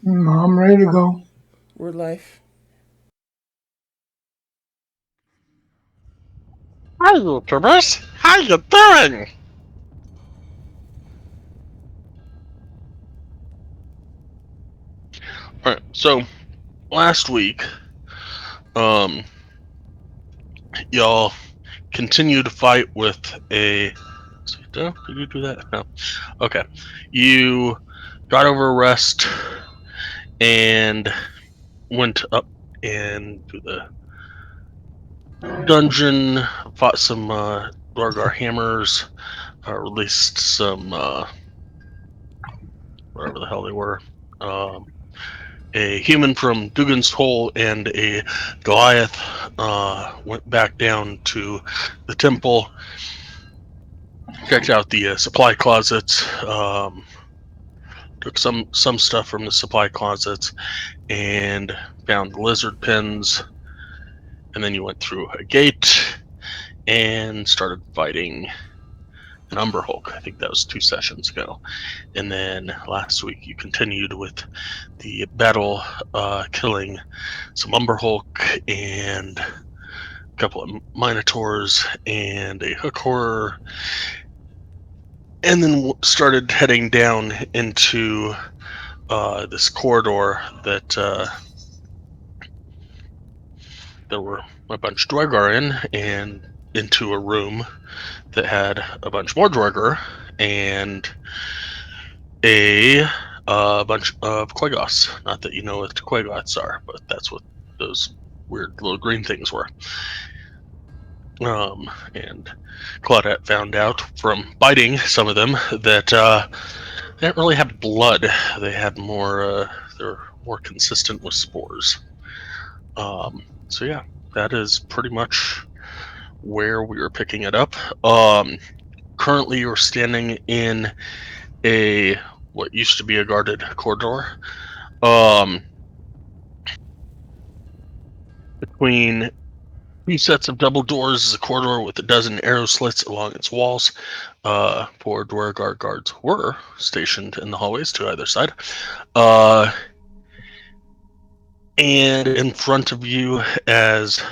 I'm ready to go. Word life. Hi, YouTubers! How you doing? Alright, so last week, um, y'all continued to fight with a. Did you do that? No. Okay. You got over arrest and went up into the dungeon, fought some Largar hammers, released some whatever the hell they were. Um, a human from Dugan's Hole and a Goliath went back down to the temple, checked out the supply closets, took some stuff from the supply closets, and found lizard pens. And then you went through a gate and started fighting an Umber Hulk. I think that was 2 sessions ago. And then last week you continued with the battle, killing some Umber Hulk and a couple of Minotaurs and a Hook Horror, and then started heading down into this corridor that there were a bunch of Dwegar in, and into a room that had a bunch more Dwegar and a bunch of Quaggoths. Not that you know what Quaggoths are, but that's what those weird little green things were. And Claudette found out from biting some of them that they didn't really have blood. They had more. They're more consistent with spores. So yeah, that is pretty much where we were picking it up. Currently, you're standing in a what used to be a guarded corridor. Um, between two sets of double doors is a corridor with a dozen arrow slits along its walls. Four Dwargar guards were stationed in the hallways to either side. And in front of you, as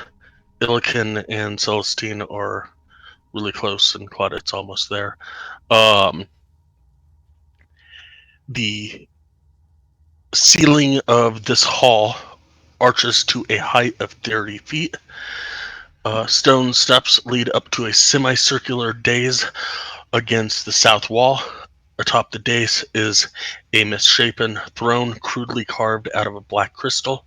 Illican and Celestine are really close, and Claudette's almost there. The ceiling of this hall arches to a height of 30 feet. Stone steps lead up to a semicircular dais against the south wall. Atop the dais is a misshapen throne crudely carved out of a black crystal.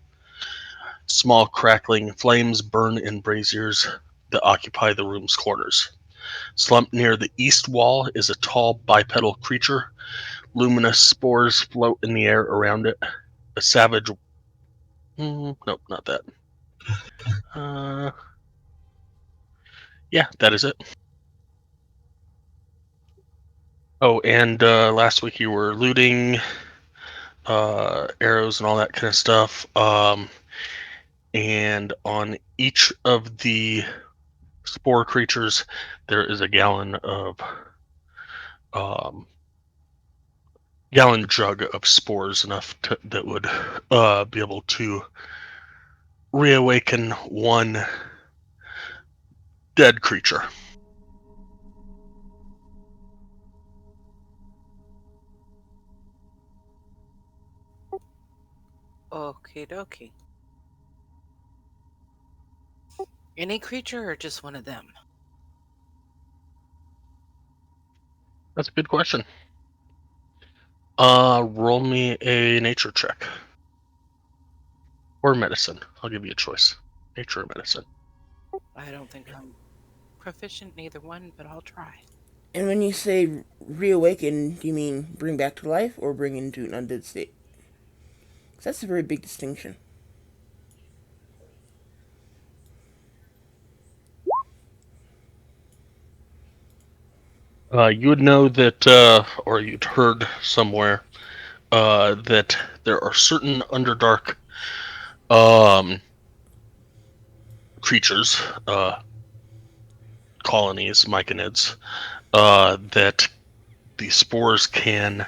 Small crackling flames burn in braziers that occupy the room's corners. Slumped near the east wall is a tall bipedal creature. Luminous spores float in the air around it. A savage. Nope, not that. Yeah, that is it. Oh, and last week you were looting arrows and all that kind of stuff. And on each of the spore creatures, there is a gallon jug of spores, enough that would be able to reawaken one dead creature. Okie dokie. Any creature or just one of them? That's a good question. Roll me a nature check. Or medicine. I'll give you a choice. Nature or medicine. I don't think I'm proficient in either one, but I'll try. And when you say reawaken, do you mean bring back to life or bring into an undead state? 'Cause that's a very big distinction. You would know that, or you'd heard somewhere, that there are certain Underdark creatures, colonies, myconids, that the spores can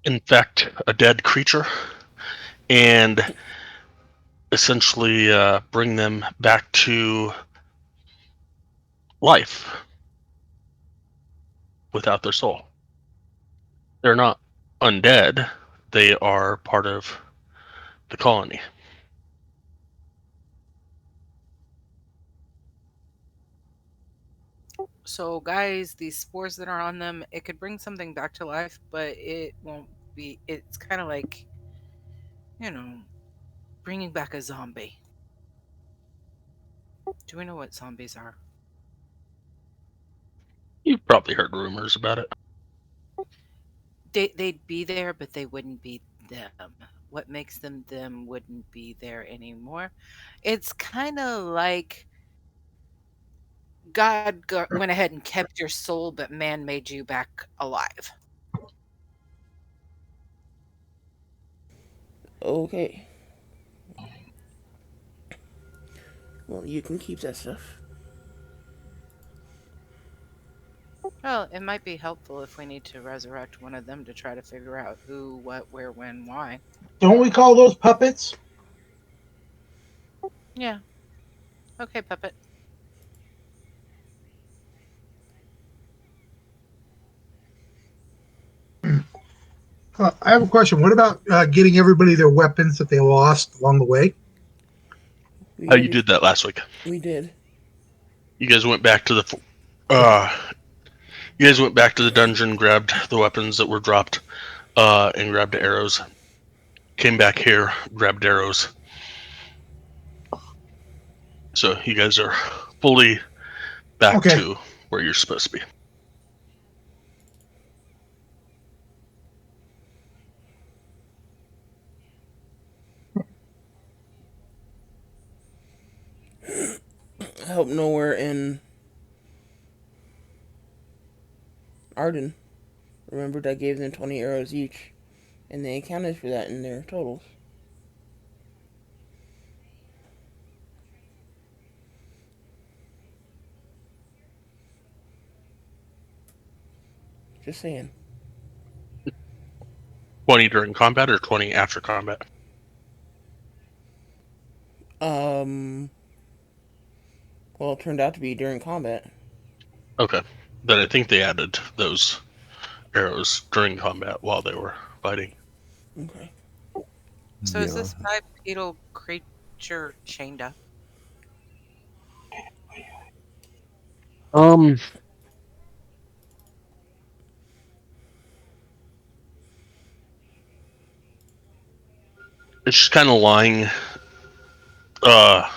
infect a dead creature and essentially bring them back to life without their soul. They're not undead, they are part of the colony. So, guys, these spores that are on them, it could bring something back to life, but it won't be. It's kind of like, you know, bringing back a zombie. Do we know what zombies are? You've probably heard rumors about it. They'd be there, but they wouldn't be them. What makes them wouldn't be there anymore. It's kind of like went ahead and kept your soul, but man made you back alive. Okay. Well, you can keep that stuff. Well, it might be helpful if we need to resurrect one of them to try to figure out who, what, where, when, why. Don't we call those puppets? Yeah. Okay, puppet. I have a question. What about getting everybody their weapons that they lost along the way? We How you already did that last week? we did. You guys went back to the dungeon, grabbed the weapons that were dropped, and grabbed arrows. Came back here, grabbed arrows. So you guys are fully back Okay. to where you're supposed to be. I hope nowhere in Arden remembered I gave them 20 arrows each, and they accounted for that in their totals. Just saying. 20 during combat or 20 after combat? Um. Well, it turned out to be during combat. Okay. Then I think they added those arrows during combat while they were fighting. Okay. So is this bipedal creature chained up? Um, it's just kind of lying uh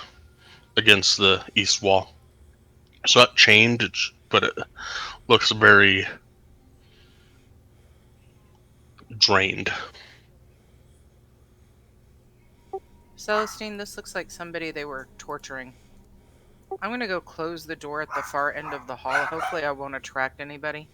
against the east wall. It's not chained, but it looks very drained. Celestine, this looks like somebody they were torturing. I'm gonna go close the door at the far end of the hall. Hopefully I won't attract anybody.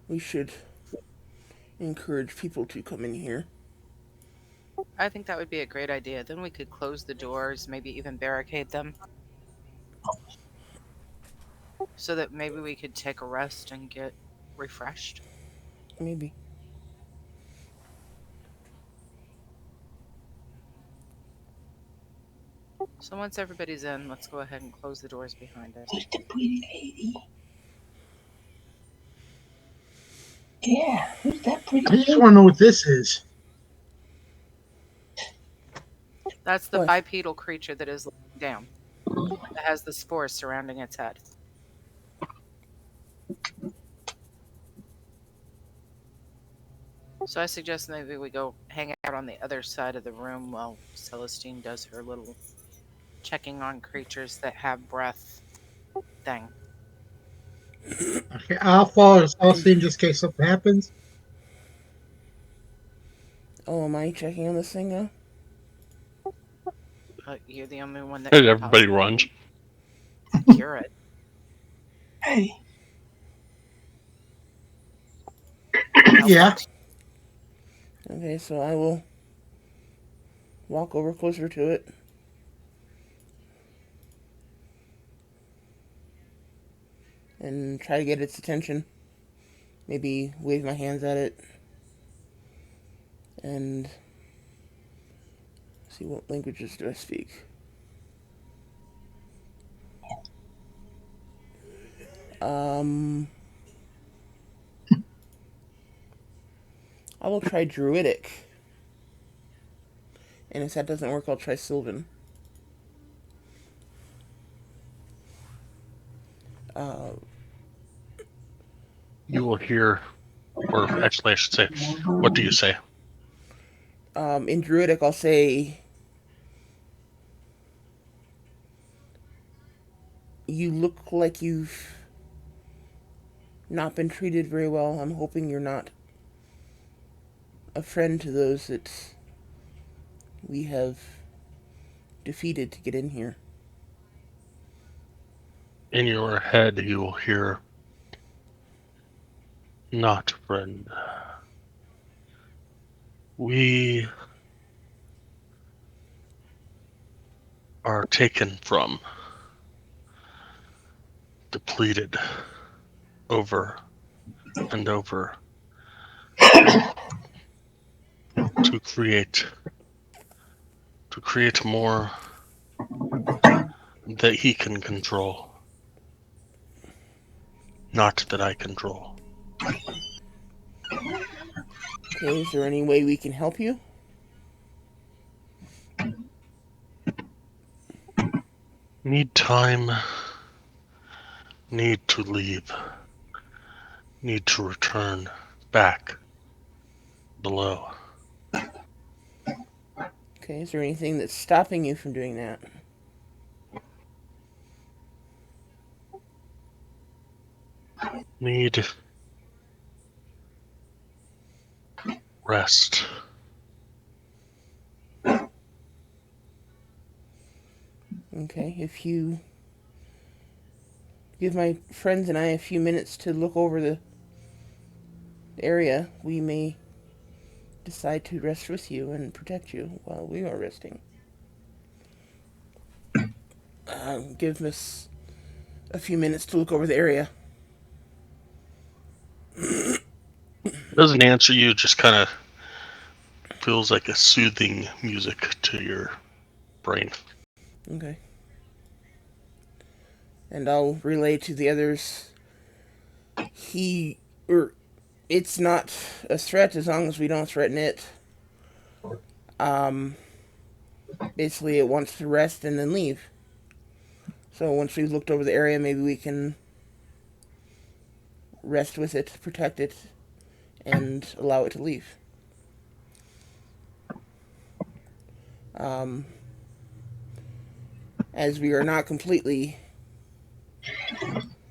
We should encourage people to come in here. I think that would be a great idea. Then we could close the doors, maybe even barricade them, so that maybe we could take a rest and get refreshed. Maybe. So once everybody's in, let's go ahead and close the doors behind us. Who's the pretty lady? Yeah, who's that pretty I just lady? want to know what this is. That's the What? bipedal creature that is laying down. That has the spores surrounding its head. So I suggest maybe we go hang out on the other side of the room while Celestine does her little checking on creatures that have breath thing. Okay, I'll follow Celestine just in case something happens. Oh, am I checking on this thing now? You're the only one that And could everybody possibly runs. cure it. Hey, Yeah. malfunction. Okay, so I will walk over closer to it and try to get its attention. Maybe wave my hands at it and see what languages do I speak. Um, I will try Druidic, and if that doesn't work, I'll try Sylvan. Uh, You will hear, or actually, I should say, what do you say? in Druidic, I'll say, "You look like you've not been treated very well. I'm hoping you're not a friend to those that we have defeated to get in here." In your head, you will hear, not friend. We are taken from, depleted, over and over to create more that he can control, not that I control. Okay, is there any way we can help you? Need time, need to leave, need to return back below. Okay, is there anything that's stopping you from doing that? Need rest. Okay, if you give my friends and I a few minutes to look over the area, we may decide to rest with you and protect you while we are resting. Give us a few minutes to look over the area. Doesn't answer you, just kind of feels like a soothing music to your brain. Okay. And I'll relay to the others. He, or it's not a threat as long as we don't threaten it. Um, Basically, it wants to rest and then leave. So once we've looked over the area, maybe we can rest with it, protect it, and allow it to leave. Um, as we are not completely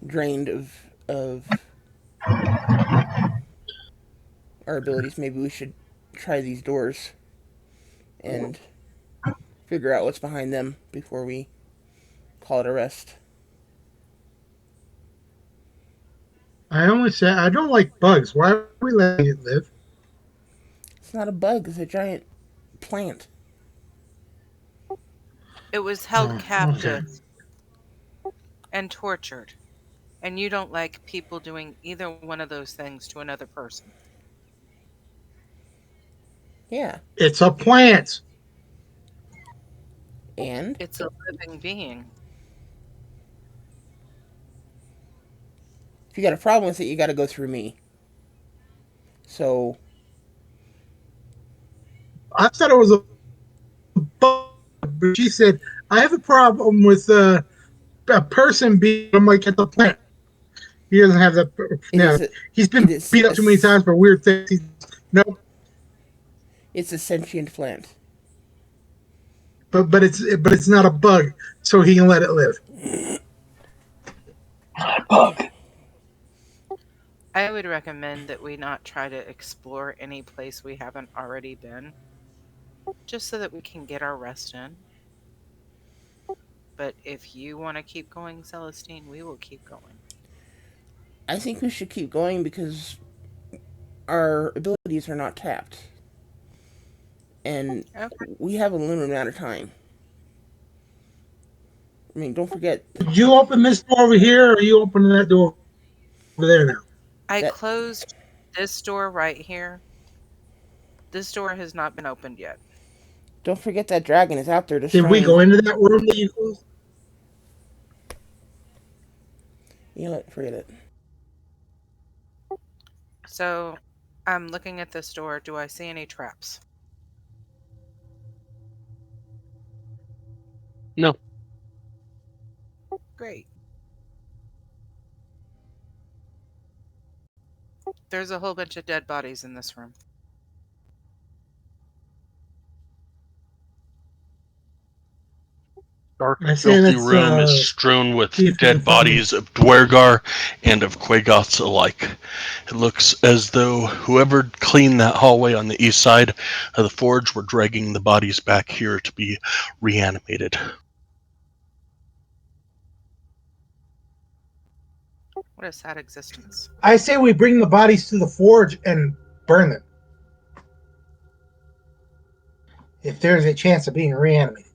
drained of our abilities, maybe we should try these doors and figure out what's behind them before we call it a rest. I only say I don't like bugs. Why are we letting it live? It's not a bug, it's a giant plant. It was held Oh, okay. captive and tortured. And you don't like people doing either one of those things to another person. Yeah. It's a plant. And It's a living being. if you got a problem with it, you got to go through me. So, I thought it was a bug, but she said I have a problem with a person being. I'm like at the plant. He doesn't have that. it Yeah, is a, he's it been is beat up a, too many times for weird things. No, it's a sentient plant. but it's not a bug, so he can let it live. Bug. I would recommend that we not try to explore any place we haven't already been, just so that we can get our rest in. But if you want to keep going, Celestine, we will keep going. I think we should keep going because our abilities are not tapped, and Okay. we have a limited amount of time. I mean, don't forget Did you open this door over here, or are you opening that door over there now? I that. closed this door right here. This door has not been opened yet. Don't forget that dragon is out there Did we destroying. go into that room that you closed? You know, forget it. So I'm looking at this door. Do I see any traps? No, Great. There's a whole bunch of dead bodies in this room. dark, I say filthy let's room is strewn with see if we can dead find. bodies of Dwergar and of Quagoths alike. It looks as though whoever cleaned that hallway on the east side of the forge were dragging the bodies back here to be reanimated. What a sad existence. I say we bring the bodies to the forge and burn them if there's a chance of being reanimated,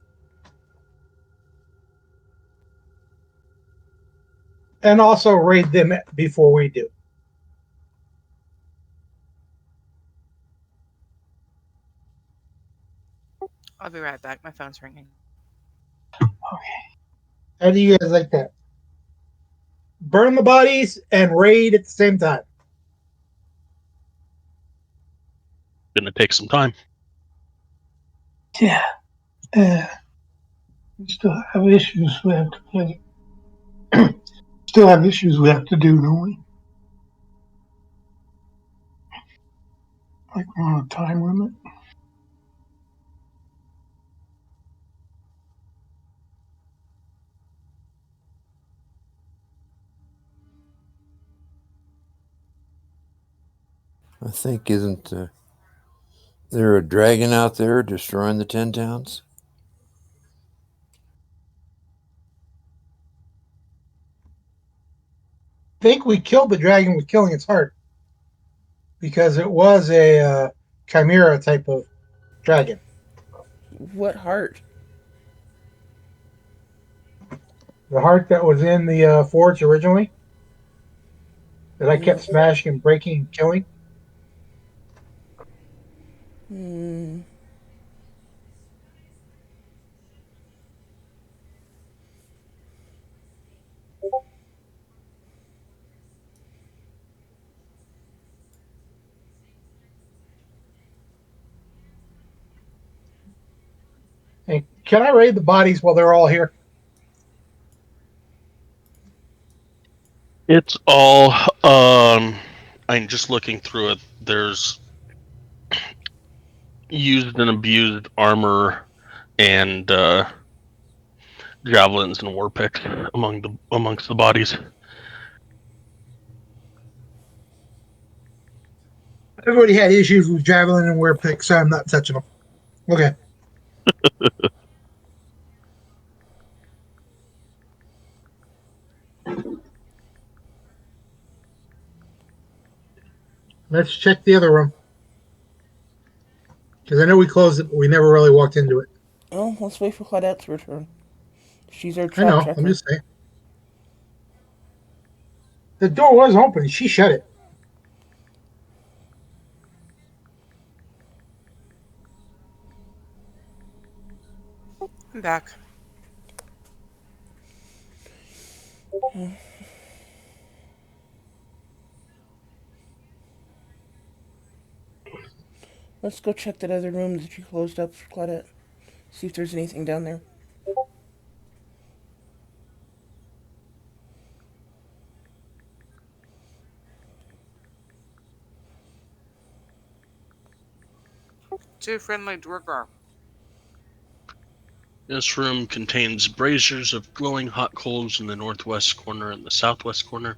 and also raid them before we do. I'll be right back. My phone's ringing. How do you guys like that? Burn the bodies and raid at the same time. Gonna take some time. Yeah. Uh, we still have issues we have to play. Still have issues we have to do, don't we? Like we're on a time limit. I think isn't there a dragon out there destroying the 10 towns? I think we killed the dragon with killing its heart because it was a chimera type of dragon. What heart? The heart that was in the forge originally that I kept Mm, smashing and breaking and killing. mm, And can I raid the bodies while they're all here? It's all I'm just looking through it. There's used and abused armor and javelins and war picks amongst the bodies. Everybody had issues with javelin and wear picks, so I'm not touching them. Okay, let's check the other room because I know we closed it, but we never really walked into it. oh, let's wait for Claudette to return. She's our I trap know. I'm checker. just saying. The door was open. She shut it. I'm back. Let's go check that other room that you closed up, Claudette. See if there's anything down there. Too friendly, Dwargar. This room contains braziers of glowing hot coals in the northwest corner and the southwest corner.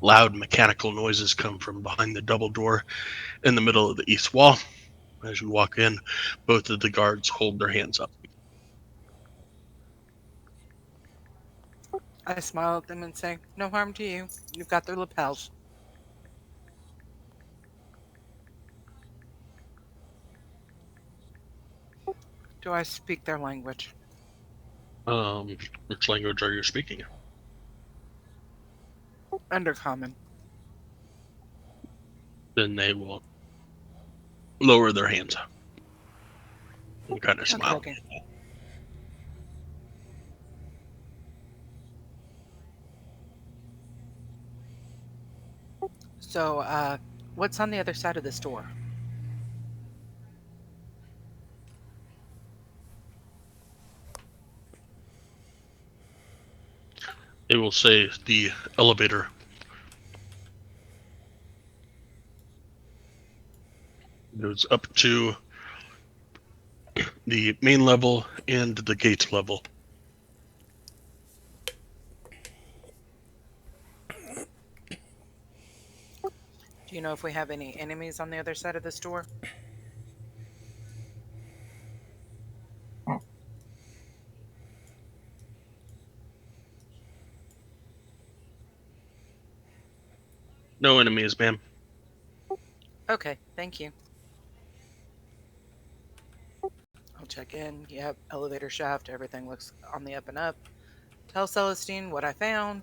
Loud mechanical noises come from behind the double door in the middle of the east wall. As you walk in, both of the guards hold their hands up. I smile at them and say, no harm to you. You've got their lapels. Do I speak their language? Which language are you speaking? Undercommon. Then they will lower their hands and kind of Okay, smile. okay. So, what's on the other side of this door? They will say the elevator goes up to the main level and the gate level. Do you know if we have any enemies on the other side of this door? No enemies, ma'am. Okay, thank you. I'll check in. Yep, elevator shaft. Everything looks on the up and up. Tell Celestine what I found.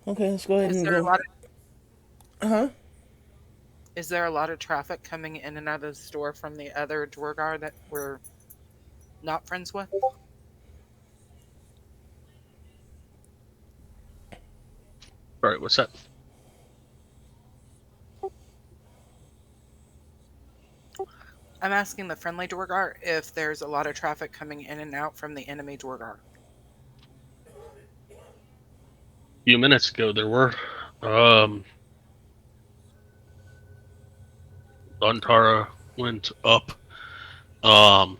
Okay, let's go ahead Is and there a go. lot Huh? Is there a lot of traffic coming in and out of the store from the other Dwargar that we're not friends with? All right, what's that? I'm asking the friendly Dwargar if there's a lot of traffic coming in and out from the enemy Dwargar. A few minutes ago, there were. Um, Antara went up. Um,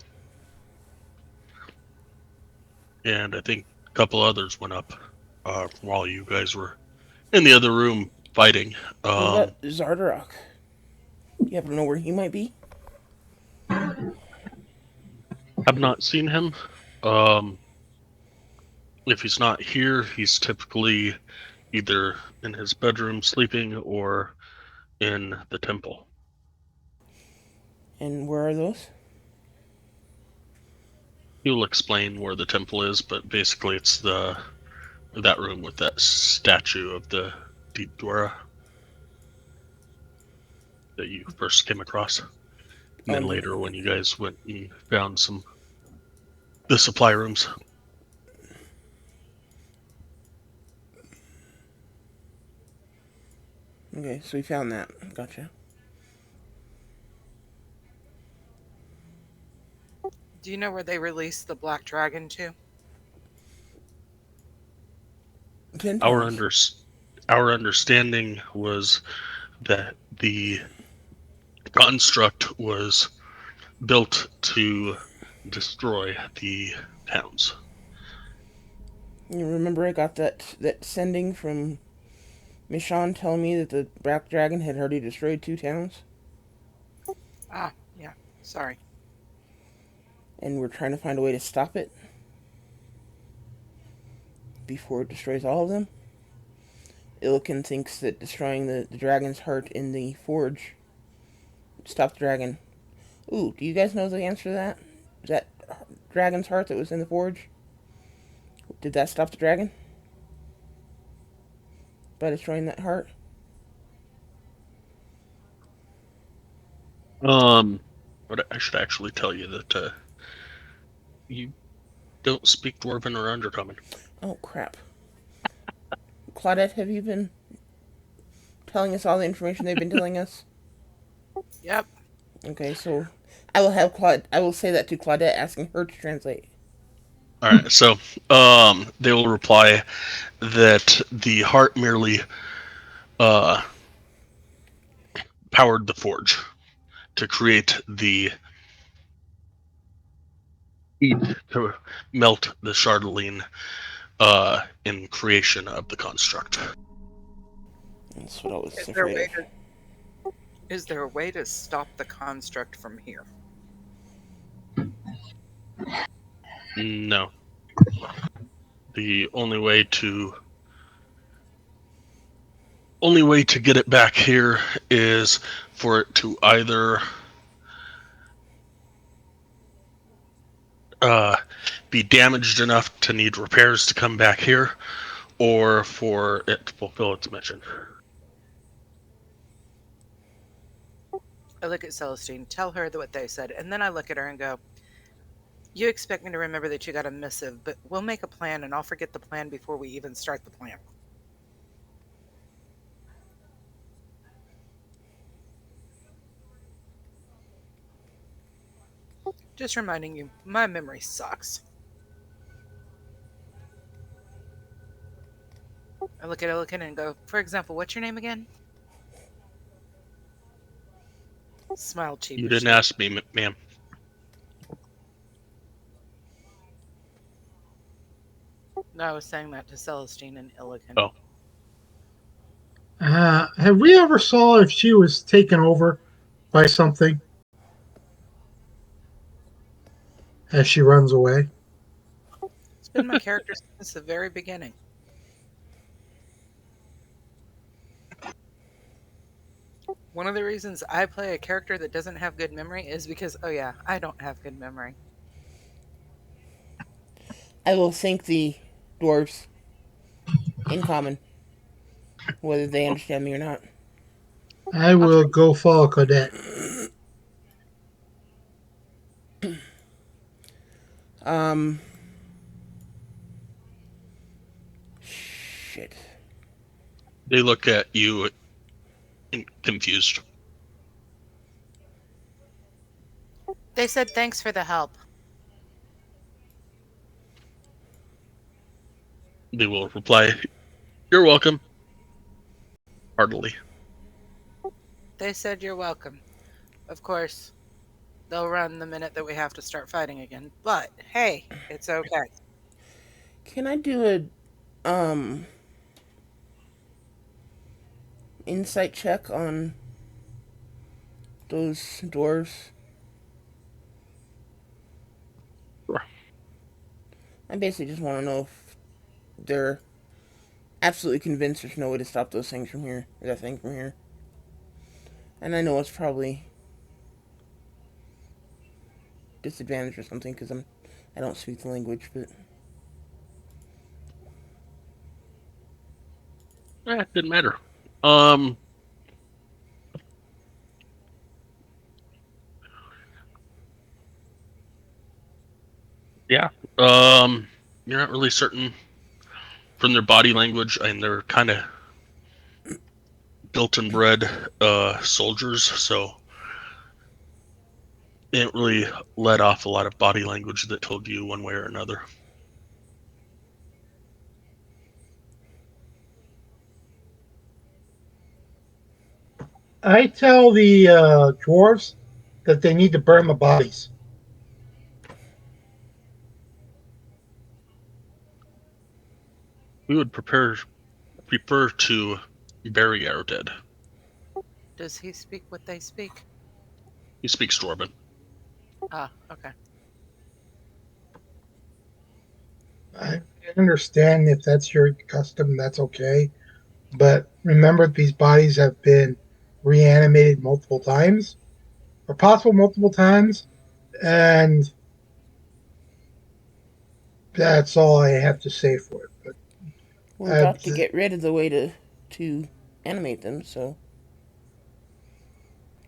and I think a couple others went up while you guys were in the other room fighting. What Um, about Zardarok? You happen to know where he might be? have not seen him. Um, if he's not here, he's typically either in his bedroom sleeping or in the temple. And where are those? He will explain where the temple is, but basically it's that room with that statue of the Deep Dwara that you first came across. And Oh, then later when you guys went and found the supply rooms. okay, so we found that. Gotcha. Do you know where they released the Black Dragon to? 10 Our towns. under our understanding was that the construct was built to destroy the towns. You remember I got that sending from Michonne telling me that the Black Dragon had already destroyed 2 towns? Ah, yeah. Sorry. And we're trying to find a way to stop it before it destroys all of them? Illiken thinks that destroying the dragon's heart in the forge stop the dragon. Ooh, do you guys know the answer to that? That dragon's heart that was in the forge? Did that stop the dragon by destroying that heart? But I should actually tell you that you don't speak Dwarven or Undercommon. Oh crap. Claudette, have you been telling us all the information they've been telling us? Yep. Okay, so I will have Claude. I will say that to Claudette, asking her to translate. All right, so they will reply that the heart merely uh, powered the forge to create the heat to melt the chardeline in creation of the construct. That's what I was Is there a afraid way of. to is there a way to stop the construct from here? No, the only way to get it back here is for it to either uh, be damaged enough to need repairs to come back here, or for it to fulfill its mission. I look at Celestine, tell her what they said, and then I look at her and go, "You expect me to remember that you got a missive, but we'll make a plan and I'll forget the plan before we even start the plan." Just reminding you, my memory sucks. I look at Illiken and go, "For example, what's your name again?" Smile You didn't cheapishly. ask me, ma'am. No, I was saying that to Celestine and Illiken. Oh, Have we ever saw if she was taken over by something as she runs away? It's been my character since the very beginning. One of the reasons I play a character that doesn't have good memory is because, oh yeah, I don't have good memory. I will thank the dwarves in common, whether they understand me or not. I I'll will try. go follow Cadet. Um, shit. they look at you confused. They said thanks for the help. They will reply, "You're welcome," heartily. They said you're welcome. Of course, they'll run the minute that we have to start fighting again. But hey, it's okay. Can I do a insight check on those dwarves? Sure. I basically just want to know if they're absolutely convinced there's no way to stop those things from here, or that thing from here. And I know it's probably disadvantage or something because I don't speak the language, but It didn't matter. Um, yeah. Um, you're not really certain from their body language, and they're kind of built and bred soldiers, so they didn't really let off a lot of body language that told you one way or another. I tell the dwarves that they need to burn the bodies. We would prefer to bury our dead. Does he speak what they speak? He speaks Dwarven. Ah, okay. I understand if that's your custom, that's okay. But remember, these bodies have been reanimated multiple times, or possible multiple times, and that's all I have to say for it. But we're uh, about to get rid of the way to animate them, so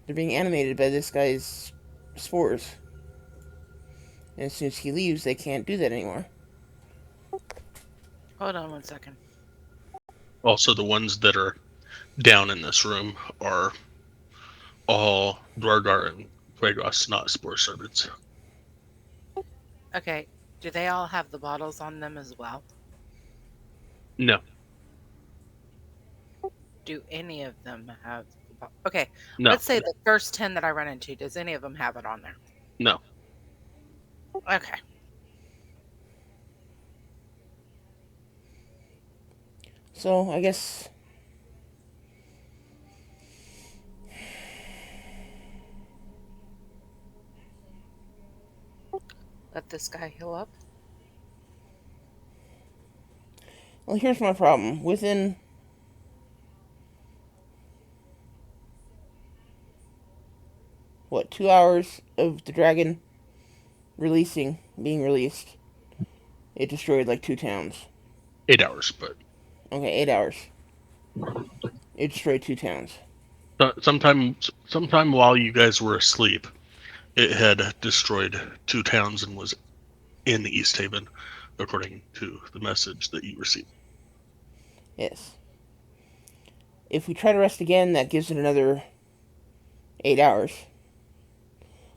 they're being animated by this guy's spores. And as soon as he leaves, they can't do that anymore. Hold on one second. Also, the ones that are down in this room are all Dwargar and Fuegos, not Spore Servants. Okay, do they all have the bottles on them as well? No, Do any of them have okay, no, let's say the first 10 that I run into, does any of them have it on there? no. Okay. So I guess Let this guy heal up. well here's my problem. Within what 2 hours of the dragon being released, it destroyed like 2 towns. 8 hours, but Okay, 8 hours. It destroyed 2 towns. sometime while you guys were asleep, it had destroyed 2 towns and was in East Haven, according to the message that you received. Yes. If we try to rest again, that gives it another 8 hours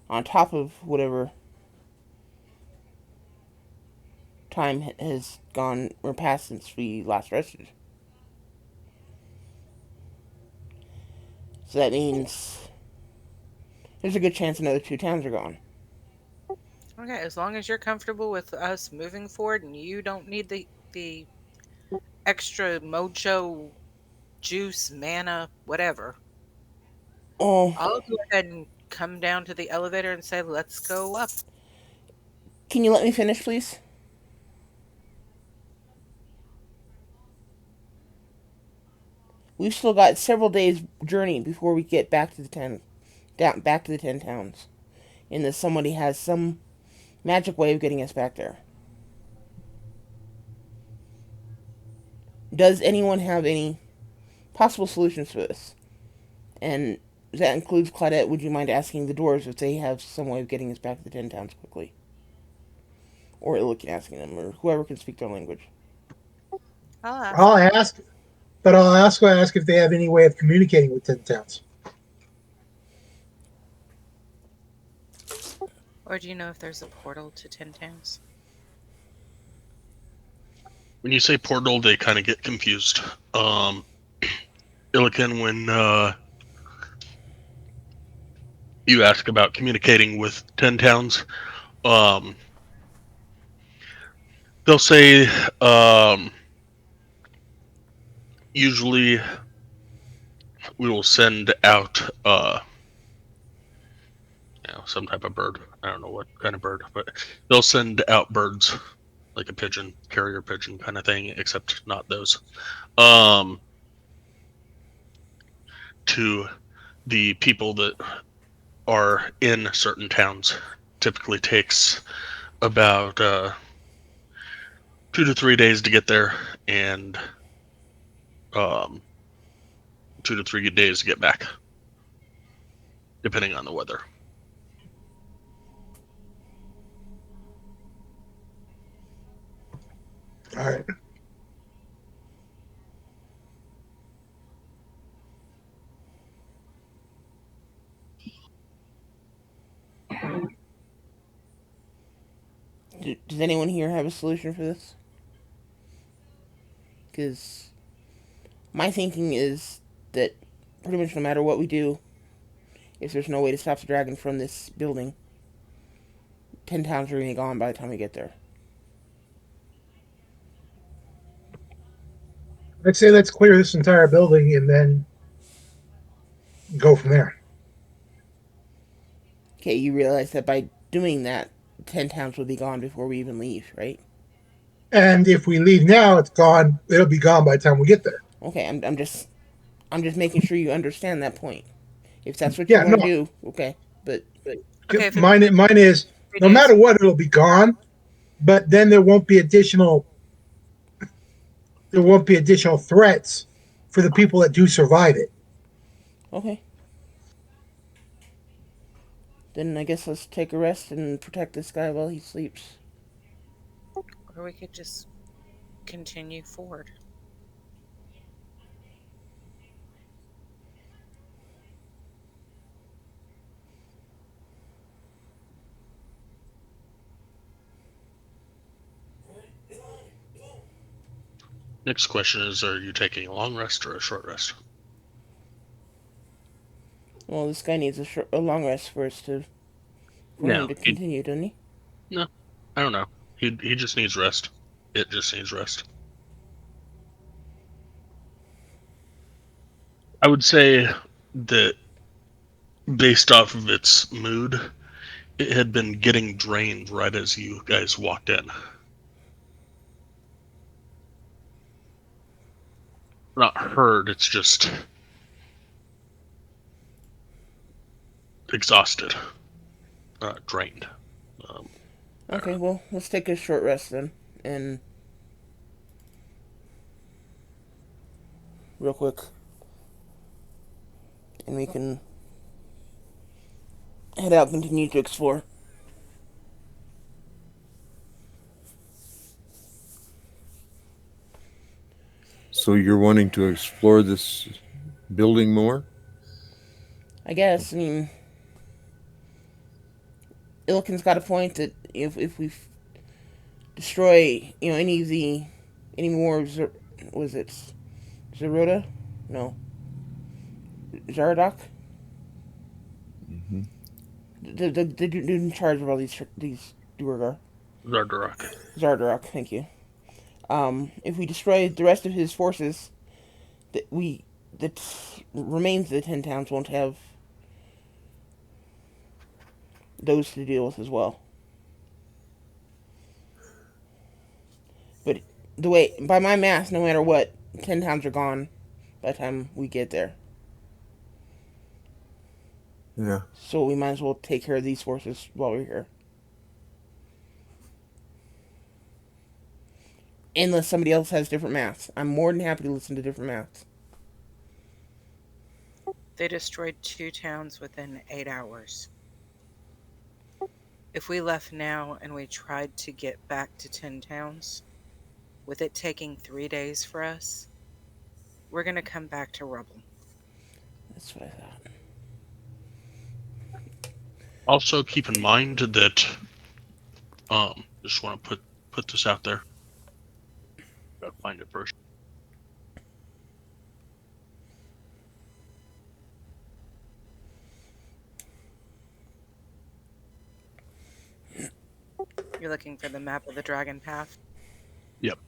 on top of whatever time has gone or passed since we last rested. So that means there's a good chance another 2 towns are gone. Okay, as long as you're comfortable with us moving forward and you don't need the extra mojo, juice, mana, whatever, Oh, I'll go ahead and come down to the elevator and say, let's go up. can you let me finish, please? We've still got several days journey before we get back to the back to the 10 towns. Unless somebody has some magic way of getting us back there. Does anyone have any possible solutions for this? And that includes Claudette. Would you mind asking the dwarves if they have some way of getting us back to the 10 towns quickly? Or Illic asking them, or whoever can speak their language. I'll ask. I'll ask, but I'll also ask if they have any way of communicating with 10 towns. Or do you know if there's a portal to 10 towns? When you say portal, they kind of get confused. Illican, when you ask about communicating with 10 towns, they'll say usually we will send out some type of bird. I don't know what kind of bird, but they'll send out birds like a pigeon, carrier pigeon kind of thing, except not those. To the people that are in certain towns, typically takes about 2 to 3 days to get there, and 2 to 3 days to get back, depending on the weather. All right. Does anyone here have a solution for this? Because my thinking is that pretty much no matter what we do, if there's no way to stop the dragon from this building, 10 towns are going to be gone by the time we get there. I'd say let's clear this entire building and then go from there. Okay, you realize that by doing that, 10 towns will be gone before we even leave, right? And if we leave now, it's gone. It'll be gone by the time we get there. Okay, I'm just making sure you understand that point. If that's what you Yeah, want to no. do, okay. But Okay, if it's Mine is three no days, matter what, it'll be gone. But then there won't be additional threats for the people that do survive it. okay, then I guess let's take a rest and protect this guy while he sleeps. or we could just continue forward. Next question is, are you taking a long rest or a short rest? Well, this guy needs a long rest for him No, to continue, doesn't he? no, I don't know. He just needs rest. It just needs rest. I would say that based off of its mood, it had been getting drained right as you guys walked in. Not hurt, it's just exhausted, drained. Um, Okay, well, let's take a short rest then. And real quick. And we can head out and continue to explore. So you're wanting to explore this building more? I guess, I mean, Ilkin's got a point that if we destroy, any of the, any more, was it Zeroda? No. Zardok? Mm-hmm. The dude in charge of all these Duergar. Zardarok. Zardarok, thank you. If we destroy the rest of his forces, that remains of the 10 towns won't have those to deal with as well. But the way, by my math, no matter what, 10 towns are gone by the time we get there. Yeah. So we might as well take care of these forces while we're here. Unless somebody else has different maths. I'm more than happy to listen to different maths. They destroyed 2 towns within 8 hours. If we left now and we tried to get back to 10 towns, with it taking 3 days for us, we're going to come back to rubble. That's what I thought. Also, keep in mind that just want to put this out there. Gotta find it first. You're looking for the map of the Dragon Path? Yep.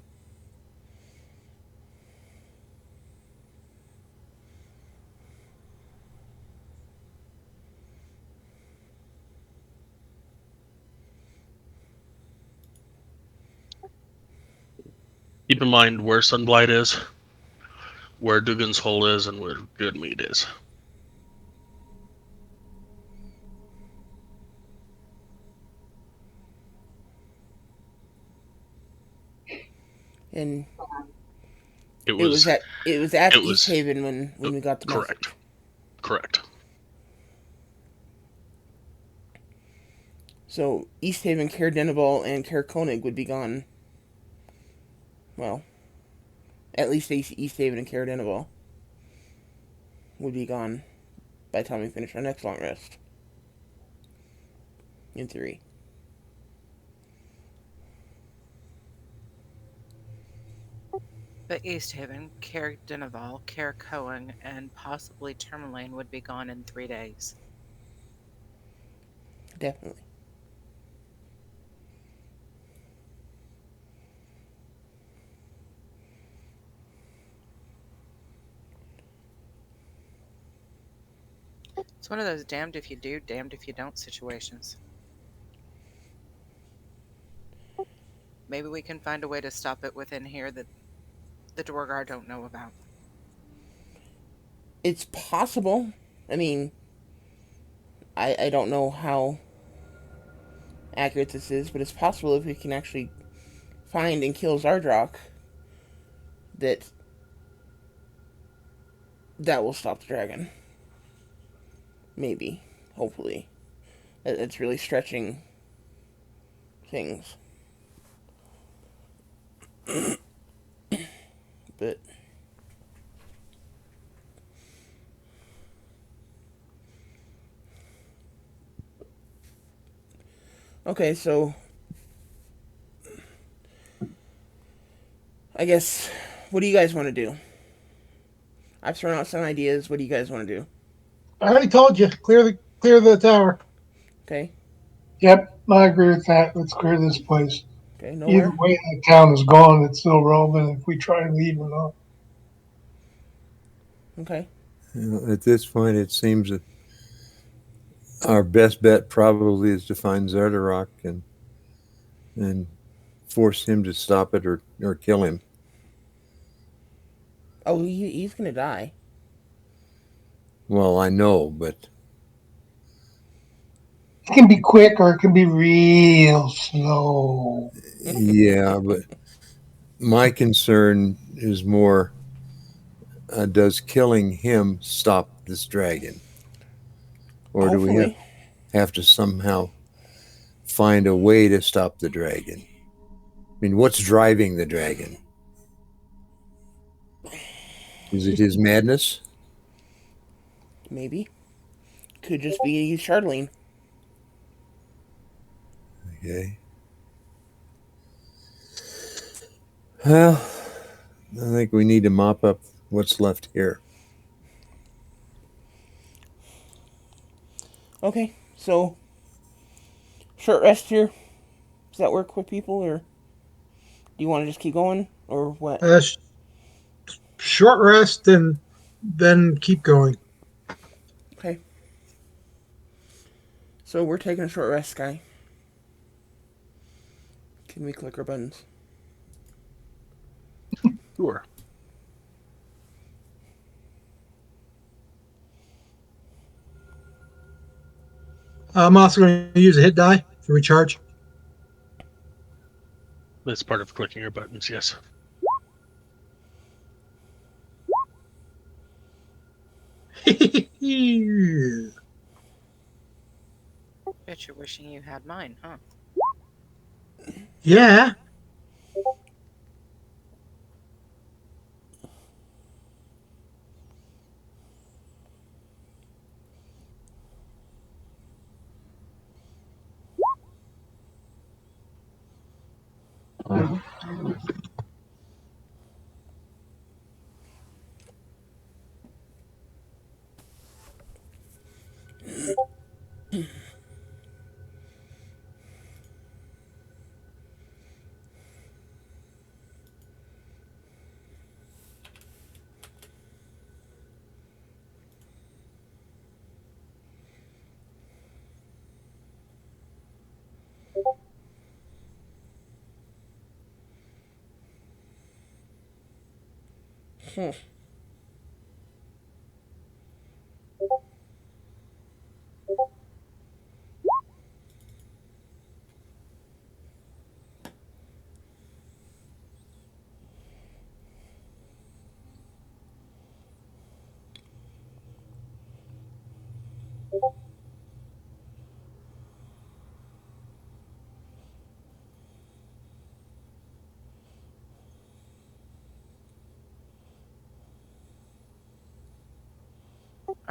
Keep in mind where Sunblight is, where Dugan's Hole is, and where Goodmead is. And It was at East Haven when we got the message. Correct. Correct. So East Haven, Caer Dineval, and Caer Koenig would be gone. Well, at least East Haven and Caer Dineval would be gone by the time we finish our next long rest. In theory. But East Haven, Caer Dineval, Caer Cohen, and possibly Tourmaline would be gone in 3 days. Definitely. It's one of those damned if you do, damned if you don't situations. Maybe we can find a way to stop it within here that the Duergar don't know about. It's possible. I mean, I don't know how accurate this is, but it's possible if we can actually find and kill Zardrock that will stop the dragon. Maybe. Hopefully. It's really stretching things. But okay, so I guess, what do you guys want to do? I've thrown out some ideas. What do you guys want to do? I already told you, clear the tower. Okay. Yep, I agree with that. Let's clear this place. Okay. Either Nowhere. way, the town is gone. It's still relevant if we try to leave or not. Okay. At this point, it seems that our best bet probably is to find Zardarok and force him to stop it or kill him. Oh, he's gonna die. Well, I know, but It can be quick or it can be real slow. yeah, but my concern is more does killing him stop this dragon? Or do we Hopefully. have to somehow find a way to stop the dragon? I mean, what's driving the dragon? Is it his madness? Maybe. Could just be Charlene. Okay. Well, I think we need to mop up what's left here. Okay, so short rest here. Does that work with people, or do you want to just keep going, or what? Uh, sh- Short rest and then keep going. Okay, so we're taking a short rest, Sky. Can we click our buttons? Sure. I'm also going to use a hit die to recharge. That's part of clicking your buttons, yes. Bet you're wishing you had mine, huh? Yeah. Hmm.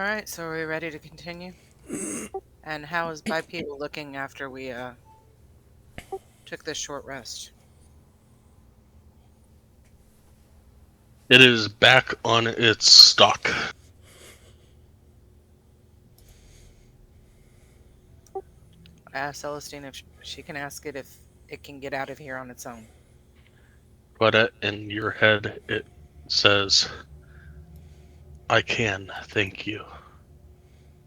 All right, so are we ready to continue? And how is bipedal looking after we took this short rest? It is back on its stalk. I asked Celestine if she can ask it if it can get out of here on its own. But in your head, it says, I can, thank you.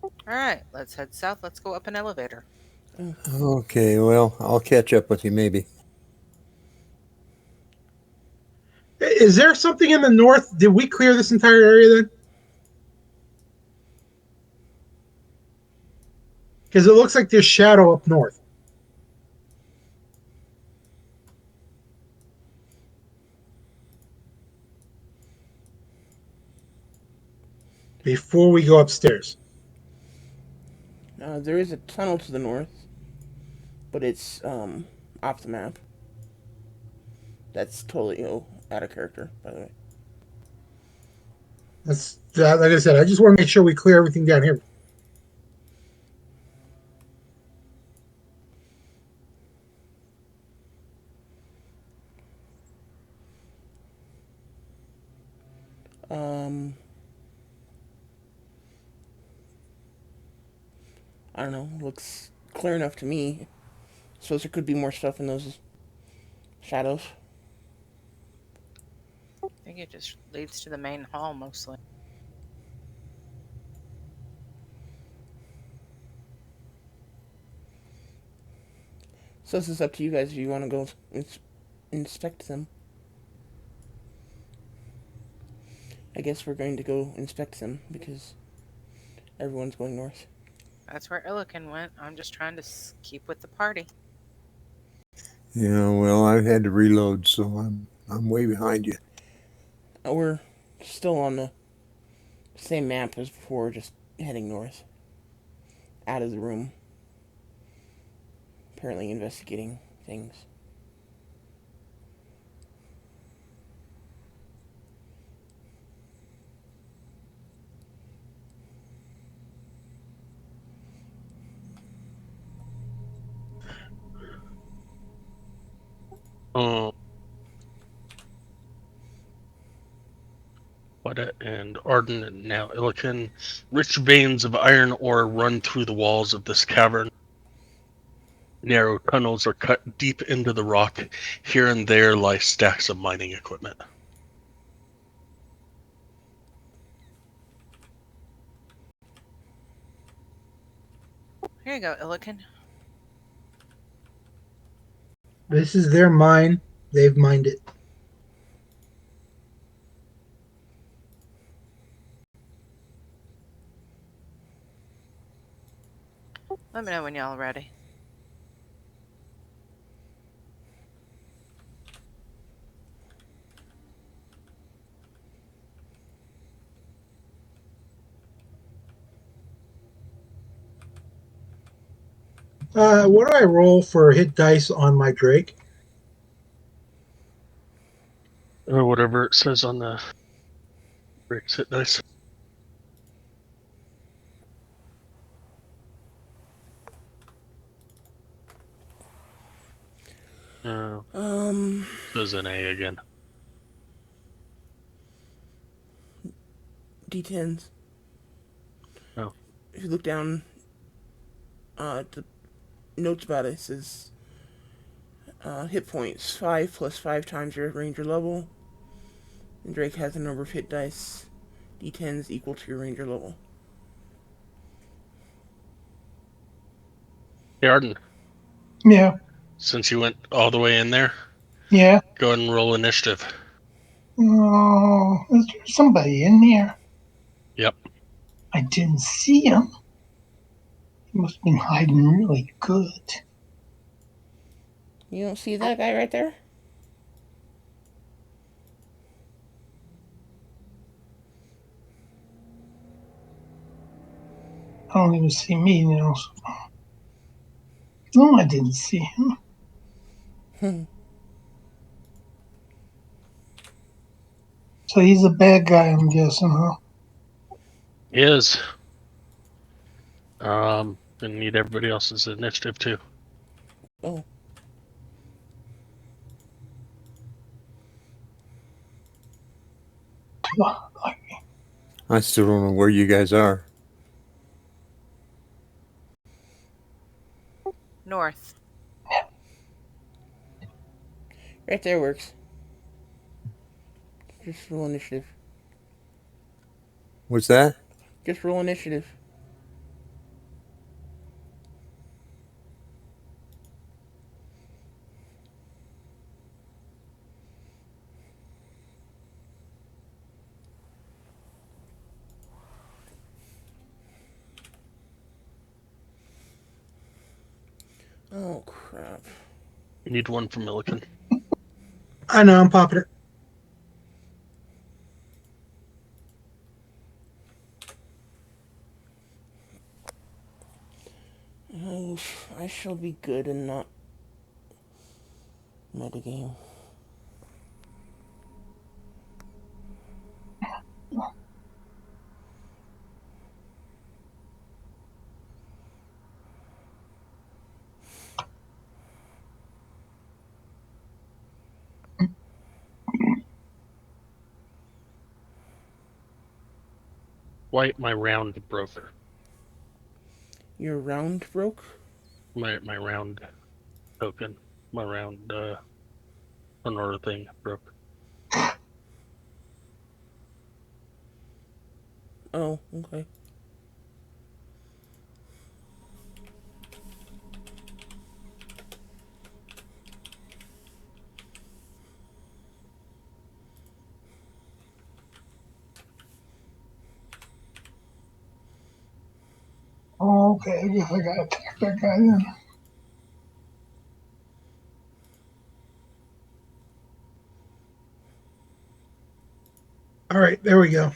All right, let's head south. Let's go up an elevator. Okay, well, I'll catch up with you maybe. Is there something in the north? Did we clear this entire area then? Because it looks like there's shadow up north. Before we go upstairs. There is a tunnel to the north, but it's off the map. That's totally out of character, by the way. That's that. Like I said, I just want to make sure we clear everything down here. Um, I don't know. Looks clear enough to me. Suppose there could be more stuff in those shadows. I think it just leads to the main hall mostly. So this is up to you guys if you want to go inspect them. I guess we're going to go inspect them because everyone's going north. That's where Illiken went. I'm just trying to keep with the party. Yeah, well, I've had to reload, so I'm way behind you. We're still on the same map as before, just heading north. Out of the room. Apparently investigating things. Uh, Wada and Arden and now Illiken. Rich veins of iron ore run through the walls of this cavern. Narrow tunnels are cut deep into the rock. Here and there lie stacks of mining equipment. Here you go, Illiken. This is their mine. They've mined it. Let me know when y'all are ready. What do I roll for hit dice on my Drake? Or whatever it says on the breaks it dice. Um, Says an A again. D10s. Oh. If you look down at the notes about it, it says hit points 5 plus 5 times your ranger level. And Drake has a number of hit dice, D10s equal to your ranger level. Hey, Arden, Yeah, since you went all the way in there, yeah. go ahead and roll initiative. Oh, is there somebody in there? Yep. I didn't see him. He must have been hiding really good. You don't see that guy right there? I don't even see me now. No, I didn't see him. So he's a bad guy, I'm guessing, huh? He is. Gonna need everybody else's initiative too. Oh. I still don't know where you guys are. North. Right there works. Just roll initiative. What's that? Just roll initiative. Oh, crap. You need one from Milliken. I know, I'm popping it. Oh, I shall be good and not metagame. Why my round broke. Your round broke? My round token. My round honor thing broke. Oh, okay. Okay, I guess I gotta attack that guy then. All right, there we go.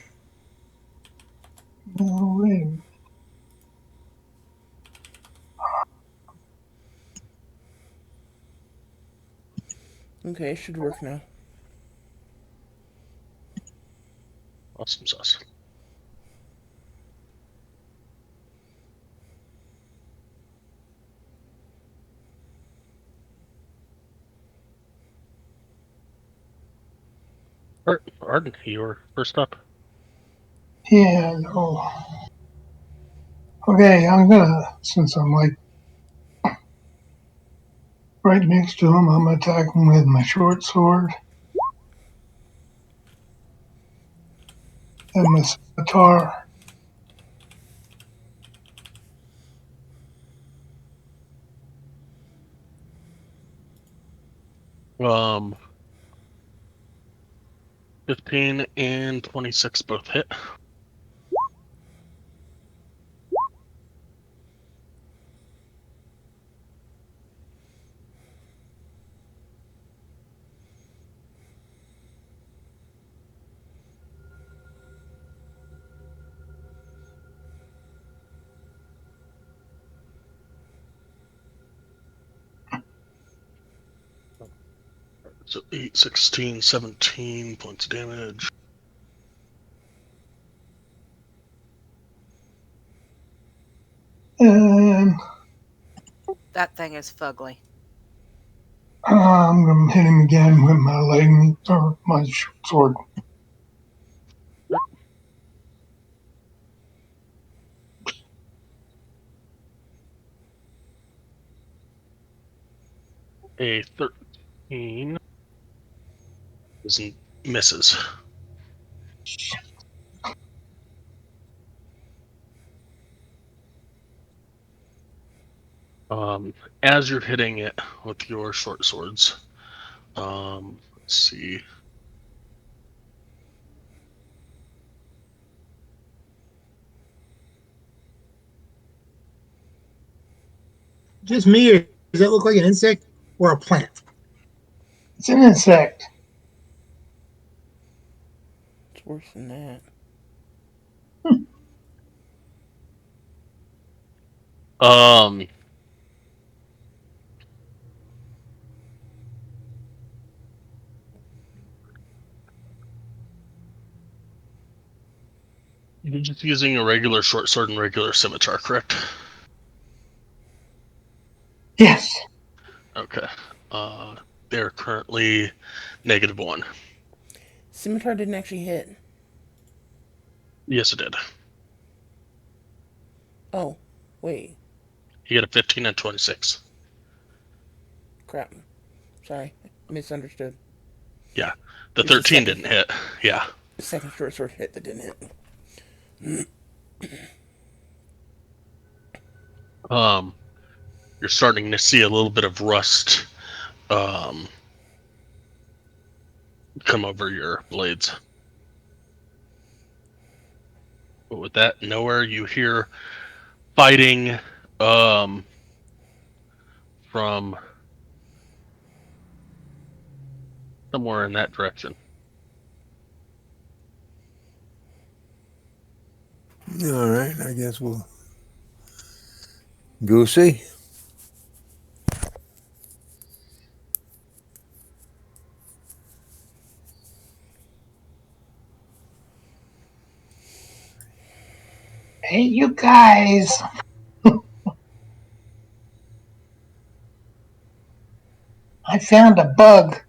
Oh, wait a minute. Okay, it should work now. Awesome sauce. Arden, you're first up. Yeah, no. Okay, I'm gonna, since I'm like right next to him, I'm gonna attack him with my short sword and my scimitar. Um, 15 and 26 both hit. So 8, 16, 17 points of damage. And That thing is fugly. I'm gonna hit him again with my lightning or my short sword. A 13 isn't misses. As you're hitting it with your short swords, let's see. Just me, or does it look like an insect or a plant? It's an insect. It's worse than that. Um, you're just using a regular short sword and regular scimitar, correct? Yes. Okay. Uh, they're currently -1. Scimitar didn't actually hit. Yes, it did. Oh, wait. You get a 15 and 26. Crap. Sorry. Misunderstood. Yeah. The It's 13 didn't hit. Yeah. the second short sword hit that didn't hit. Um, you're starting to see a little bit of rust come over your blades. But with that, nowhere you hear fighting from somewhere in that direction. All right, I guess we'll go see. Hey, you guys. I found a bug.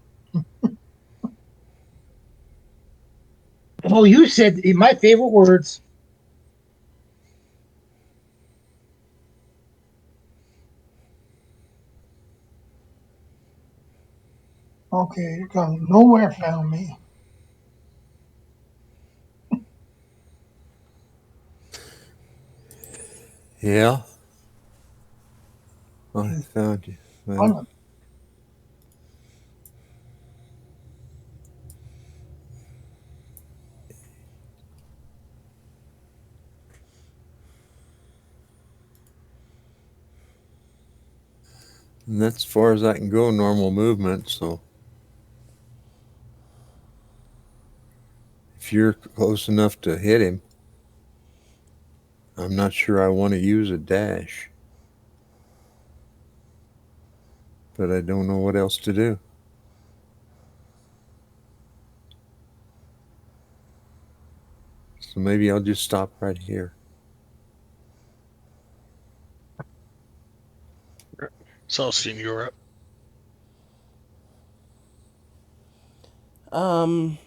Oh, you said my favorite words. Okay, you're going nowhere found me. Yeah, I found you. Well, I'm And that's as far as I can go, normal movement. So if you're close enough to hit him, I'm not sure I want to use a dash, but I don't know what else to do. So maybe I'll just stop right here. Celestine, you're up. Um,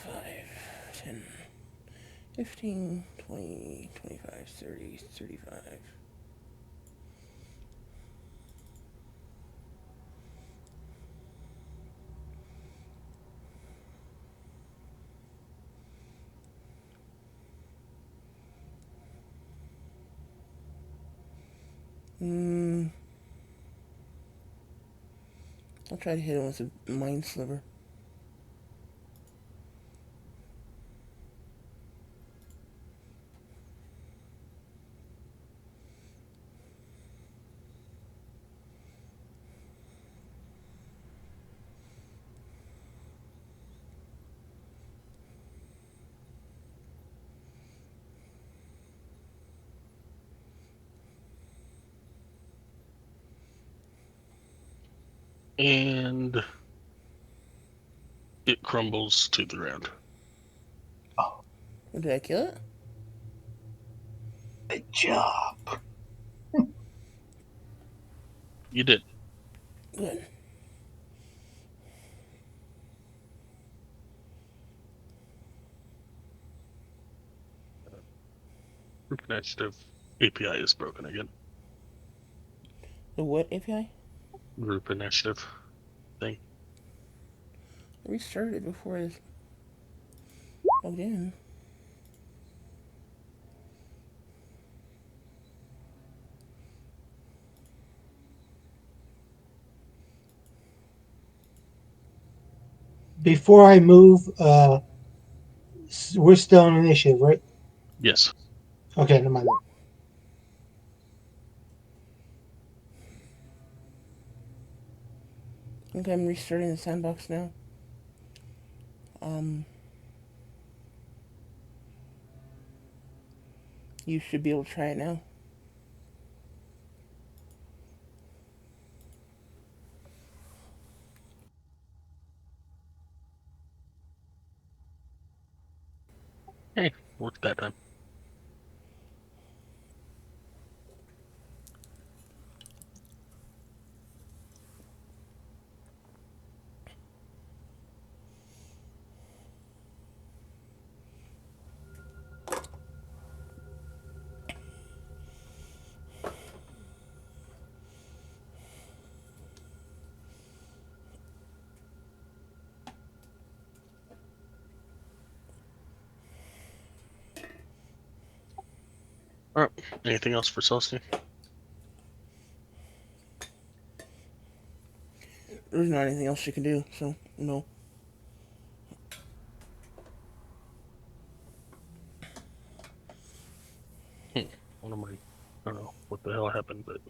five, 10, 15, 20, 25, 30, 35. Hmm. I'll try to hit him with a mind sliver. And it crumbles to the ground. Did I kill it? Good job. You did. Good. Group initiative API is broken again. The what API? Group initiative thing. I restarted it before I logged in. Before I move, we're still on initiative, right? Yes. Okay, never mind. Okay, I'm restarting the sandbox now. Um, you should be able to try it now. Hey, worked that time. All right. Anything else for Celestine? There's not anything else you can do, so no. One of my, I don't know what the hell happened, but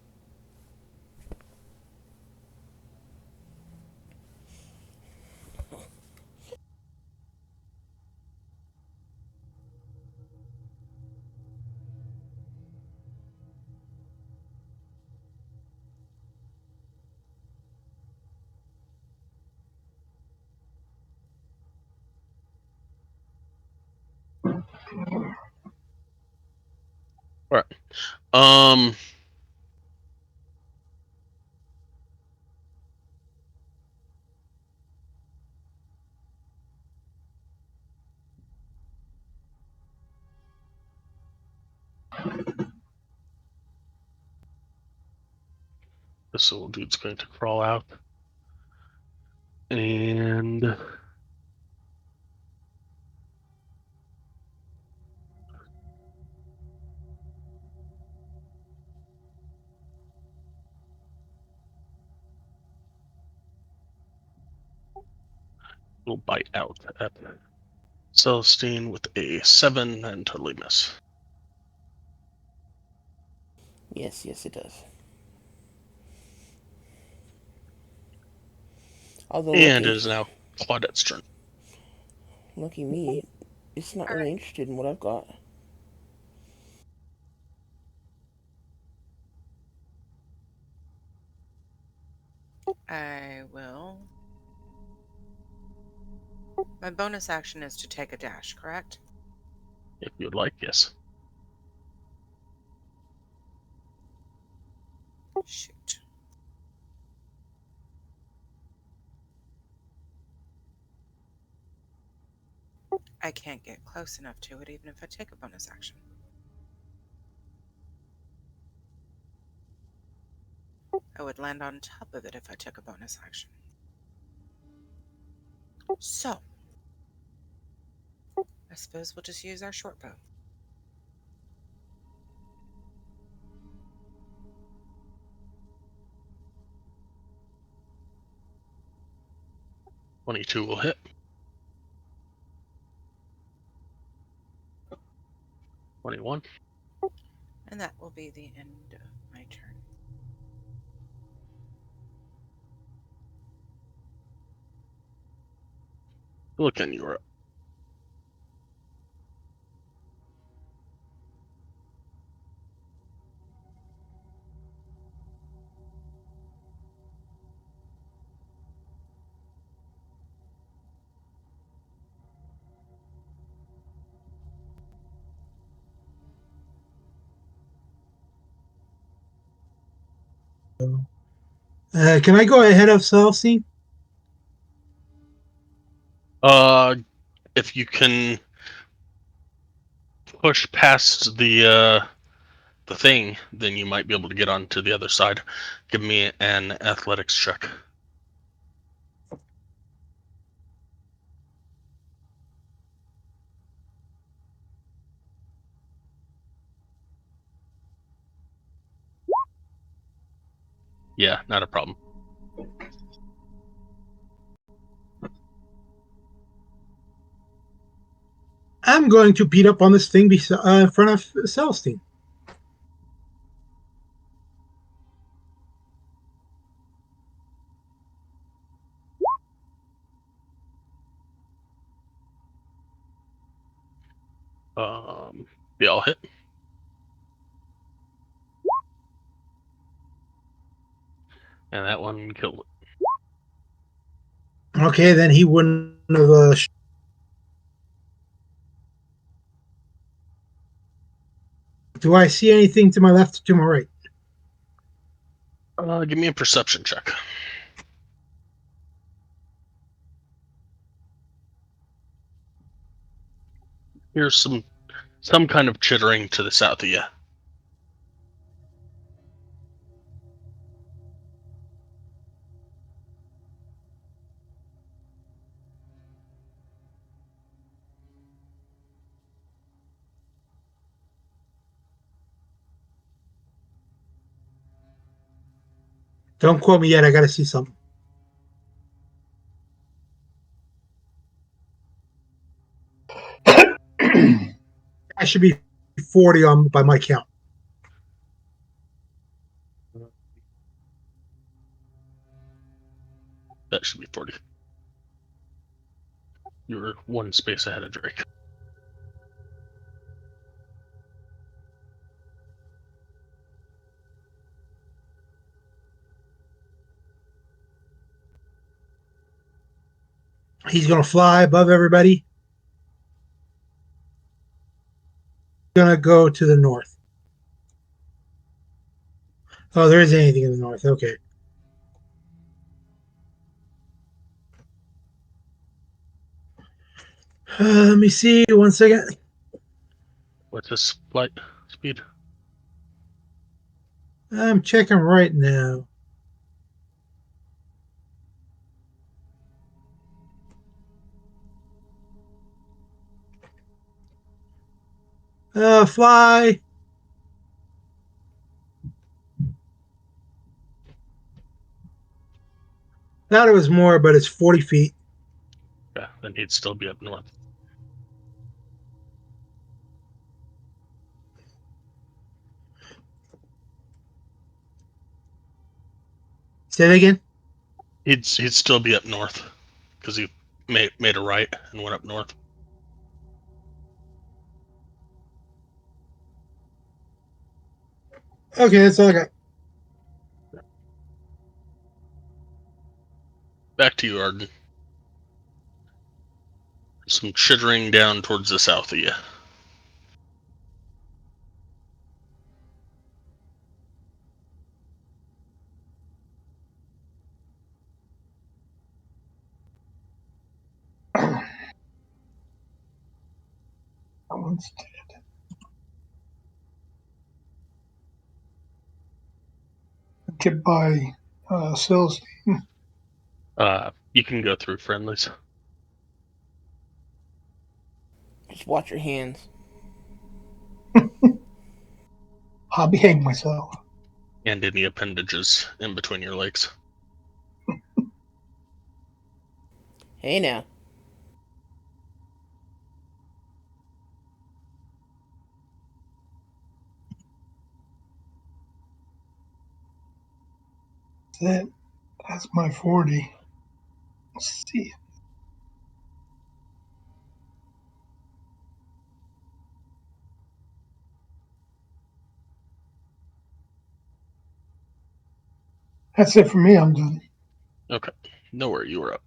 all right. This little dude's going to crawl out and will bite out at Celestine with a 7 and totally miss. Yes, yes, it does. Although And it is now Claudette's turn. lucky me, it's not really interested in what I've got. I will. My bonus action is to take a dash, correct? If you would like, yes. Shoot. I can't get close enough to it even if I take a bonus action. I would land on top of it if I took a bonus action. So, I suppose we'll just use our short bow. .22 will hit. 21. And that will be the end of my turn. Look, and you are up. Can I go ahead of Celestine? If you can push past the thing, then you might be able to get onto the other side. Give me an athletics check. Yeah, not a problem. I'm going to beat up on this thing in front of Celestine. They all hit. And that one killed it. Okay, then he wouldn't have. Do I see anything to my left or to my right? Give me a perception check. Here's some kind of chittering to the south of you. Don't quote me yet. I got to see something. I should be 40 on by my count. That should be 40. You're one space ahead of Drake. He's going to fly above everybody. Going to go to the north. Oh, there isn't anything in the north. Okay. Let me see. 1 second. What's his flight speed? I'm checking right now. Fly. Thought it was more, but it's 40 feet. Yeah. then he'd still be up north. Say that again. He'd still be up north because he made a right and went up north. Okay, that's all I got. Back to you, Arden. Some chittering down towards the south of you. That one's dead. Get by Sills. You can go through friendlies. Just watch your hands. I'll behave myself. And any appendages in between your legs. Hey now. That's my 40. Let's see. That's it for me. I'm done. Okay. Nowhere, you were up.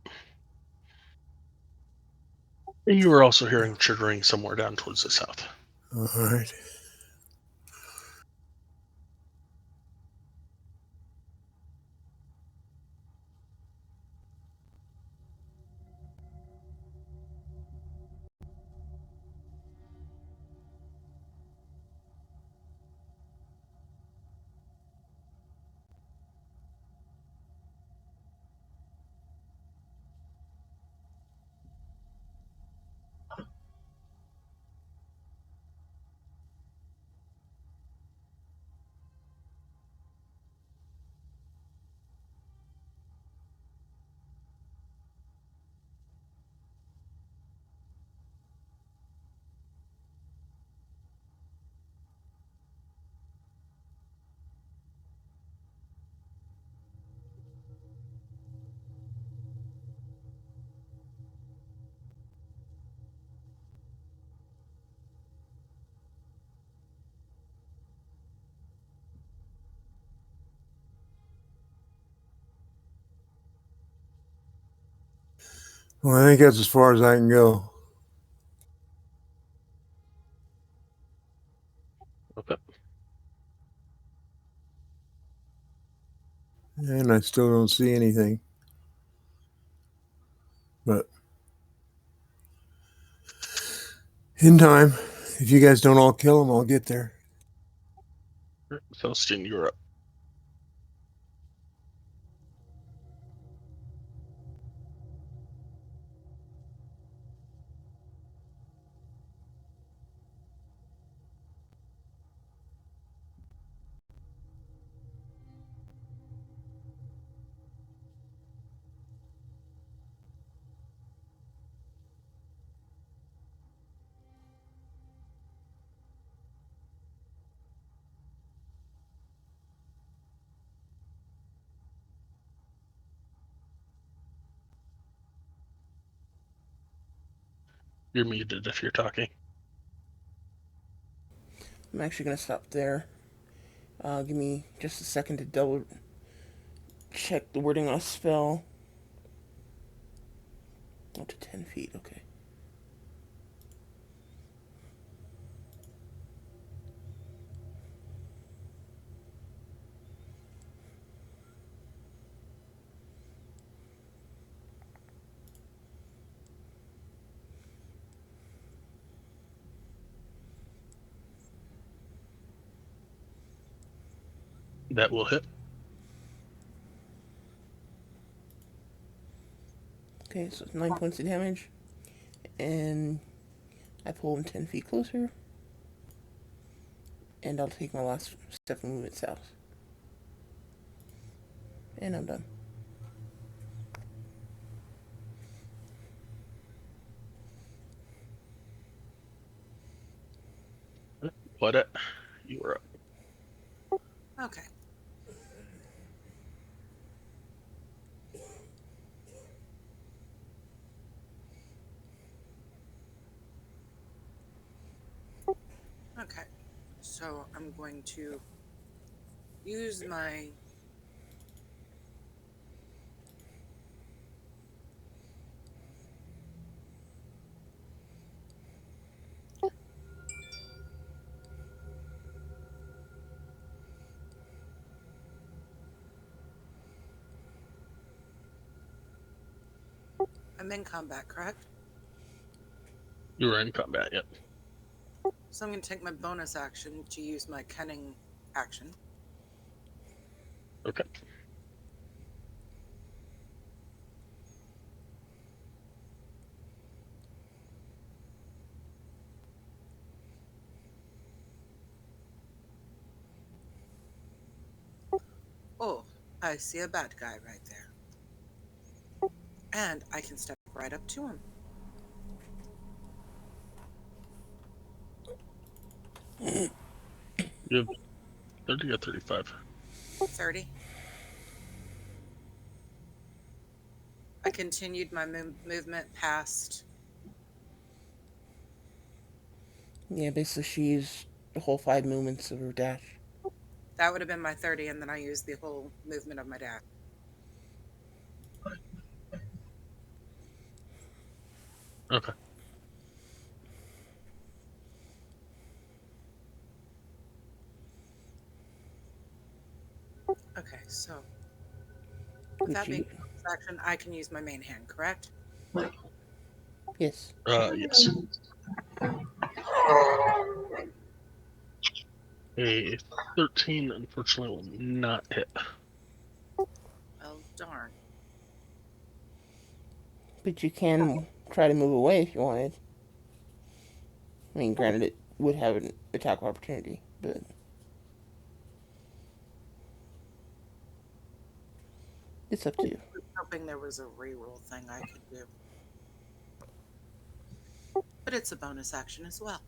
You were also hearing chittering somewhere down towards the south. All right. Well, I think that's as far as I can go. Okay. And I still don't see anything. But in time, if you guys don't all kill them, I'll get there. Celestine, you're up. You're muted if you're talking. I'm actually going to stop there. Give me just a second to double check the wording on a spell. Up to 10 feet, okay. That will hit. Okay, so it's 9 points of damage. And I pull him 10 feet closer. And I'll take my last step and move it south. And I'm done. Claudette, you are up. Okay. Okay. So I'm going to use my I'm in combat, correct? You are in combat. Yep. So I'm going to take my bonus action to use my cunning action. Okay. Oh, I see a bad guy right there. And I can step right up to him. You have 30 or 35. 30. I continued my movement past. Yeah, basically she used the whole 5 movements of her dash. That would have been my 30, and then I used the whole movement of my dash. Okay. Okay, so with Which that being you, bonus action, I can use my main hand, correct? yes. Yes. A 13, unfortunately, will not hit. Well, darn. But you can try to move away if you wanted. I mean, granted, it would have an attack opportunity, but it's up to you. I was hoping there was a reroll thing I could do. But it's a bonus action as well.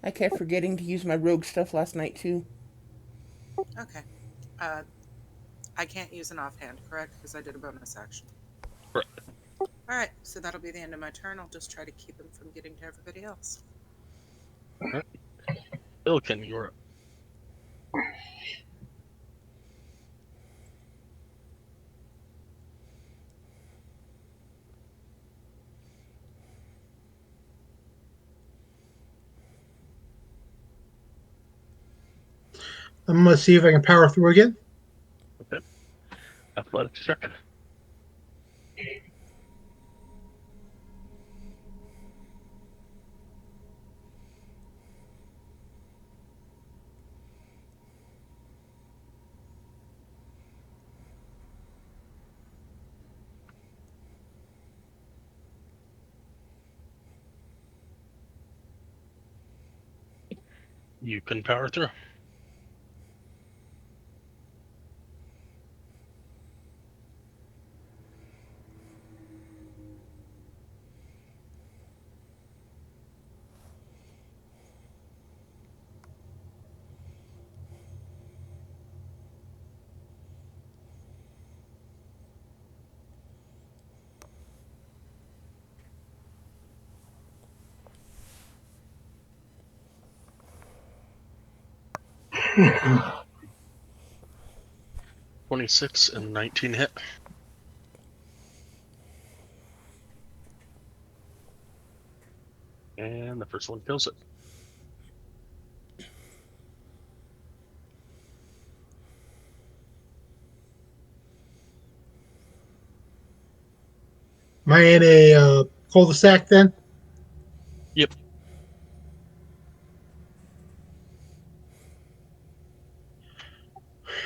I kept forgetting to use my rogue stuff last night, too. Okay. Uh, I can't use an offhand, correct? Because I did a bonus action. Correct. All right, so that'll be the end of my turn. I'll just try to keep him from getting to everybody else. All right. Ilkin, you are up. I'm gonna see if I can power through again. Okay. Athletics check. You can power through. Hmm. 26 and 19 hit. And the first one kills it. Am I in a cul-de-sac then? Yep.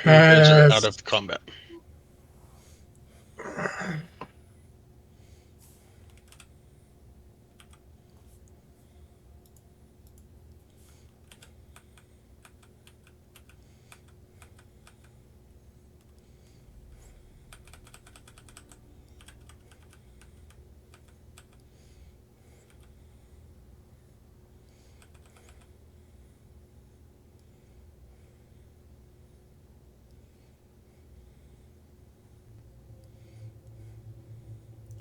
You guys are Uh, out of combat.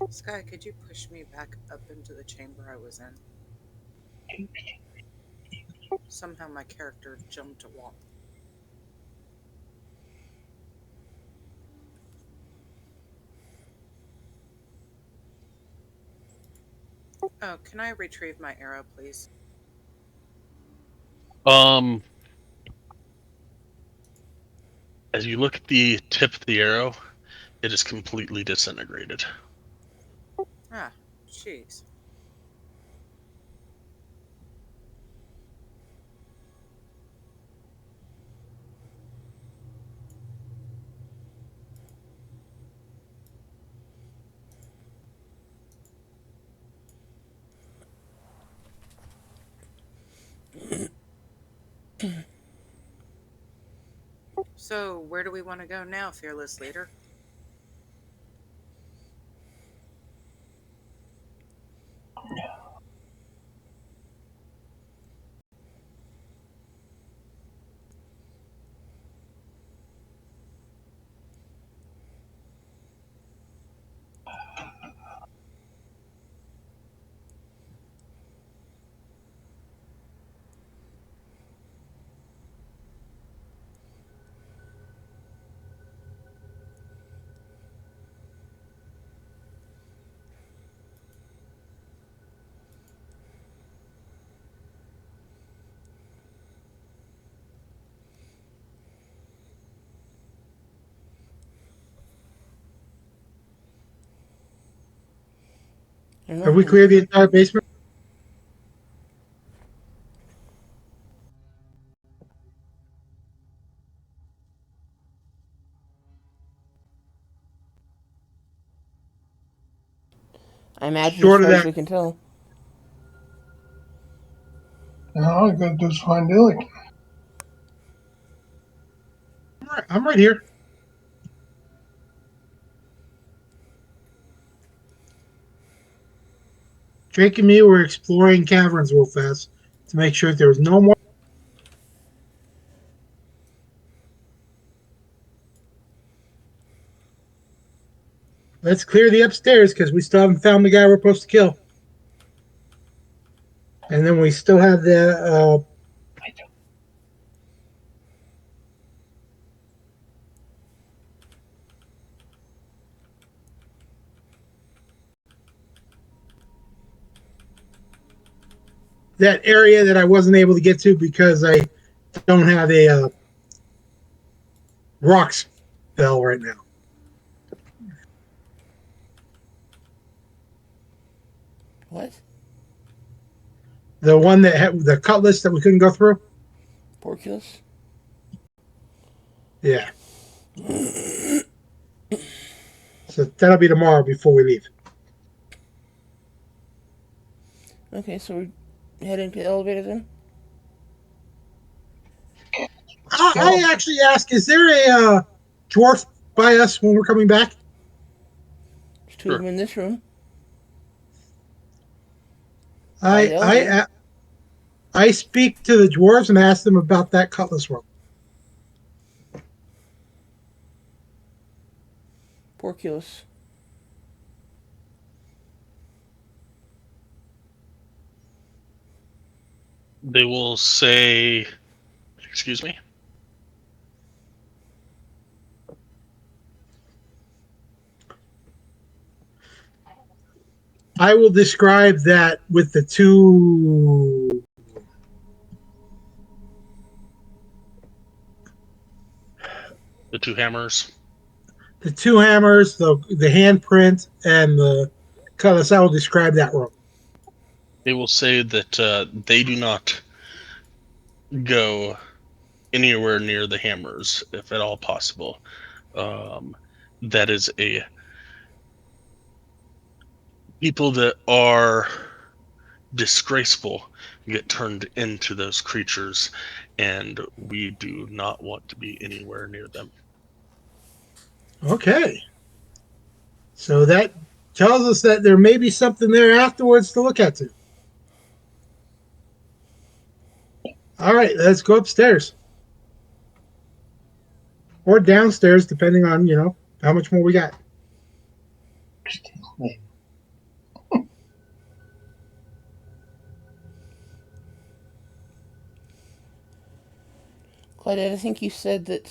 Sky, could you push me back up into the chamber I was in? Somehow my character jumped a wall. Oh, can I retrieve my arrow, please? Um, as you look at the tip of the arrow, it is completely disintegrated. Ah, jeez. So, where do we want to go now, fearless leader? I don't Have we know. cleared the entire basement? I imagine as Short of far as that. we can tell. Now all I gotta do is find Illick. I'm right here. Jake and me were exploring caverns real fast to make sure that there was no more. Let's clear the upstairs because we still haven't found the guy we're supposed to kill. And then we still have that area that I wasn't able to get to because I don't have a rock spell right now. What? The one that had the cutlass that we couldn't go through. Porculus? Yeah. So that'll be tomorrow before we leave. Okay, so we're heading to the elevator then? I actually ask, is there a dwarf by us when we're coming back? There's two of Sure. them in this room by the I elevator. I I speak to the dwarves and ask them about that cutlass rope. Porculus. They will say, excuse me? I will describe that with The two hammers. the two hammers, the handprint, and the cutlass. I will describe that rope. They will say that they do not go anywhere near the hammers, if at all possible. That is a people that are disgraceful get turned into those creatures, and we do not want to be anywhere near them. Okay. So that tells us that there may be something there afterwards to look at too. All right, let's go upstairs or downstairs, depending on how much more we got. Claudette, I think you said that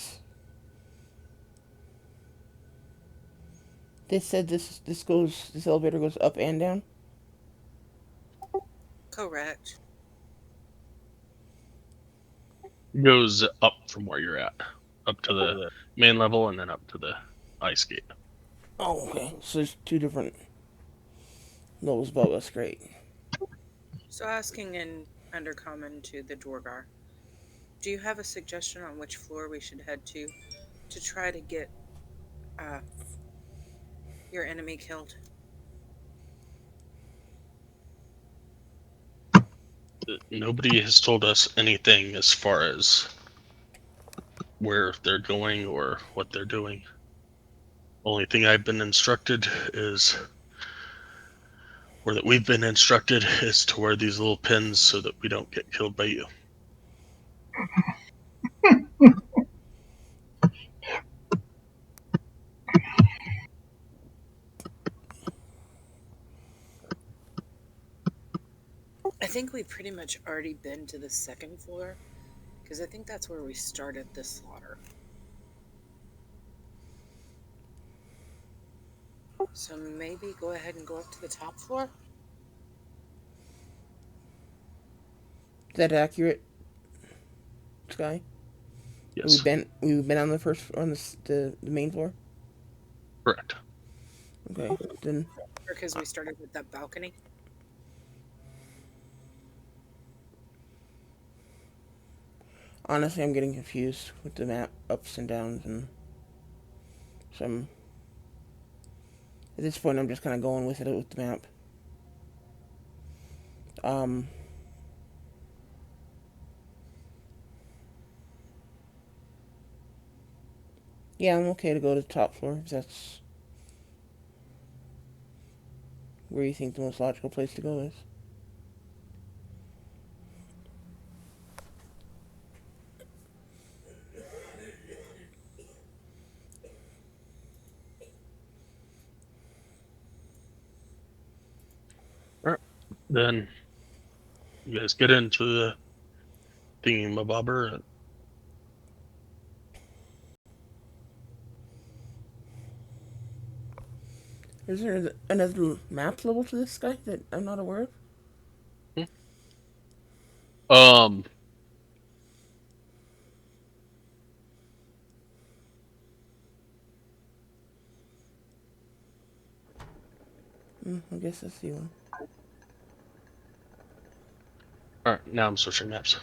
they said this elevator goes up and down. Correct. Goes up from where you're at, up to the main level, and then up to the ice gate. Oh, okay. So there's two different levels above us. Great. So asking in Undercommon to the Dwargar, do you have a suggestion on which floor we should head to try to get uh, your enemy killed? Nobody has told us anything as far as where they're going or what they're doing. Only thing I've been instructed is, or that we've been instructed, is to wear these little pins so that we don't get killed by you. I think we've pretty much already been to the second floor, because I think that's where we started this slaughter. So maybe go ahead and go up to the top floor? Is that accurate, Sky? Yes, We've been on the the main floor. correct. Okay, then Because we started with that balcony? honestly, I'm getting confused with the map ups and downs, and some. At this point, I'm just kind of going with it with the map. Um, yeah, I'm okay to go to the top floor if that's where you think the most logical place to go is. All right, then you guys get into the thingy-mabobber. Is there another map level to this guy that I'm not aware of? Um, I guess that's the one. all right, now I'm switching maps.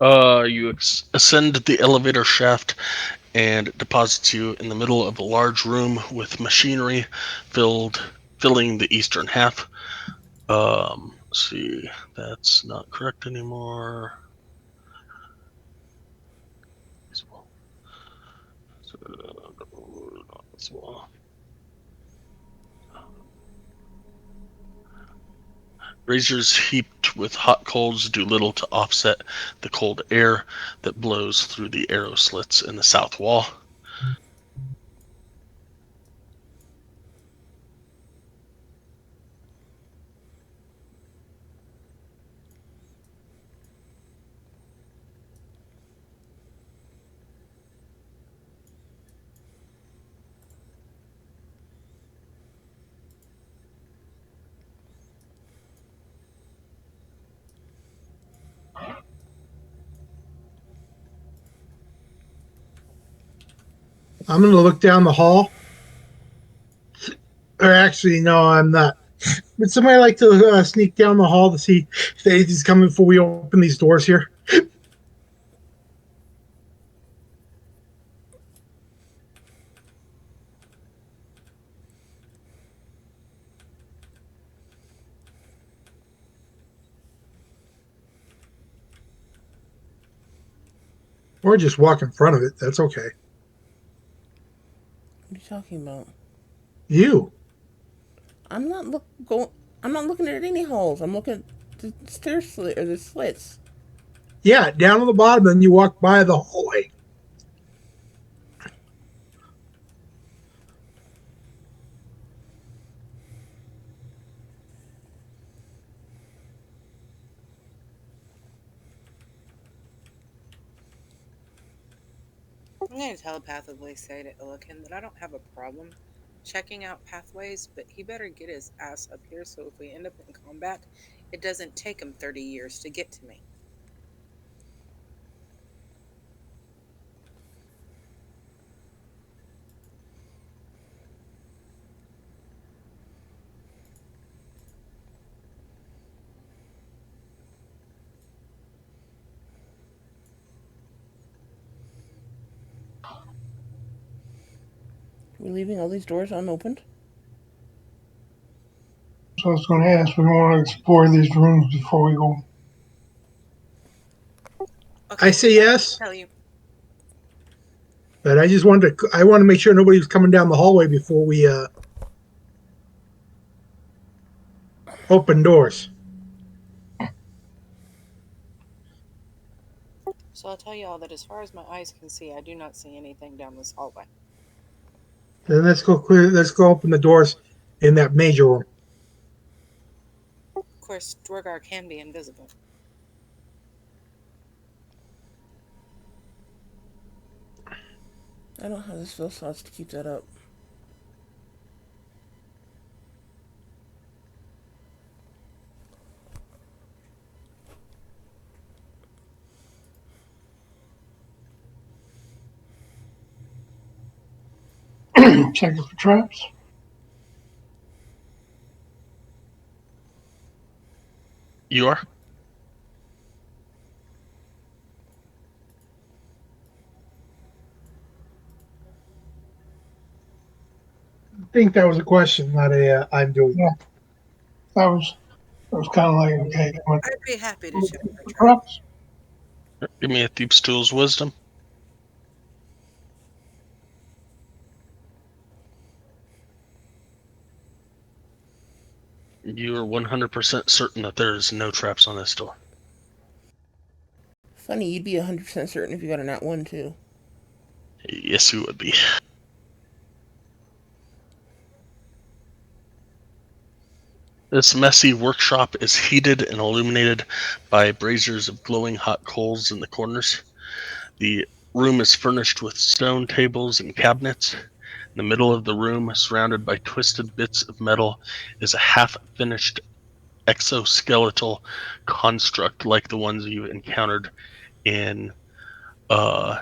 You ascend the elevator shaft, and it deposits you in the middle of a large room with machinery filling the eastern half. Let's see, that's not correct anymore. Braziers heaped with hot coals do little to offset the cold air that blows through the arrow slits in the south wall. I'm going to look down the hall. Or actually, no, I'm not. Would somebody like to sneak down the hall to see if anything's coming before we open these doors here? Or just walk in front of it. That's okay. What are you talking about? You. I'm not look go. I'm not looking at any holes. I'm looking at the stair slit or the slits. Yeah, down on the bottom, then you walk by the hallway. I'm going to telepathically say to Illiken that I don't have a problem checking out pathways, but he better get his ass up here so if we end up in combat, it doesn't take him 30 years to get to me. We're leaving all these doors unopened. So I was going to ask, we want to explore these rooms before we go. I Okay, say I can yes, tell you. but I just wanted to. I want to make sure nobody was coming down the hallway before we open doors. So I'll tell you all that as far as my eyes can see, I do not see anything down this hallway. Then let's go clear. Let's go open the doors in that major room. Of course, Dwargar can be invisible. I don't have the spell slots to keep that up. Check it for traps. You are? I think that was a question, not a. I'm doing Yeah, that was kind of like, okay, what I'd be happy to for check for traps. traps? Give me a Thief's Tools Wisdom. You are 100% certain that there is no traps on this door. Funny, you'd be 100% certain if you got a nat 1 too. Yes, you would be. This messy workshop is heated and illuminated by braziers of glowing hot coals in the corners. The room is furnished with stone tables and cabinets. In the middle of the room, surrounded by twisted bits of metal, is a half-finished exoskeletal construct like the ones you've encountered in down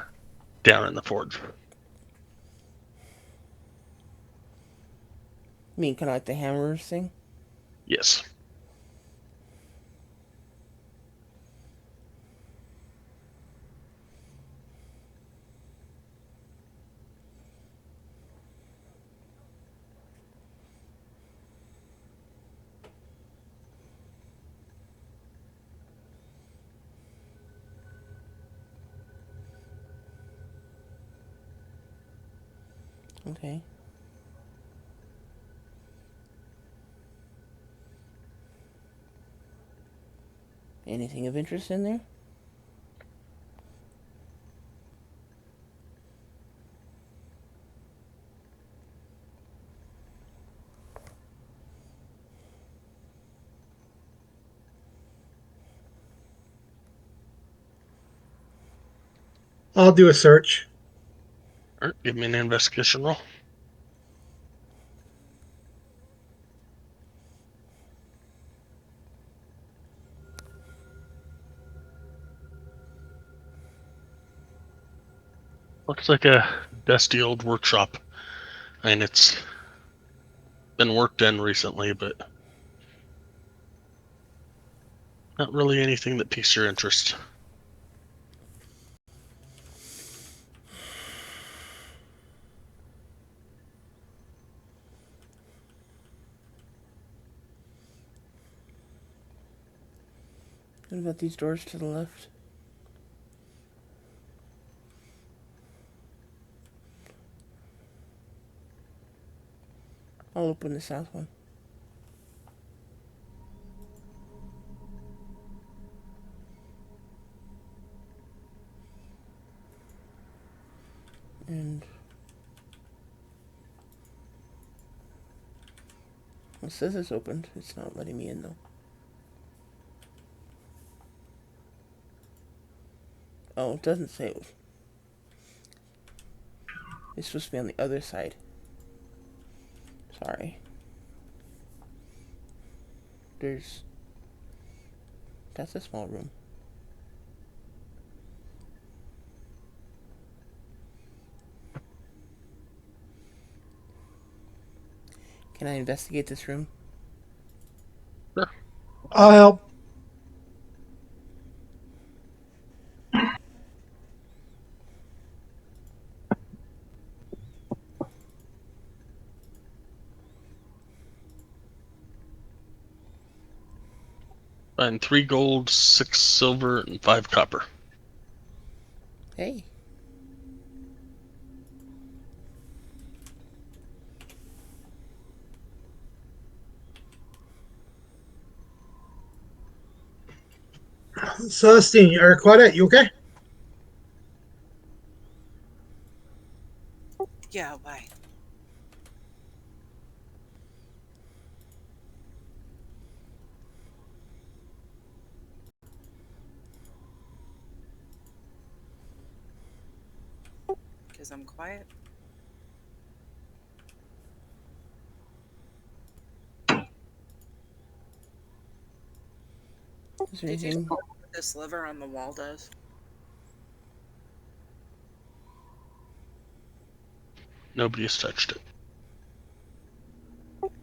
in the forge. I mean, kind of like the hammers thing. Yes. Okay. Anything of interest in there? I'll do a search. All right, give me an investigation roll. Looks like a dusty old workshop, and it's been worked in recently, but not really anything that piques your interest. What about these doors to the left? I'll open the south one. And it says it's opened. It's not letting me in though. Oh, it doesn't say it. It's supposed to be on the other side. Sorry. That's a small room. Can I investigate this room? Sure. I'll help. And 3 gold, 6 silver, and 5 copper. Hey. Celestine or Claudette, you okay? Yeah, why? Because I'm quiet. Is there Did you tell anything? me what this lever on the wall does? Nobody has touched it.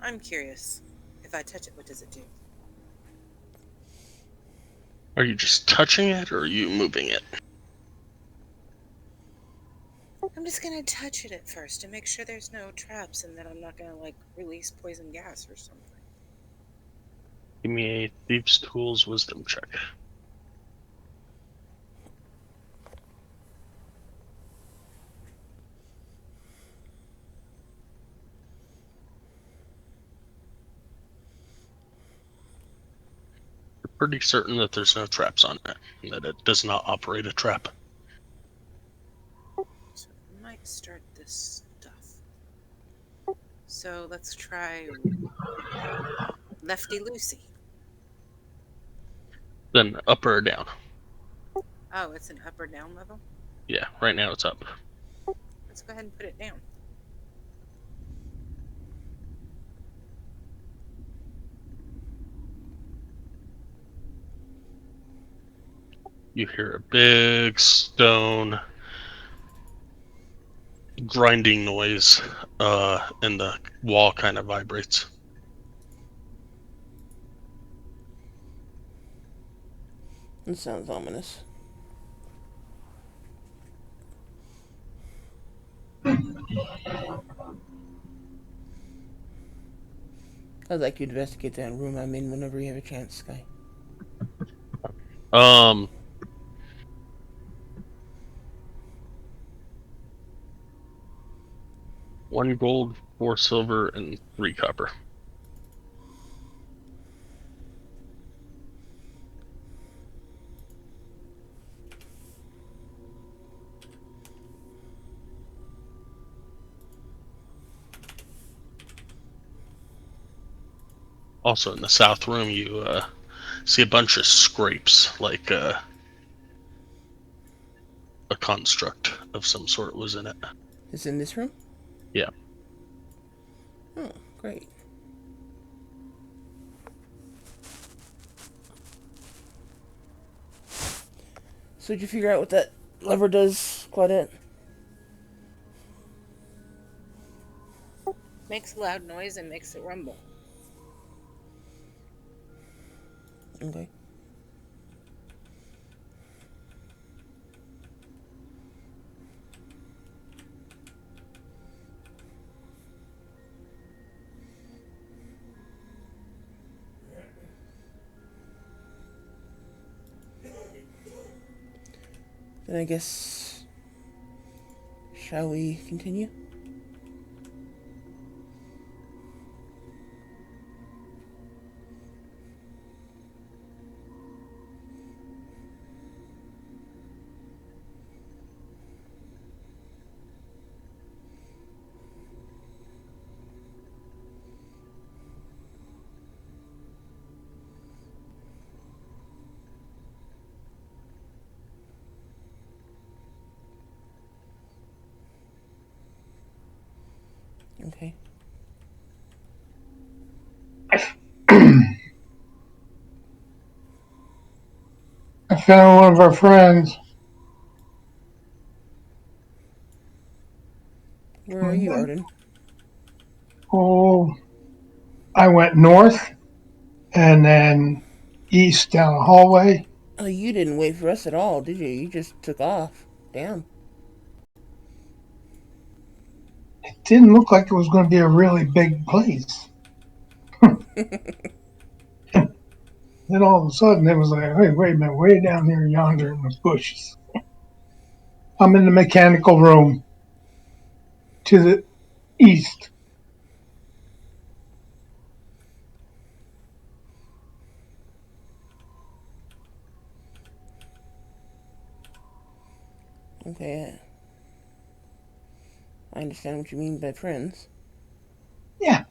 I'm curious. If I touch it, what does it do? Are you just touching it, or are you moving it? I'm just gonna touch it at first to make sure there's no traps and that I'm not gonna like release poison gas or something. Give me a Thieves' Tools Wisdom check. You're pretty certain that there's no traps on it, and that it does not operate a trap. So I might start this stuff. So let's try Lefty Lucy. Then up or down? Oh, it's an up or down level? Yeah, right now it's up. Let's go ahead and put it down. You hear a big stone grinding noise, and the wall kind of vibrates. It sounds ominous. I'd like to investigate that room I'm in whenever you have a chance, Sky. Um, 1 gold, 4 silver, and 3 copper. Also, in the south room, you see a bunch of scrapes, like a construct of some sort was in it. It's in this room? Yeah. Oh, great. So did you figure out what that lever does, Claudette? makes a loud noise and makes it rumble. Okay. Then I guess, shall we continue? Okay. I found one of our friends. Where are you, Arden? Oh, I went north and then east down the hallway. Oh, you didn't wait for us at all, did you? You just took off. Damn. It didn't look like it was going to be a really big place. Then all of a sudden it was like, hey, wait a minute, way down here yonder in the bushes. I'm in the mechanical room to the east. Okay, I understand what you mean by friends. Yeah,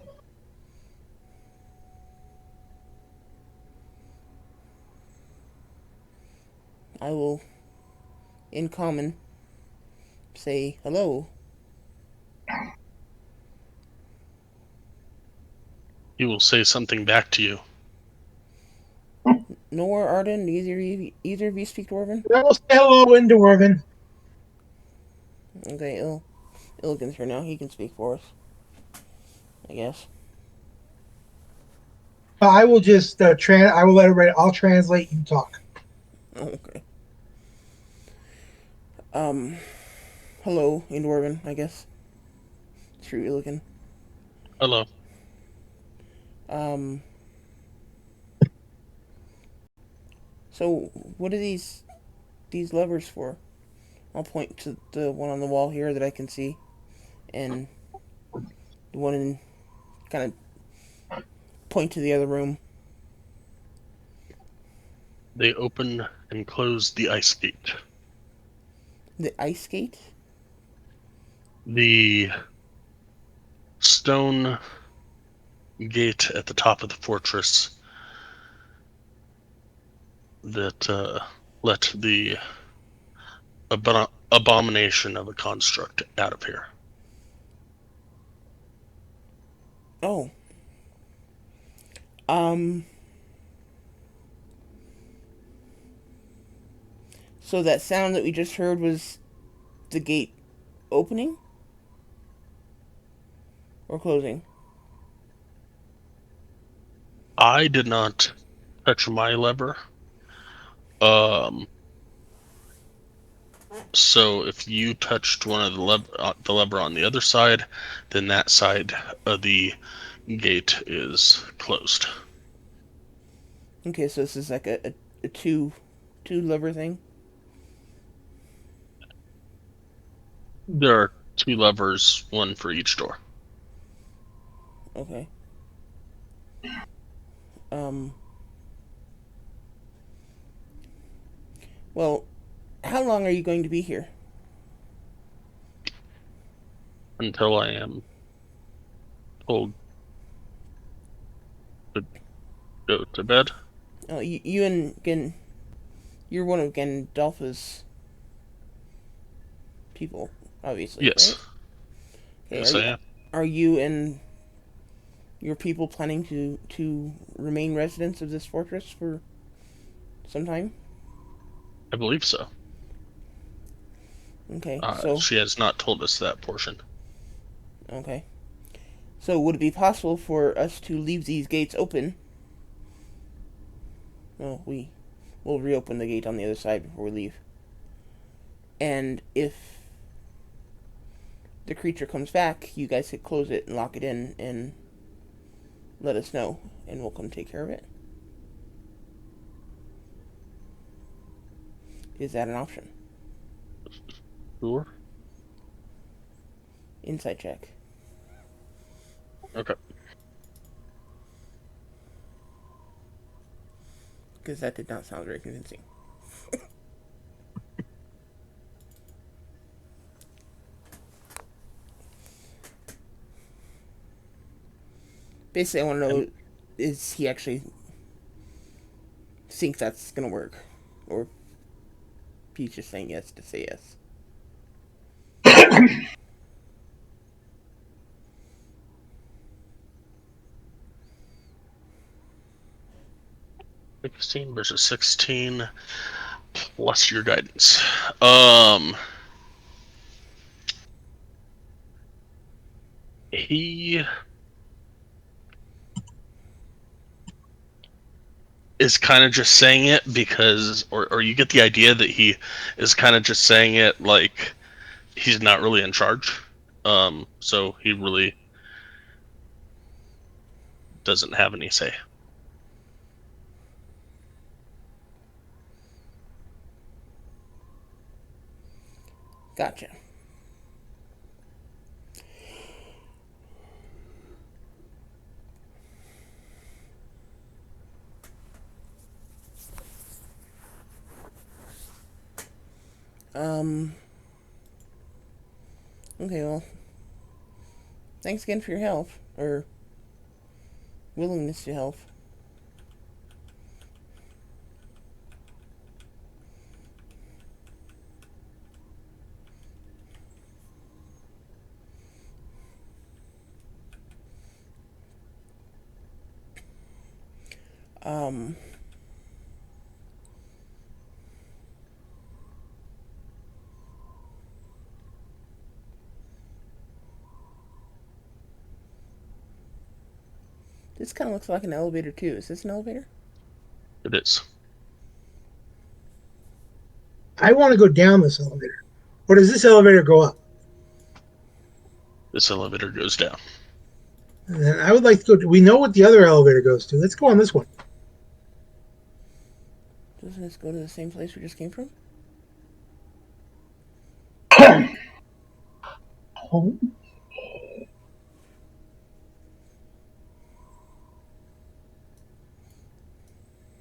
I will, in common, say hello. He will say something back to you. Nor Arden, either of you speak Dwarven? I will say hello in Dwarven. Okay, Illigan's here now. He can speak for us, I guess. I will just I will let everybody. I'll translate. You talk. Okay. Um, hello in Dwarven, I guess. Through Illigan. Hello. Um, so what are these levers for? I'll point to the one on the wall here that I can see, and the one in kind of point to the other room. They open and close the ice gate. The ice gate? The stone gate at the top of the fortress that let the abomination of a construct out of here. Oh. Um. So that sound that we just heard was the gate opening or closing? I did not touch my lever. Um, so if you touched one of the lever on the other side, then that side of the gate is closed. Okay, so this is like a two lever thing. There are two levers, one for each door. Okay. Um. Well, how long are you going to be here? Until I am told to go to bed. Oh, you and you're one of Gandalf's people, obviously, right? Yes. Okay. Yes, I am. Are you and your people planning to remain residents of this fortress for some time? I believe so. Okay. So She has not told us that portion. okay. So would it be possible for us to leave these gates open? Well, we'll reopen the gate on the other side before we leave. And if the creature comes back, you guys could close it and lock it in and let us know, and we'll come take care of it. Is that an option? Sure. Insight check. Okay. Because that did not sound very convincing. Basically, I want to know, is he actually think that's going to work? Or he's just saying yes to say yes? 16 versus 16 plus your guidance. He is kind of just saying it because, or you get the idea that he is kind of just saying it like he's not really in charge. So he really doesn't have any say. Gotcha. Okay, well, thanks again for your help, or willingness to help. Um, this kind of looks like an elevator, too. Is this an elevator? It is. I want to go down this elevator. Or does this elevator go up? This elevator goes down. And then I would like to go. We know what the other elevator goes to. Let's go on this one. Doesn't this go to the same place we just came from?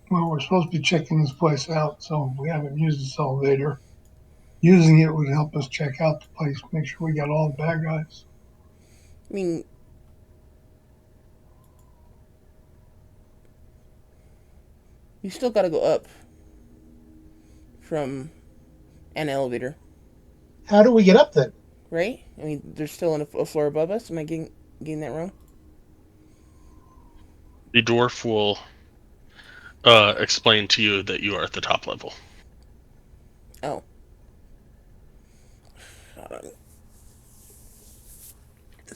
Well, we're supposed to be checking this place out, so we haven't used this elevator. Using it would help us check out the place, make sure we got all the bad guys. I mean, you still gotta go up from an elevator, How do we get up then? right? I mean, there's still a floor above us. Am I getting that wrong? The dwarf will explain to you that you are at the top level. Oh.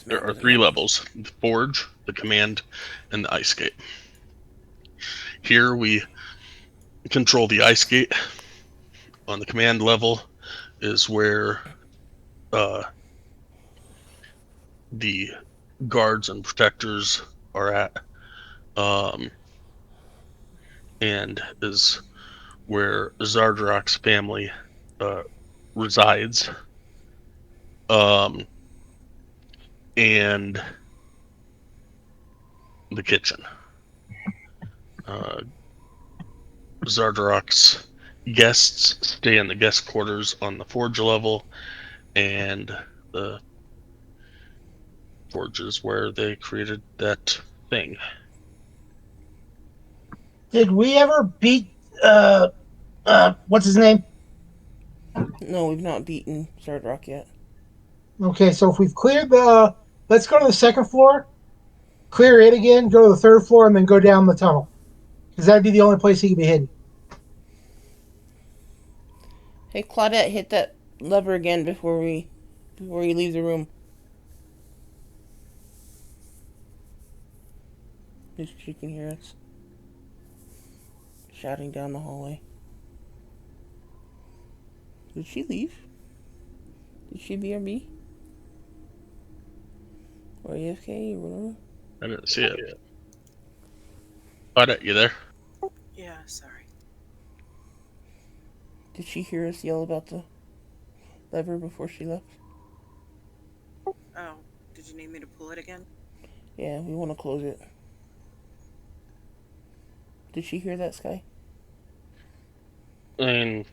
There are 3 levels: the forge, the command, and the ice gate. Here we control the ice gate. On the command level is where the guards and protectors are at, and is where Zardarok's family resides, and the kitchen. Zardarok's guests stay in the guest quarters on the forge level, and the forge is where they created that thing. Did we ever beat what's his name? No, we've not beaten Zardrock yet. Okay, so if we've cleared the, let's go to the second floor, clear it again, go to the third floor, and then go down the tunnel, because that'd be the only place he could be hidden. Hey, Claudette, hit that lever again before you leave the room. She can hear us shouting down the hallway. Did she leave? Did she BRB? Or AFK or whatever? I didn't see it. But you there? Yeah, sorry. Did she hear us yell about the lever before she left? Oh, did you need me to pull it again? Yeah, we want to close it. Did she hear that, Sky? I mean,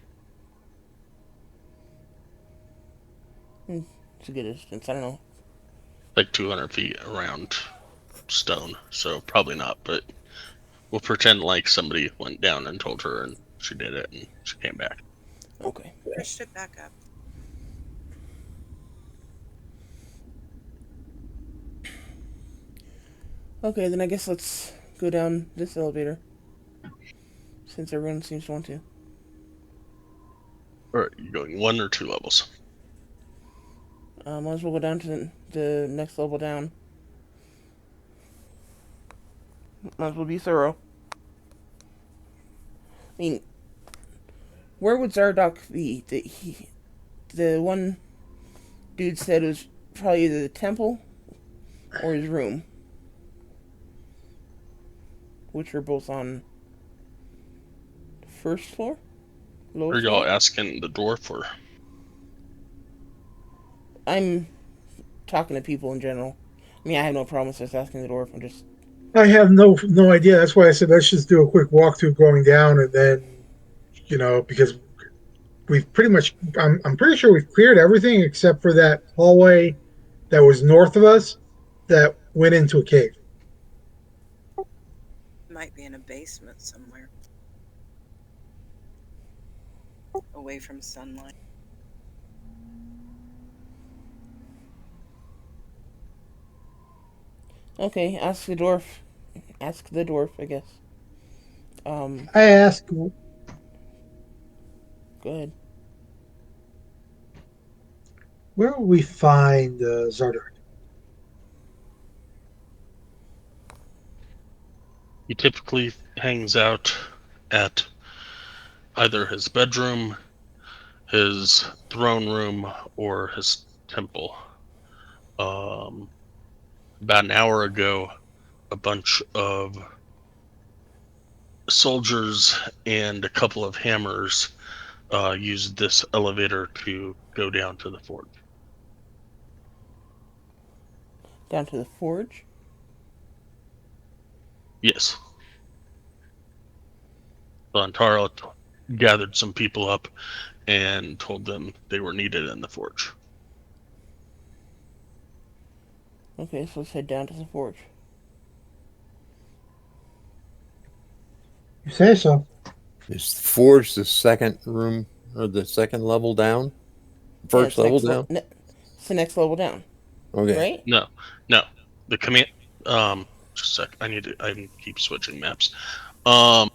It's a good distance. I don't know. like 200 feet around stone, so probably not. But we'll pretend like somebody went down and told her, and she did it, and she came back. Okay. Pushed it back up. Okay, then I guess let's go down this elevator. Since everyone seems to want to. Or are you going 1 or 2 levels? Might as well go down to the next level down. Might as well be thorough. I mean, where would Zardock be? The one dude said it was probably either the temple or his room, which are both on the first floor, Are lowest y'all floor. asking the dwarf or? I'm talking to people in general. I mean, I have no problem with just asking the dwarf. I'm just I have no idea. That's why I said let's just do a quick walkthrough going down, and then because we've pretty much I'm pretty sure we've cleared everything except for that hallway that was north of us that went into a cave. Might be in a basement somewhere, away from sunlight. okay. Ask the dwarf. Ask the dwarf, I guess. I asked, Go ahead. where will we find Zardoz? He typically hangs out at either his bedroom, his throne room, or his temple. Um, about an hour ago, a bunch of soldiers and a couple of hammers used this elevator to go down to the forge. Down to the forge. Yes, Antara gathered some people up and told them they were needed in the forge. Okay, so let's head down to the forge. You say so. Is the forge the second room or the second level down? Yeah, First level down? it's the next level down, Okay. right? No, no, the command. Just a sec. I need to. I keep switching maps. Um,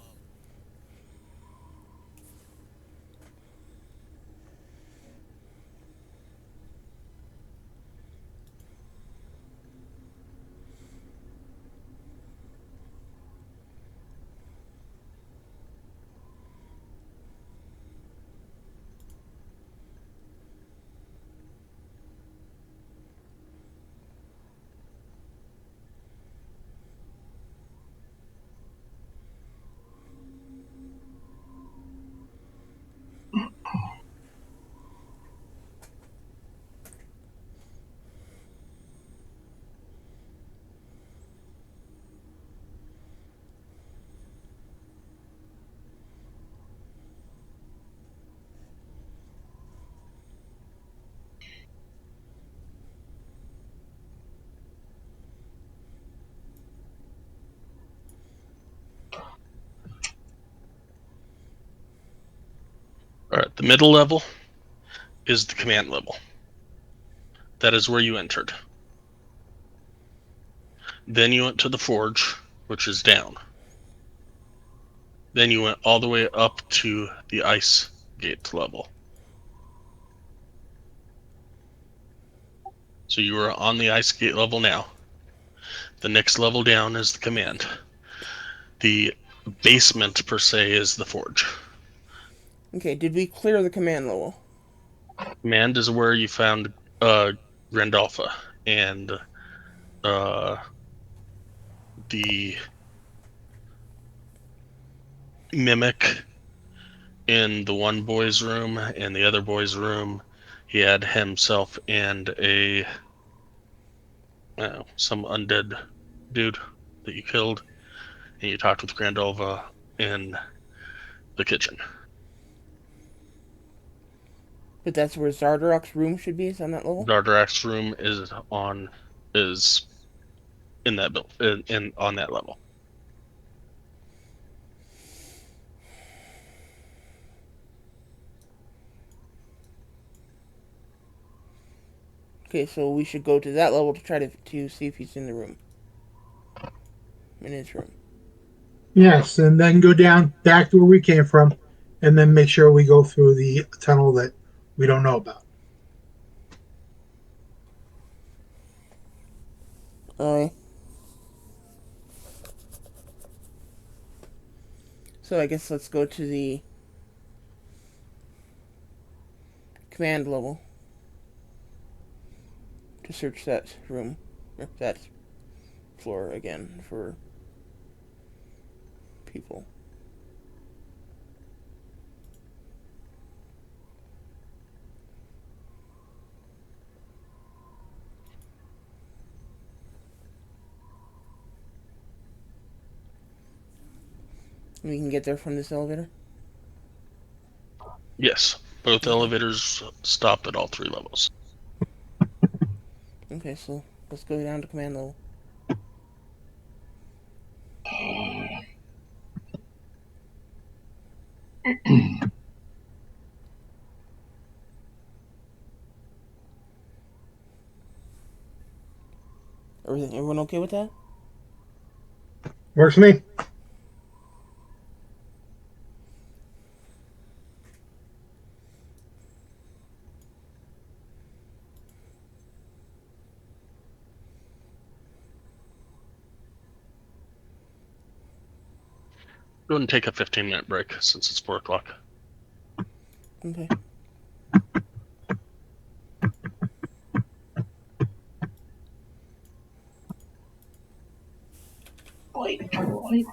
all right, the middle level is the command level. That is where you entered. Then you went to the forge, which is down. Then you went all the way up to the ice gate level. So you are on the ice gate level now. The next level down is the command. The basement, per se, is the forge. Okay, did we clear the command level? Command is where you found Grandalfa and uh, the mimic in the one boy's room, and the other boy's room he had himself and a some undead dude that you killed, and you talked with Grandalva in the kitchen. But that's where Zardarok's room should be, is on that level? Dardarak's room is in that build in on that level. Okay, so we should go to that level to try to see if he's in the room. In his room. Yes, and then go down back to where we came from, and then make sure we go through the tunnel that we don't know about. Alright. So I guess let's go to the command level to search that room, or that floor again for people. We can get there from this elevator? Yes, both Okay. elevators stop at all three levels. Okay, so let's go down to command level. Everyone okay with that? Works for me. Go ahead and take a 15-minute break since it's 4 o'clock. Okay. Wait, wait.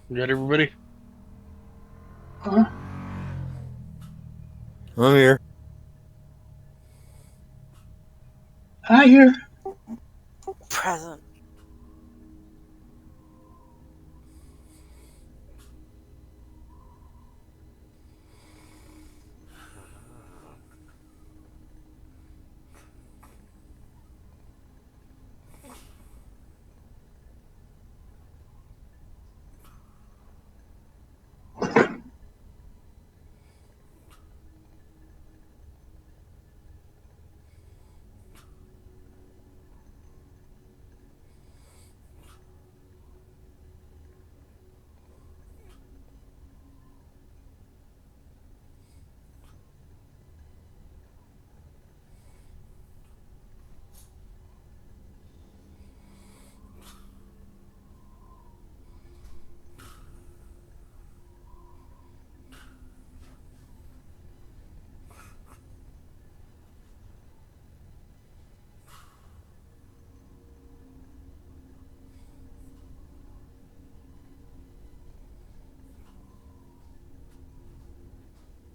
You got everybody? Huh? I'm here. I hear. Present.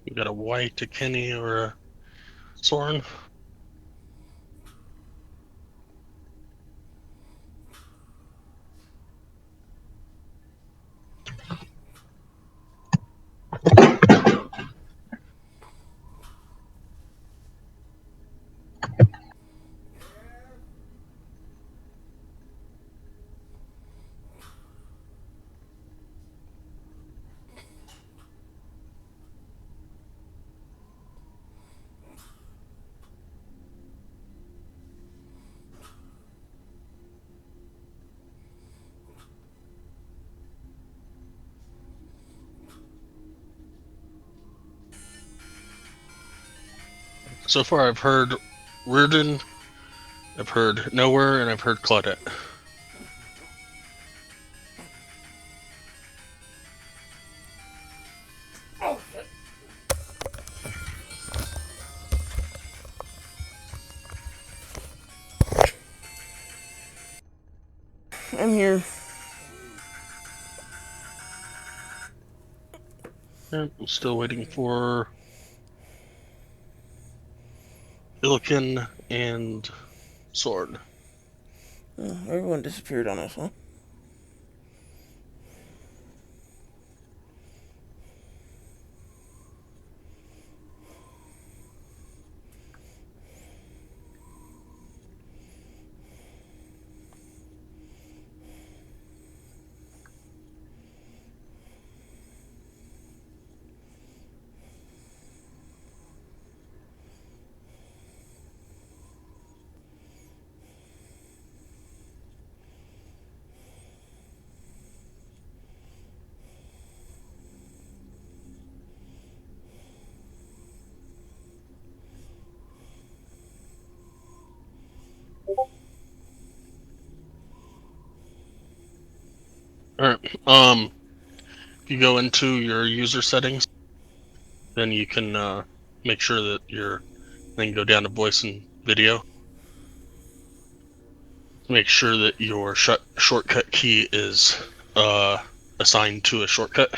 You got a white, a Kenny, or a Soren? So far, I've heard Reardon, I've heard Nowhere, and I've heard Claudette. I'm here. I'm still waiting for Illiken and Sword. Oh, everyone disappeared on us, huh? Alright, if you go into your user settings, then you can make sure that then go down to voice and video. Make sure that your shortcut key is assigned to a shortcut,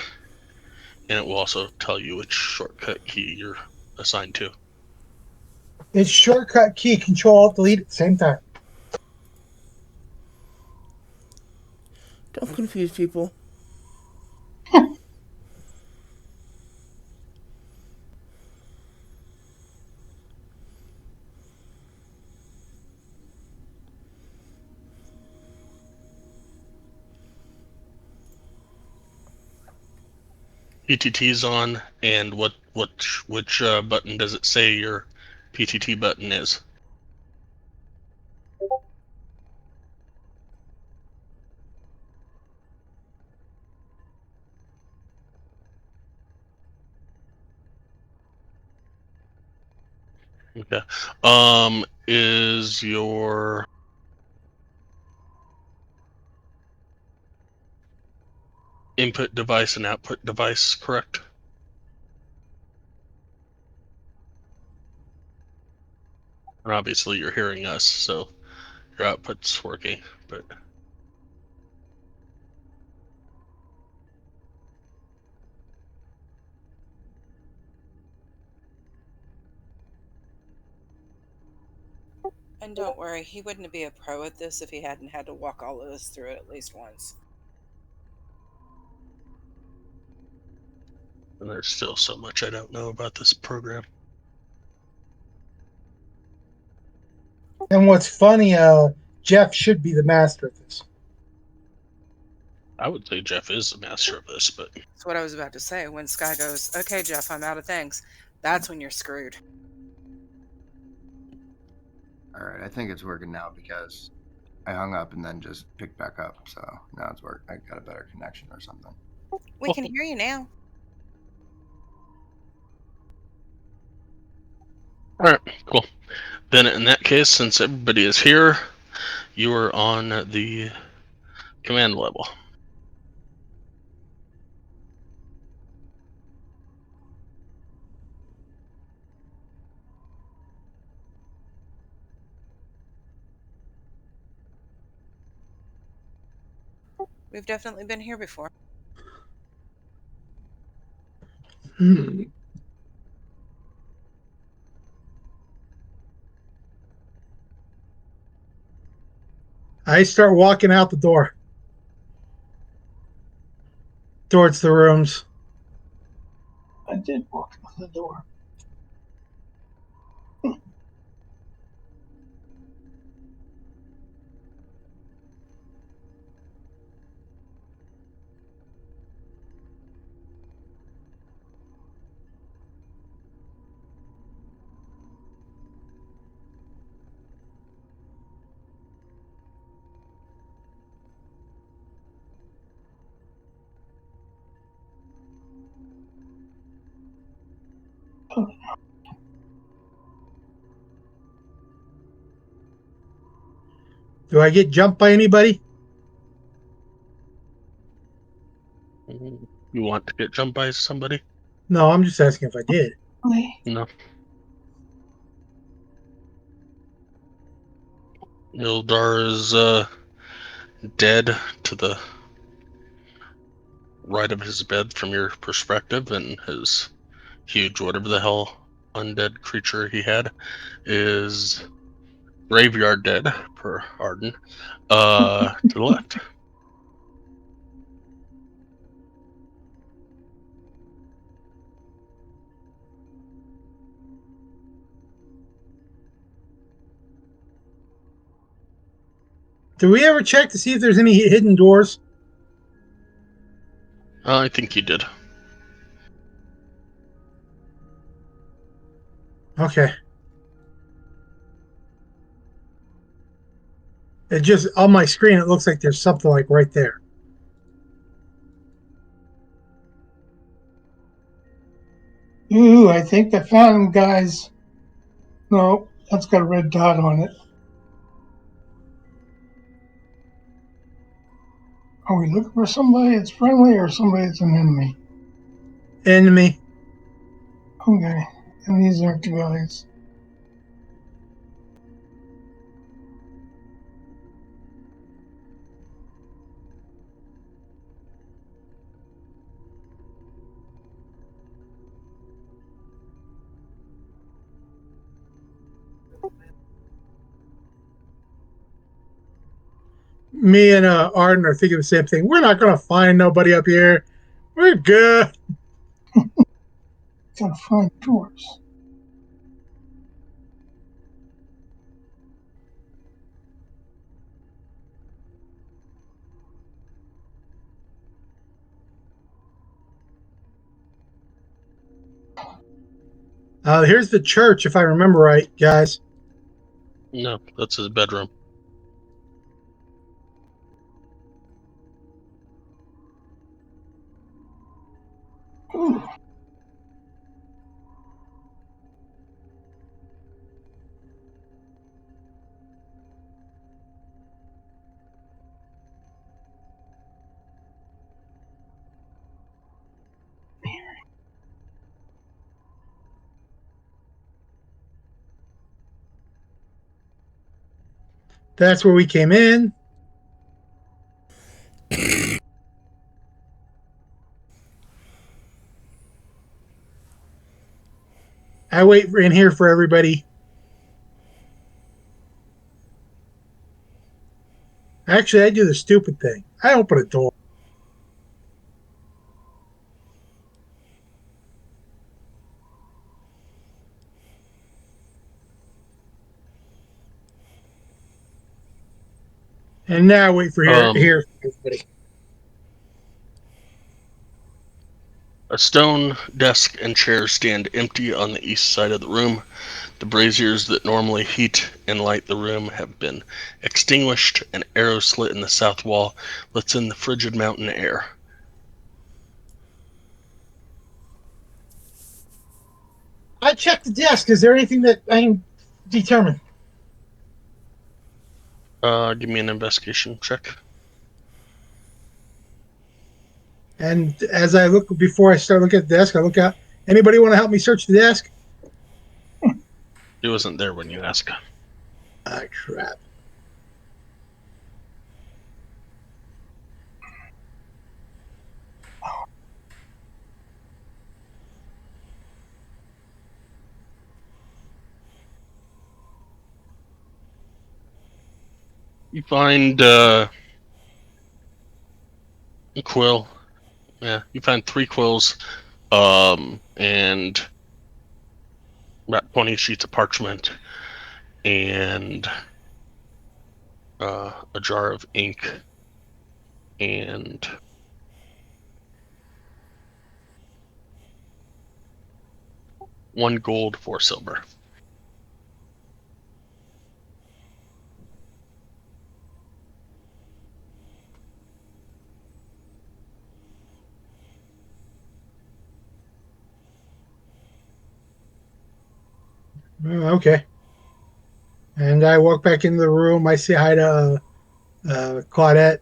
and it will also tell you which shortcut key you're assigned to. It's shortcut key, Control Alt Delete at the same time. Don't confuse people. PTT's on, and which button does it say your PTT button is? Okay. Is your input device and output device correct? And obviously you're hearing us, so your output's working, but And don't worry, he wouldn't be a pro at this if he hadn't had to walk all of us through it at least once. And there's still so much I don't know about this program. And what's funny, Jeff should be the master of this. I would say Jeff is the master of this, but That's what I was about to say. When Sky goes, okay, Jeff, I'm out of things, that's when you're screwed. All right, I think it's working now because I hung up and then just picked back up. So now it's work. I got a better connection or something. We can hear you now. all right, cool. Then in that case, since everybody is here, you are on the command level. We've definitely been here before. Hmm. I start walking out the door towards the rooms. I did walk out the door. Do I get jumped by anybody? You want to get jumped by somebody? No, I'm just asking if I did. No. Ildar is dead to the right of his bed from your perspective, and his huge whatever the hell undead creature he had is graveyard dead per Arden. To the left. Do we ever check to see if there's any hidden doors? I think you did. Okay. It just on my screen, it looks like there's something like right there. Ooh, I think the Phantom guys. No, that's got a red dot on it. Are we looking for somebody that's friendly or somebody that's an enemy? Enemy. Okay, and these aren't the guys. Me and Arden are thinking the same thing. We're not going to find nobody up here. We're good. Gotta find doors. Here's the church, if I remember right, guys. No, that's his bedroom. Ooh, That's where we came in. I wait in here for everybody. Actually, I do the stupid thing. I open a door. And now wait for Um, here everybody. a stone desk and chair stand empty on the east side of the room. The braziers that normally heat and light the room have been extinguished. An arrow slit in the south wall lets in the frigid mountain air. I checked the desk. Is there anything that I can determine? Give me an investigation check. And as I look before I start looking at the desk, I look out. Anybody want to help me search the desk? It wasn't there when you asked. Ah, crap. You find a quill. Yeah, you find 3 quills, and about 20 sheets of parchment, and a jar of ink, and one gold, 4 silver. Okay. And I walk back into the room. I say hi to Claudette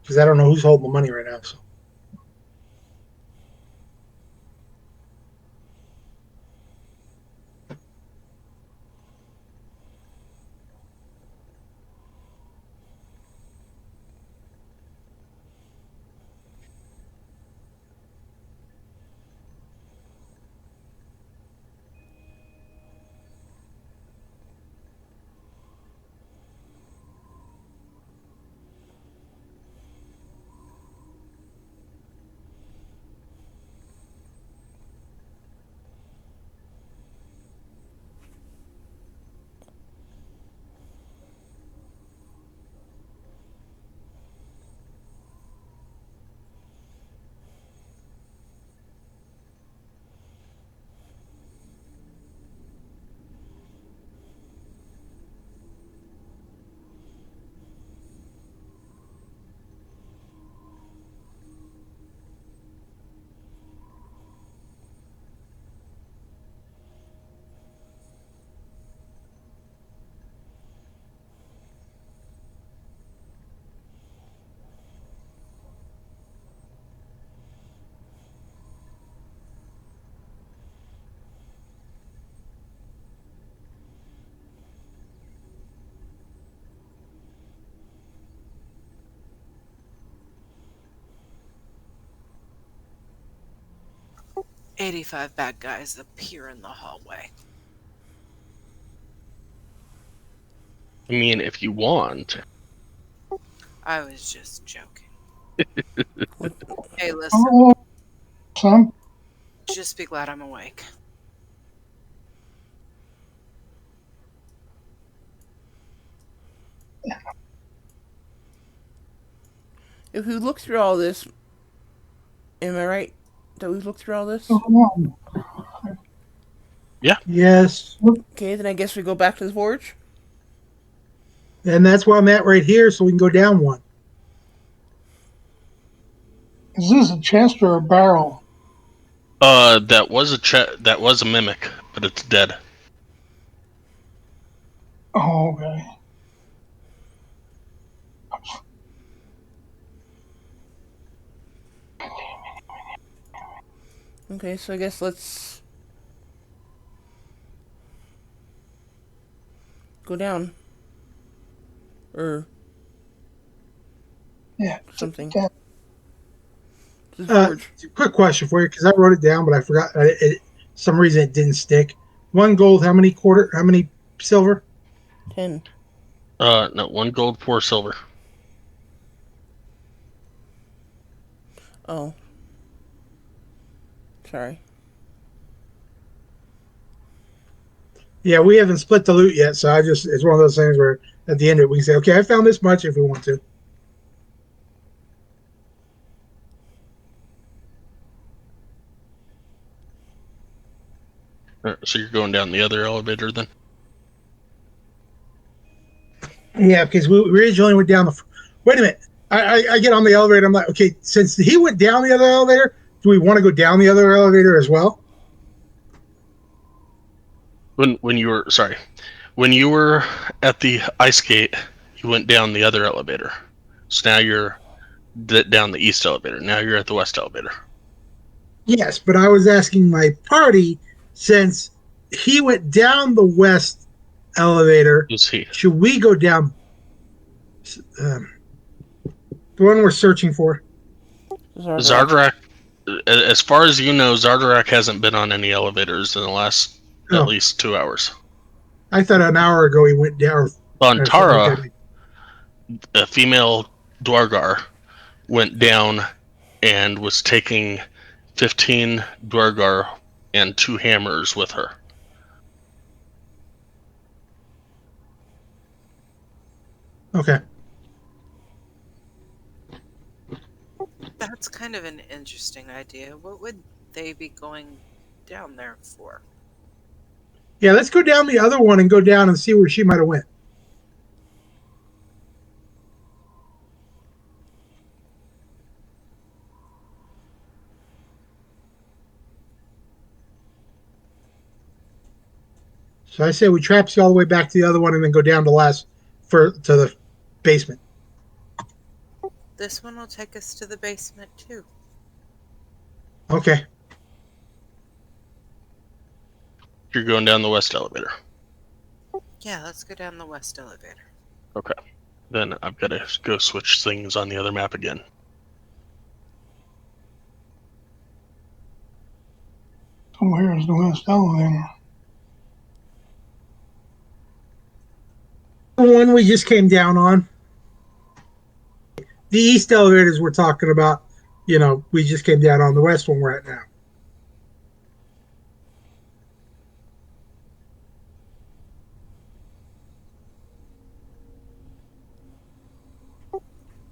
because I don't know who's holding the money right now. So "85 bad guys appear in the hallway." I mean, if you want. I was just joking. What? Hey, listen, Oh, some just be glad I'm awake. If we look through all this, am I right that we've looked through all this? um, Yeah. yes, Okay, then I guess we go back to the forge. and that's where I'm at right here. So we can go down one. is this a chest or a barrel? That was a mimic, but it's dead. Oh, okay. Okay, so I guess let's go down or Yeah. something. That, To the forge. Quick question for you because I wrote it down, but I forgot. Some reason it didn't stick. One gold. How many silver? 10. No, 1 gold, 4 silver. Oh, sorry. Yeah, we haven't split the loot yet, so I just it's one of those things where at the end of it we can say, okay, I found this much if we want to. So you're going down the other elevator then? Yeah, because we originally went down the. Wait a minute. I get on the elevator. I'm like, okay, since he went down the other elevator, do we want to go down the other elevator as well? When you were sorry, when you were at the ice gate, you went down the other elevator. So now you're down the east elevator. Now you're at the west elevator. Yes, but I was asking my party since he went down the west elevator, Is he should we go down um, the one we're searching for? Zardarak. Zardarak? As far as you know, Zardarak hasn't been on any elevators in the last at Oh, least 2 hours. I thought an hour ago he went down or something like Bantara, that. a female Dwargar, went down and was taking 15 Dwargar and 2 hammers with her. Okay. That's kind of an interesting idea. What would they be going down there for? Yeah, let's go down the other one and go down and see where she might have went. So I say we traps you all the way back to the other one and then go down to last for to the basement. This one will take us to the basement too. Okay. You're going down the west elevator. Yeah, let's go down the west elevator. Okay. Then I've got to go switch things on the other map again. So where's the west elevator? The one we just came down on. The east elevators we're talking about, we just came down on. The west one we're at now.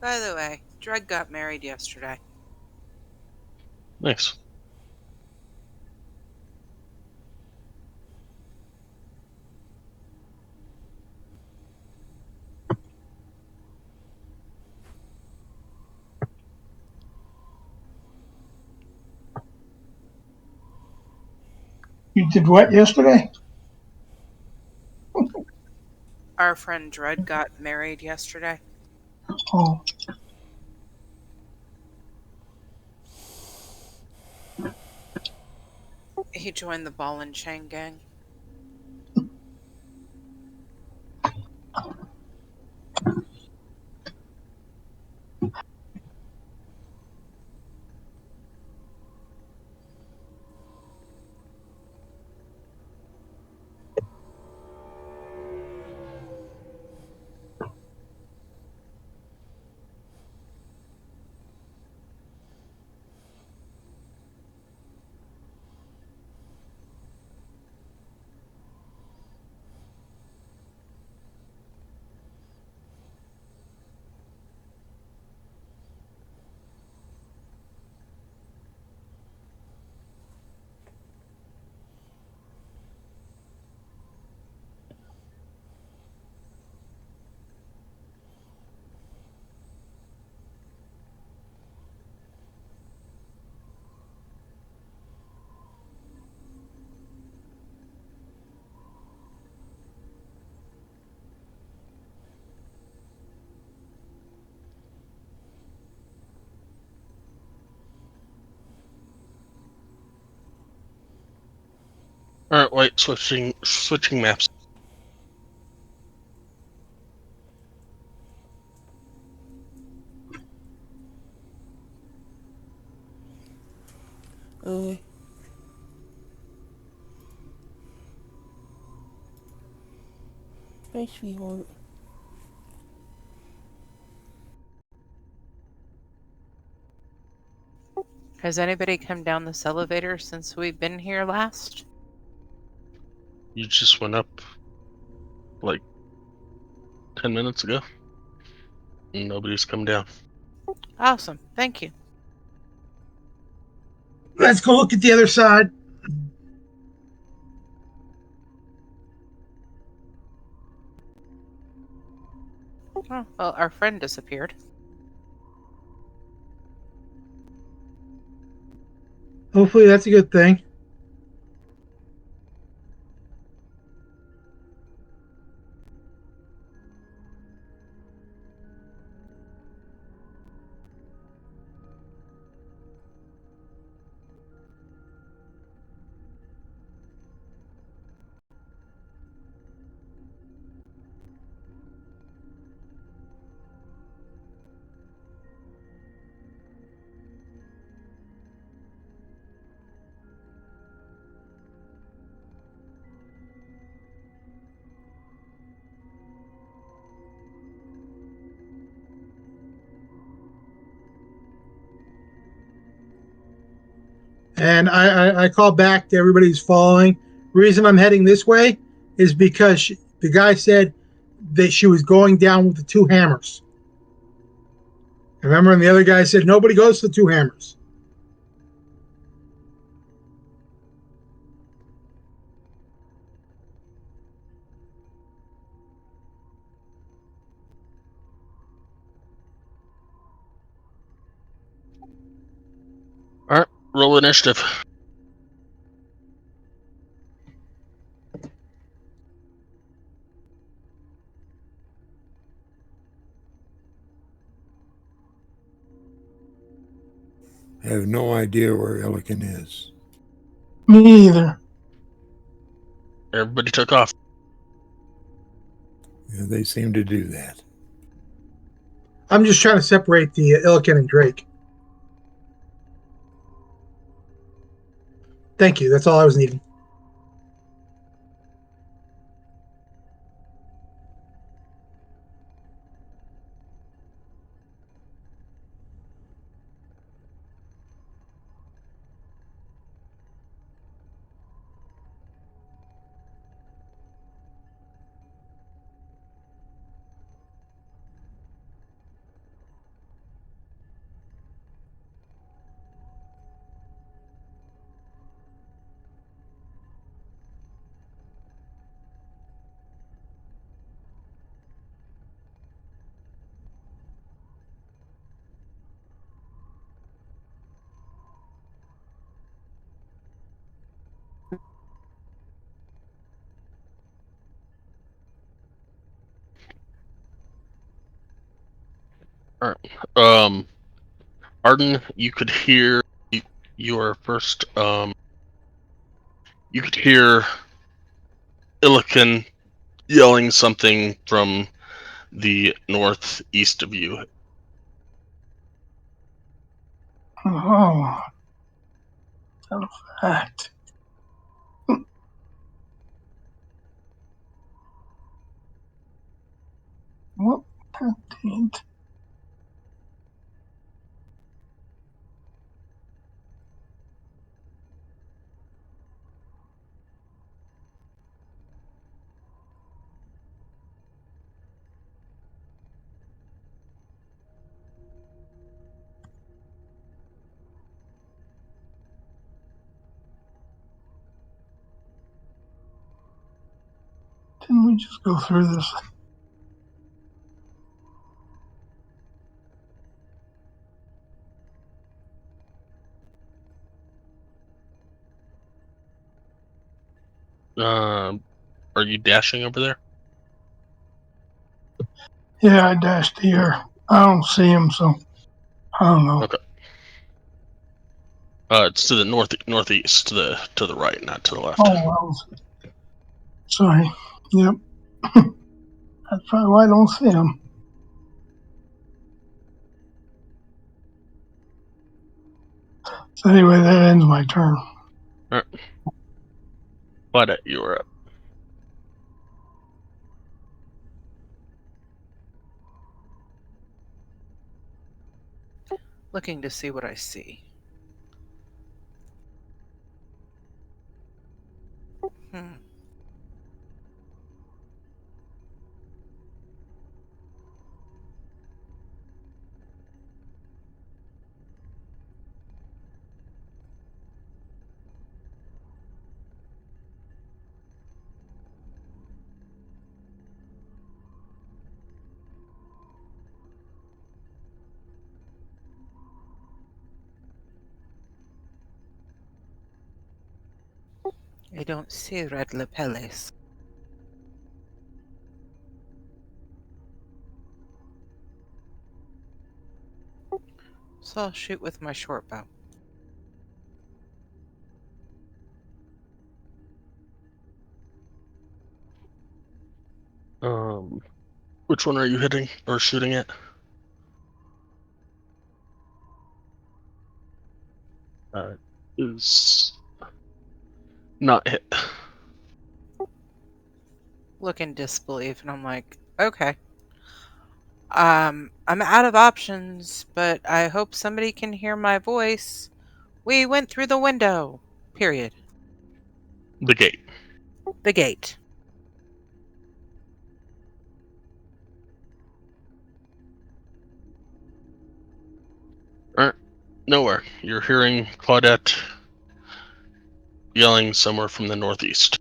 By the way, Dreg got married yesterday. Nice. You did what yesterday? Our friend Dreg got married yesterday. Oh, He joined the ball and chain gang. All right, wait, switching maps. Uh, Bye, sweetheart. Has anybody come down this elevator since we've been here last? You just went up like 10 minutes ago. And nobody's come down. Awesome. Thank you. Let's go look at the other side. Oh, well, our friend disappeared. Hopefully, that's a good thing. And I call back to everybody who's following. Reason I'm heading this way is because the guy said that she was going down with the two hammers. Remember, and the other guy said nobody goes to the two hammers. Alright, roll initiative. I have no idea where Illiken is. Me either. Everybody took off. Yeah, they seem to do that. I'm just trying to separate the Illiken and Drake. Thank you. That's all I was needing. Alright. Arden, you could hear your first you could hear Illiken yelling something from the northeast of you. Oh, in fact. What contained? Didn't we just go through this? Are you dashing over there? Yeah, I dashed here. I don't see him, so I don't know. Okay. It's to the northeast, to the right, not to the left. Oh, well. Sorry. Yep. That's probably why I don't see him. So anyway, that ends my turn. Alright. But you were up. Looking to see what I see. Hmm. I don't see red lapels. So I'll shoot with my short bow. Um, which one are you hitting or shooting at? Uh, is not hit. Look in disbelief, and I'm like, okay. I'm out of options, but I hope somebody can hear my voice. We went through the window. Period. The gate. The gate. Alright, nowhere. You're hearing Claudette yelling somewhere from the northeast.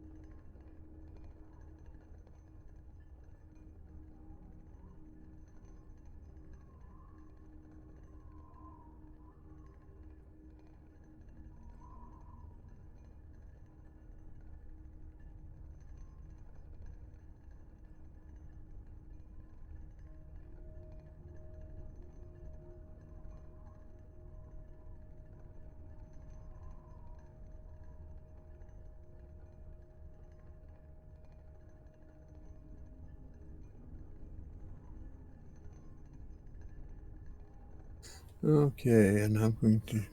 Okay, and I'm going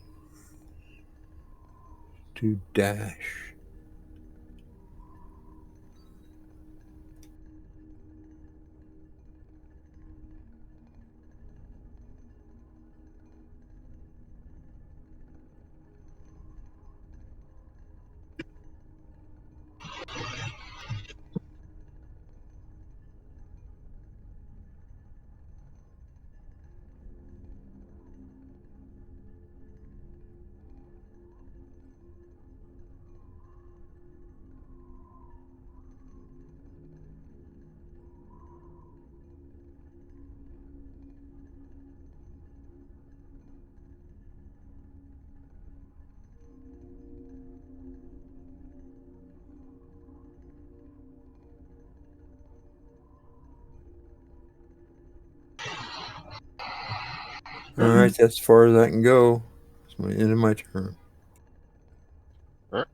to dash. All right, that's as far as I can go. It's my end of my turn. Alright.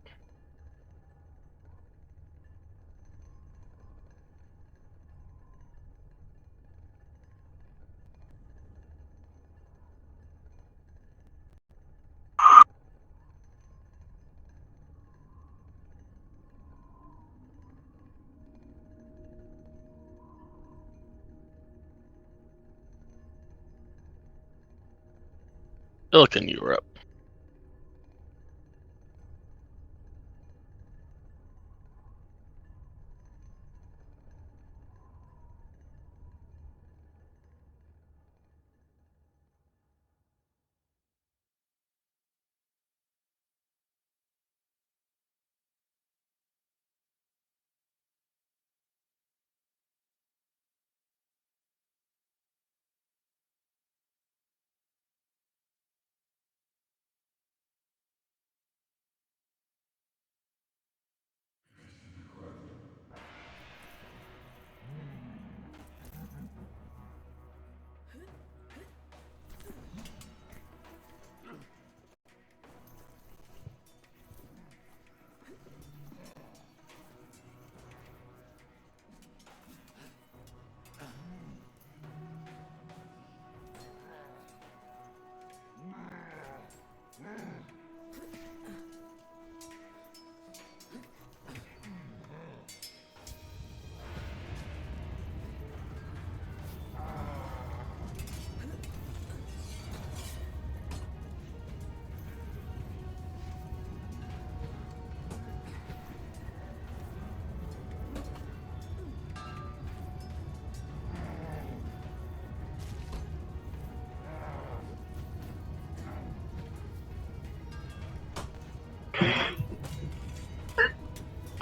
Illiken, you were up.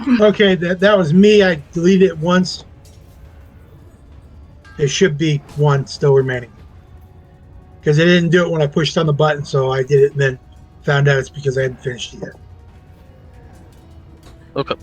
Okay, that was me. I deleted it once. There should be one still remaining because I didn't do it when I pushed on the button, so I did it and then found out it's because I hadn't finished it yet. Okay.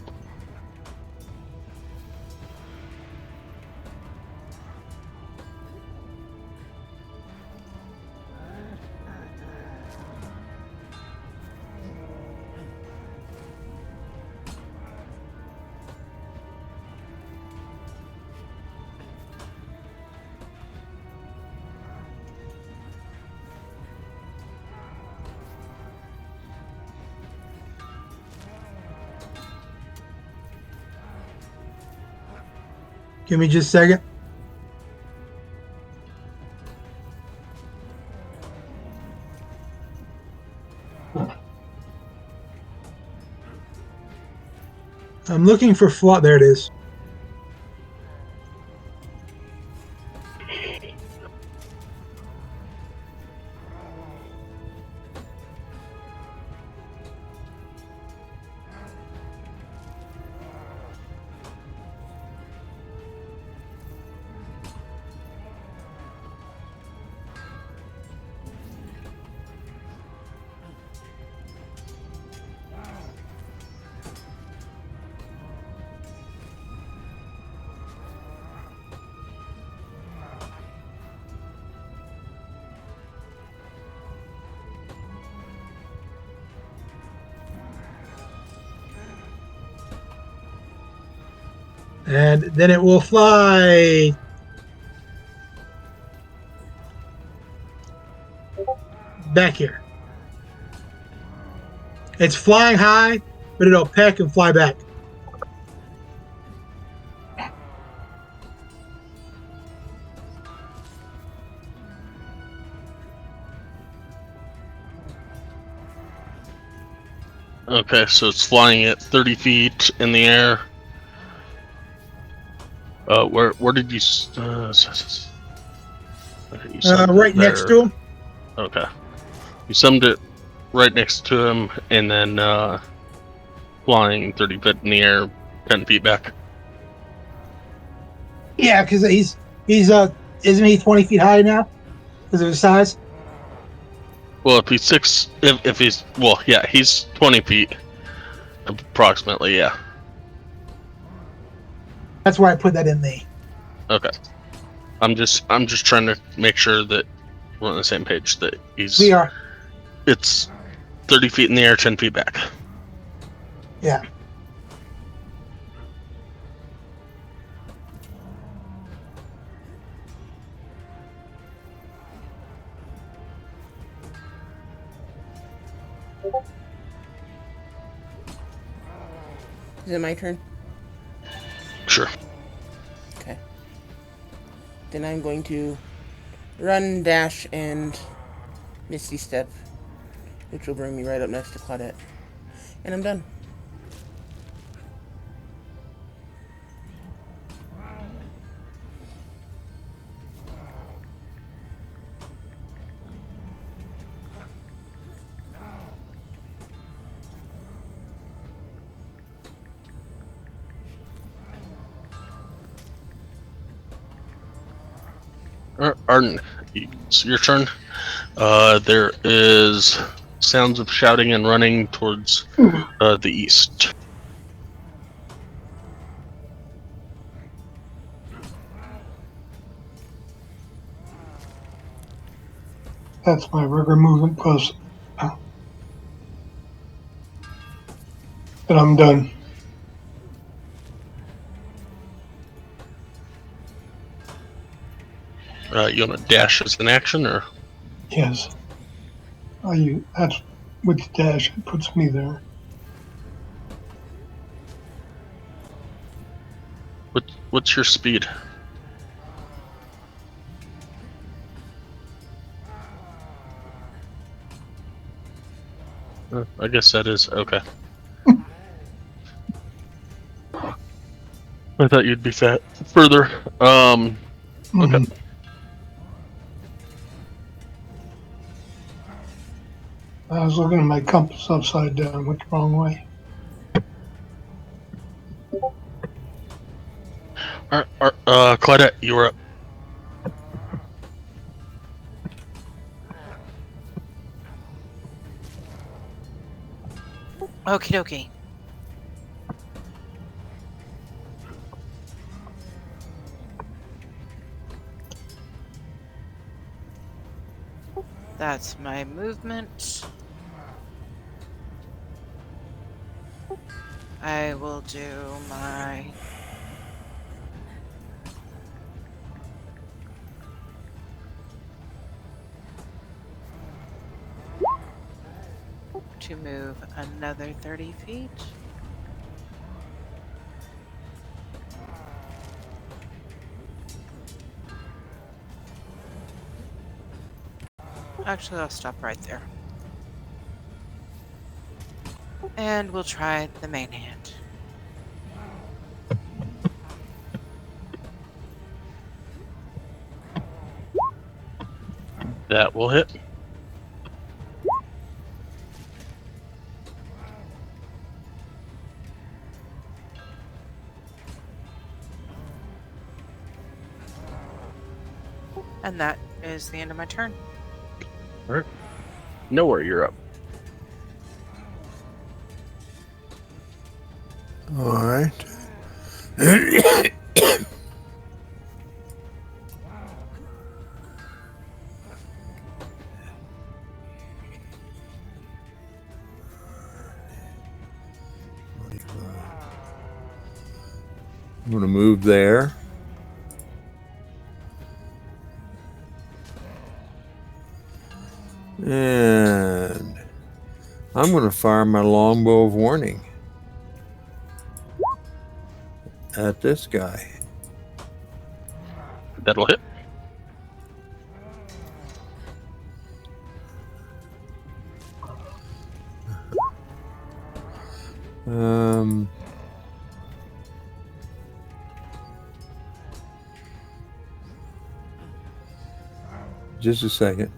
Give me just a second. I'm looking for flaw. There it is. And then it will fly back here. It's flying high, but it'll peck and fly back. Okay, so it's flying at 30 feet in the air. Where did you? Okay, you summed Right it next there. to him. Okay, you summed it right next to him, and then flying 30 feet in the air, 10 feet back. Yeah, because he's isn't he 20 feet high now because of his size? Well, if he's six, if he's well, yeah, he's 20 feet approximately. Yeah. That's why I put that in the. Okay. I'm just trying to make sure that we're on the same page. That We are. it's 30 feet in the air, 10 feet back. Yeah. Is it my turn? Sure. Okay. Then I'm going to run, dash, and Misty Step, which will bring me right up next to Claudette. And I'm done. Arden, it's your turn. There is sounds of shouting and running towards the east. That's my regular movement plus. And I'm done. You want to dash as an action, or Yes. That's with the dash. It puts me there. what's your speed? I guess that is okay. I thought you'd be further. Okay. Mm-hmm. I was looking at my compass upside down. Went the wrong way. Claudette, you're up. Okie dokie. That's my movement. I will do my to move another 30 feet. Actually, I'll stop right there. And we'll try the main hand. That will hit. And that is the end of my turn. All right. Nowhere, you're up. All right. I'm going to move there. And I'm going to fire my longbow of warning at this guy. That'll hit. Just a second.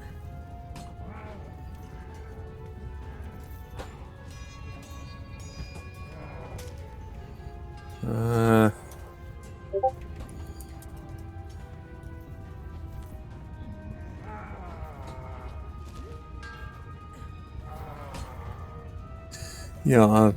Yeah.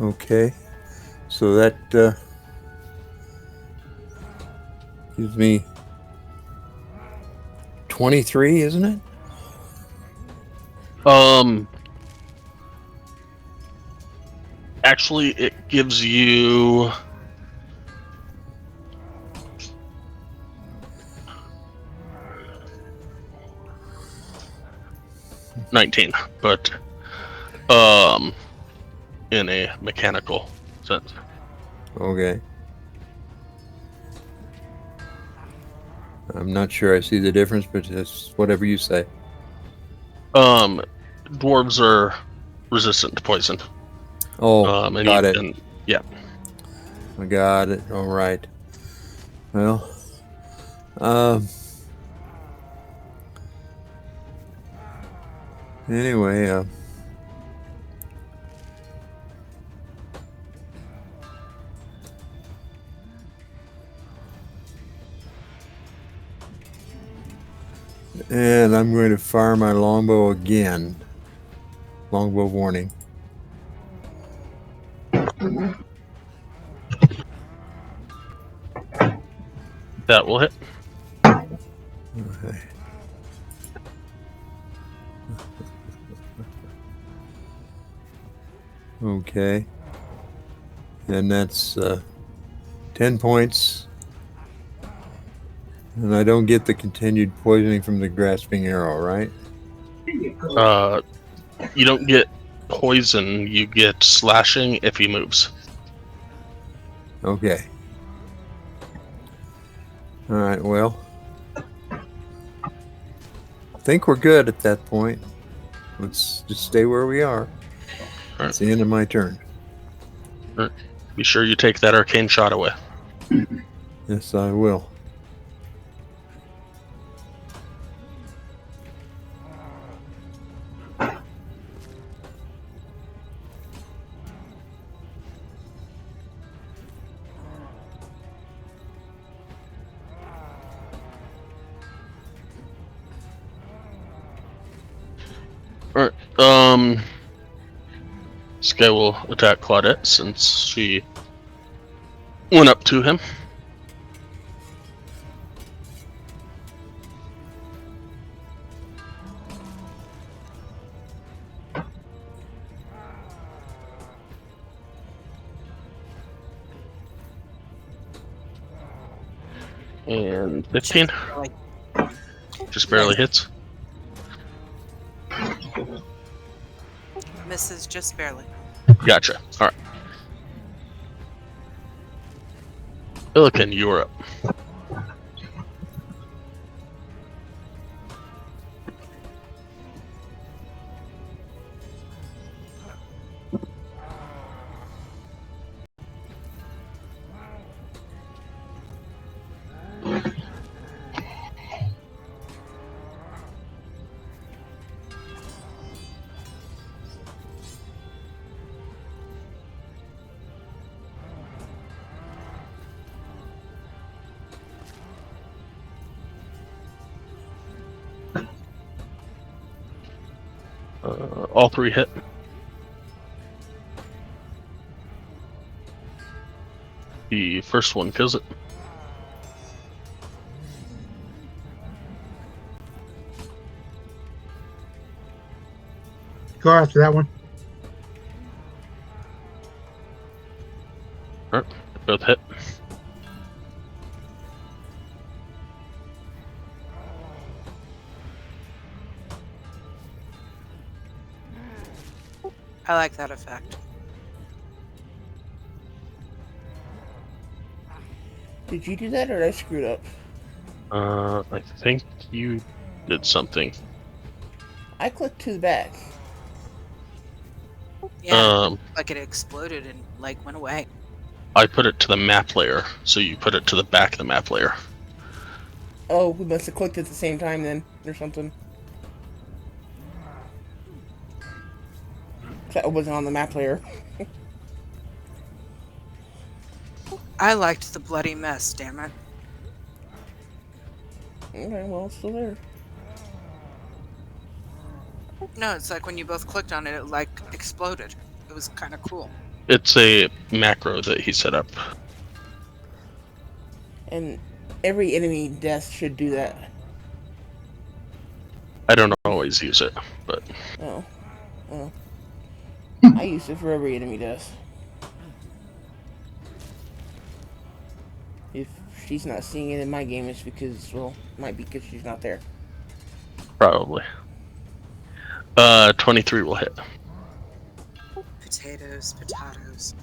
Okay. So that gives me 23, isn't it? Actually, it gives you 19, but in a mechanical sense. Okay. I'm not sure I see the difference, but it's whatever you say. Dwarves are resistant to poison. Oh, And got it. Yeah. I got it. All right. Well, anyway, and I'm going to fire my longbow again. Longbow warning. That will hit. Okay. Okay. And that's 10 points And I don't get the continued poisoning from the grasping arrow, right? Uh, you don't get poison. You get slashing if he moves. Okay. All right. Well, I think we're good at that point. Let's just stay where we are. All It's the end of my turn. right. Be sure you take that arcane shot away. Yes, I will. All right. This guy will attack Claudette since she went up to him. And 15. Just barely hits. Misses just barely. Gotcha. All right. Illican, you are up. All three hit. The first one kills it. Go after that one. All right. Both hit. I like that effect. Did you do that or did I screw it up? I think you did something. I clicked to the back. Yeah, like it exploded and like went away. I put it to the map layer, so you put it to the back of the map layer. Oh, we must have clicked at the same time then, or something. That wasn't on the map layer. I liked the bloody mess, damn it. Okay, well, it's still there. No, it's like when you both clicked on it, it like exploded. It was kind of cool. It's a macro that he set up. And every enemy death should do that. I don't always use it, but Oh. Well. I use it for every enemy death. If she's not seeing it in my game, it's because, well, it might be because she's not there. probably. 23 will hit. Potatoes, potatoes.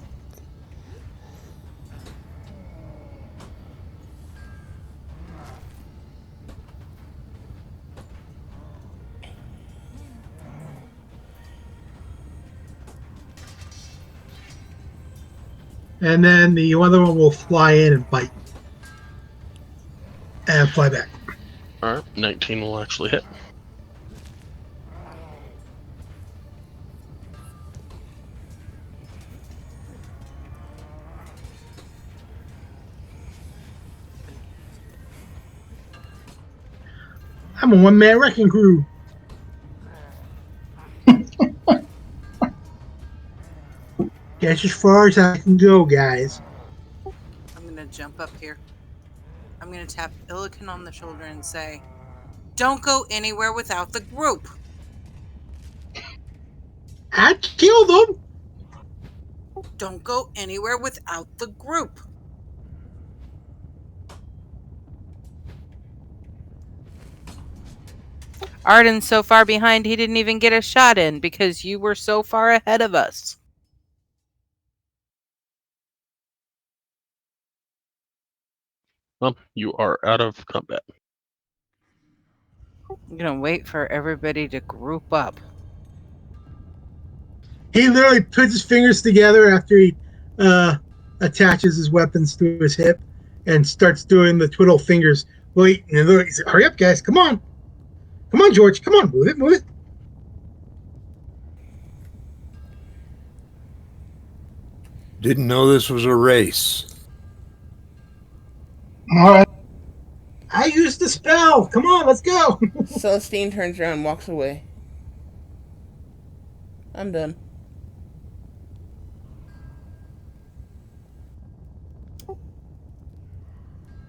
And then the other one will fly in and bite. And fly back. Alright, 19 will actually hit. I'm a one-man wrecking crew. That's as far as I can go, guys. I'm gonna jump up here. I'm gonna tap Illican on the shoulder and say, "Don't go anywhere without the group." I killed them. Don't go anywhere without the group. Arden's so far behind he didn't even get a shot in because you were so far ahead of us. Well, you are out of combat. I'm gonna wait for everybody to group up. He literally puts his fingers together after he uh, attaches his weapons to his hip and starts doing the twiddle fingers. Wait, and look, he said, hurry up, guys. Come on, George. Come on. Move it, move it. Didn't know this was a race. All right. I used the spell. Come on, let's go. Celestine turns around and walks away. I'm done.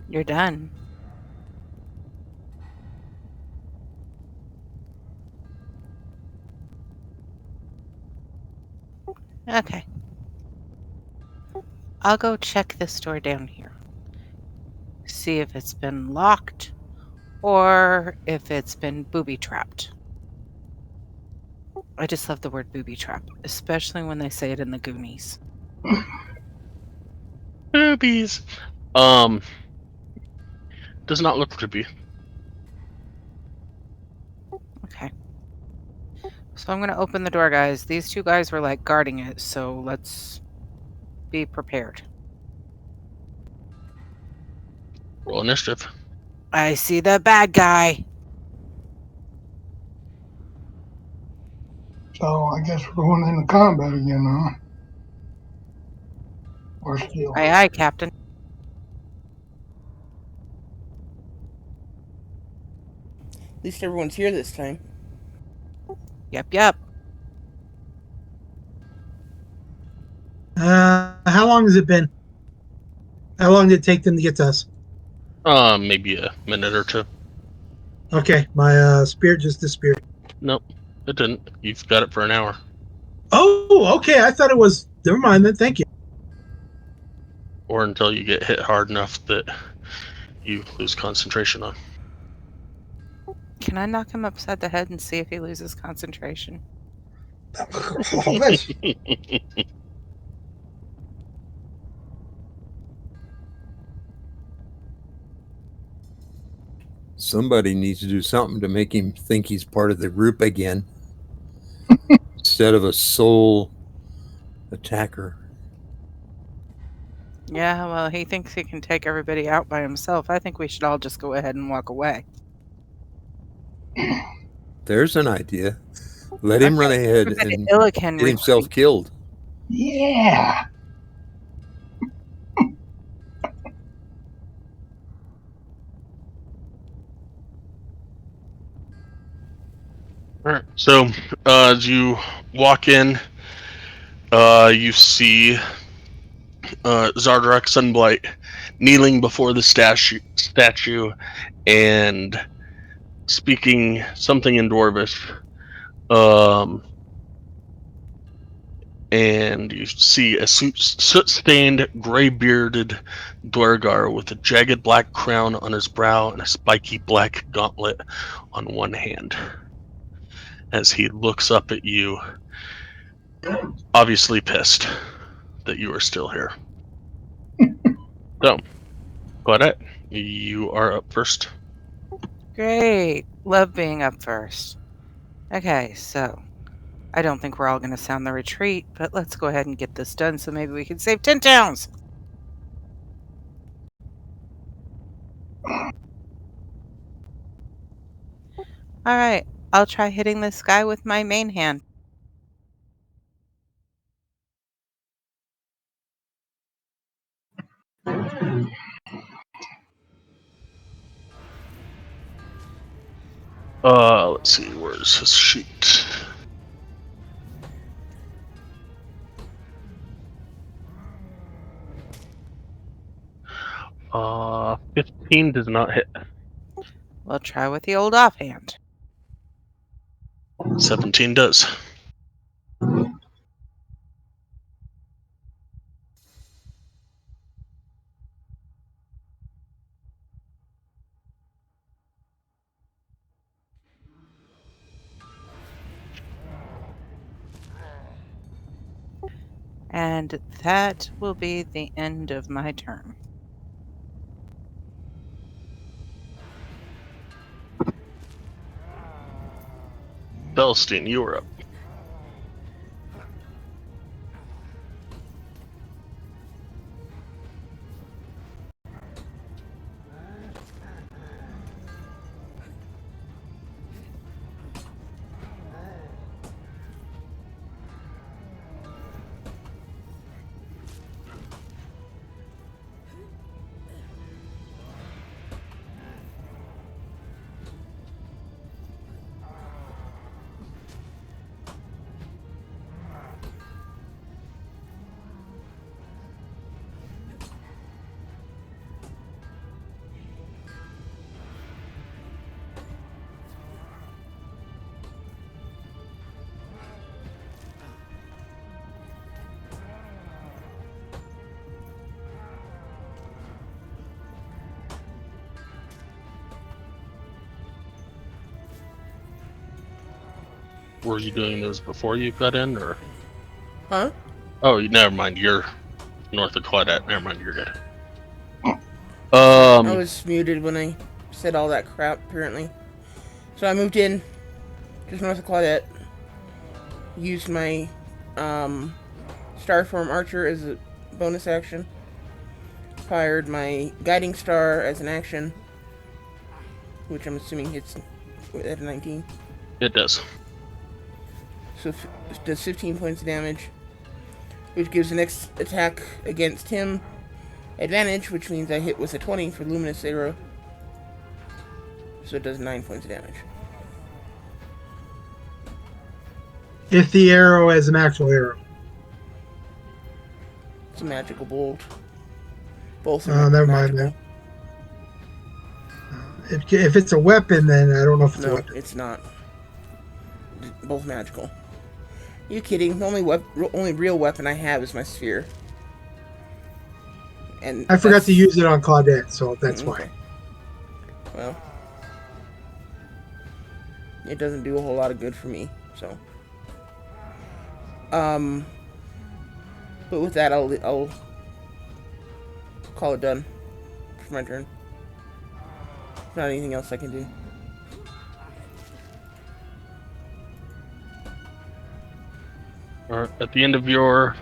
You're done. Okay. I'll go check this door down here. See if it's been locked or if it's been booby trapped. I just love the word booby trap, especially when they say it in the Goonies. Boobies. Um, does not look creepy. Okay. So I'm going to open the door, guys. These two guys were like guarding it, so let's be prepared. Roll initiative. I see the bad guy. So I guess we're going into combat again, huh? Or still. Aye, aye, Captain. At least everyone's here this time. Yep, yep. How long has it been? How long did it take them to get to us? Maybe a minute or two. Okay, my spirit just disappeared. Nope, it didn't. You've got it for an hour. Oh, okay. I thought it was. Never mind then. Thank you. Or until you get hit hard enough that you lose concentration on. Can I knock him upside the head and see if he loses concentration? Somebody needs to do something to make him think he's part of the group again instead of a sole attacker. Yeah, well, he thinks he can take everybody out by himself. I think we should all just go ahead and walk away. There's an idea. Let him run ahead Everybody, and Illican get himself rewind. killed. Yeah. All right. So as you walk in, you see Zardarak Sunblight kneeling before the statue and speaking something in Dwarvish. And you see a soot-stained, gray-bearded Dwergar with a jagged black crown on his brow and a spiky black gauntlet on one hand. As he looks up at you, obviously pissed that you are still here. So, Claudette, you are up first. Great. Love being up first. Okay, so I don't think we're all going to sound the retreat, but let's go ahead and get this done so maybe we can save 10 towns. All right, I'll try hitting this guy with my main hand. Let's see, where's his sheet? Uh, 15 does not hit. We'll try with the old offhand. 17 does. And that will be the end of my turn. Belstein, you are up. Were you doing those before you got in, or? Huh? Oh, never mind. You're north of Claudette. Never mind. You're good. I was muted when I said all that crap, apparently. So I moved in, just north of Claudette. Used my Starform Archer as a bonus action. Fired my Guiding Star as an action, which I'm assuming hits at a 19. It does. So it does 15 points of damage, which gives the next attack against him advantage, which means I hit with a 20 for Luminous Arrow. So it does 9 points of damage. If the arrow is an actual arrow. It's a magical bolt. Both are Never mind magical. then. If it's a weapon, then I don't know if it's a No, weapon. it's not. Both magical. You kidding? The only real weapon I have is my sphere. And I forgot to use it on Claudette, so that's why. Well, it doesn't do a whole lot of good for me, so. But with that, I'll call it done for my turn. Not anything else I can do. All right. At the end of your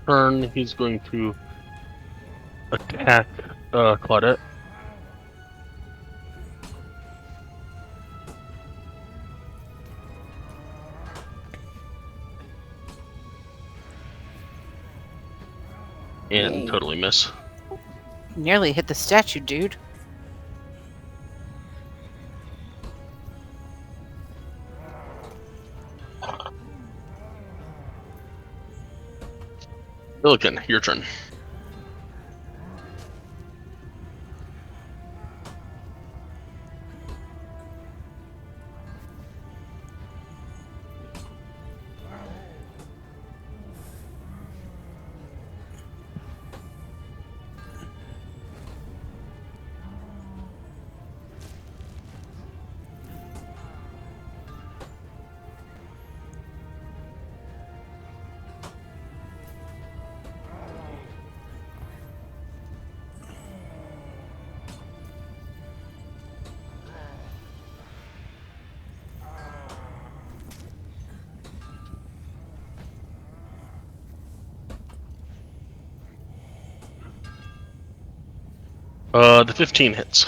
turn, he's going to attack Claudette. And Yay. totally miss. Nearly hit the statue, dude. Billiken, your turn. The 15 hits.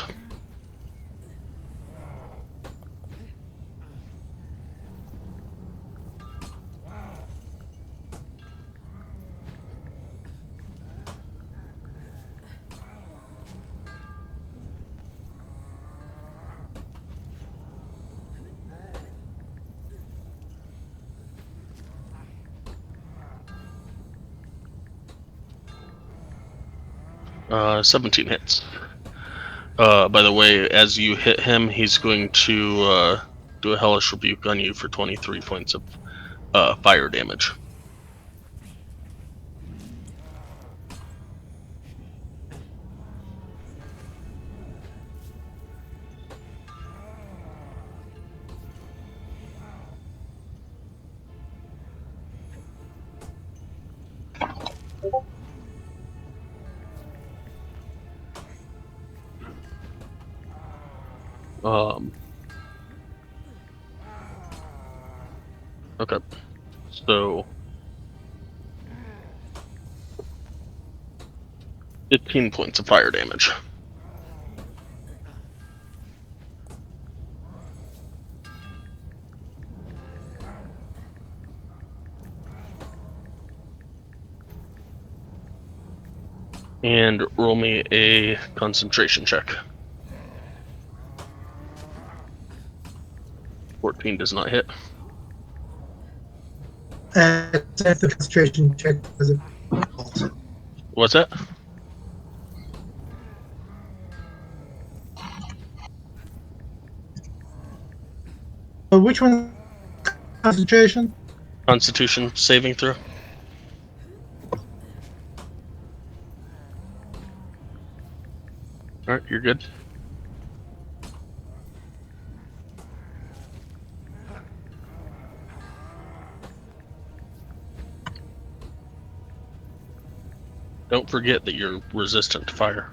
Uh, 17 hits. By the way, as you hit him, he's going to do a Hellish Rebuke on you for 23 points of fire damage. Okay. So 15 points of fire damage. And roll me a concentration check. 14 does not hit. If the concentration check doesn't halt. What's that? Which one? Concentration? Constitution saving throw. All right, you're good. Don't forget that you're resistant to fire.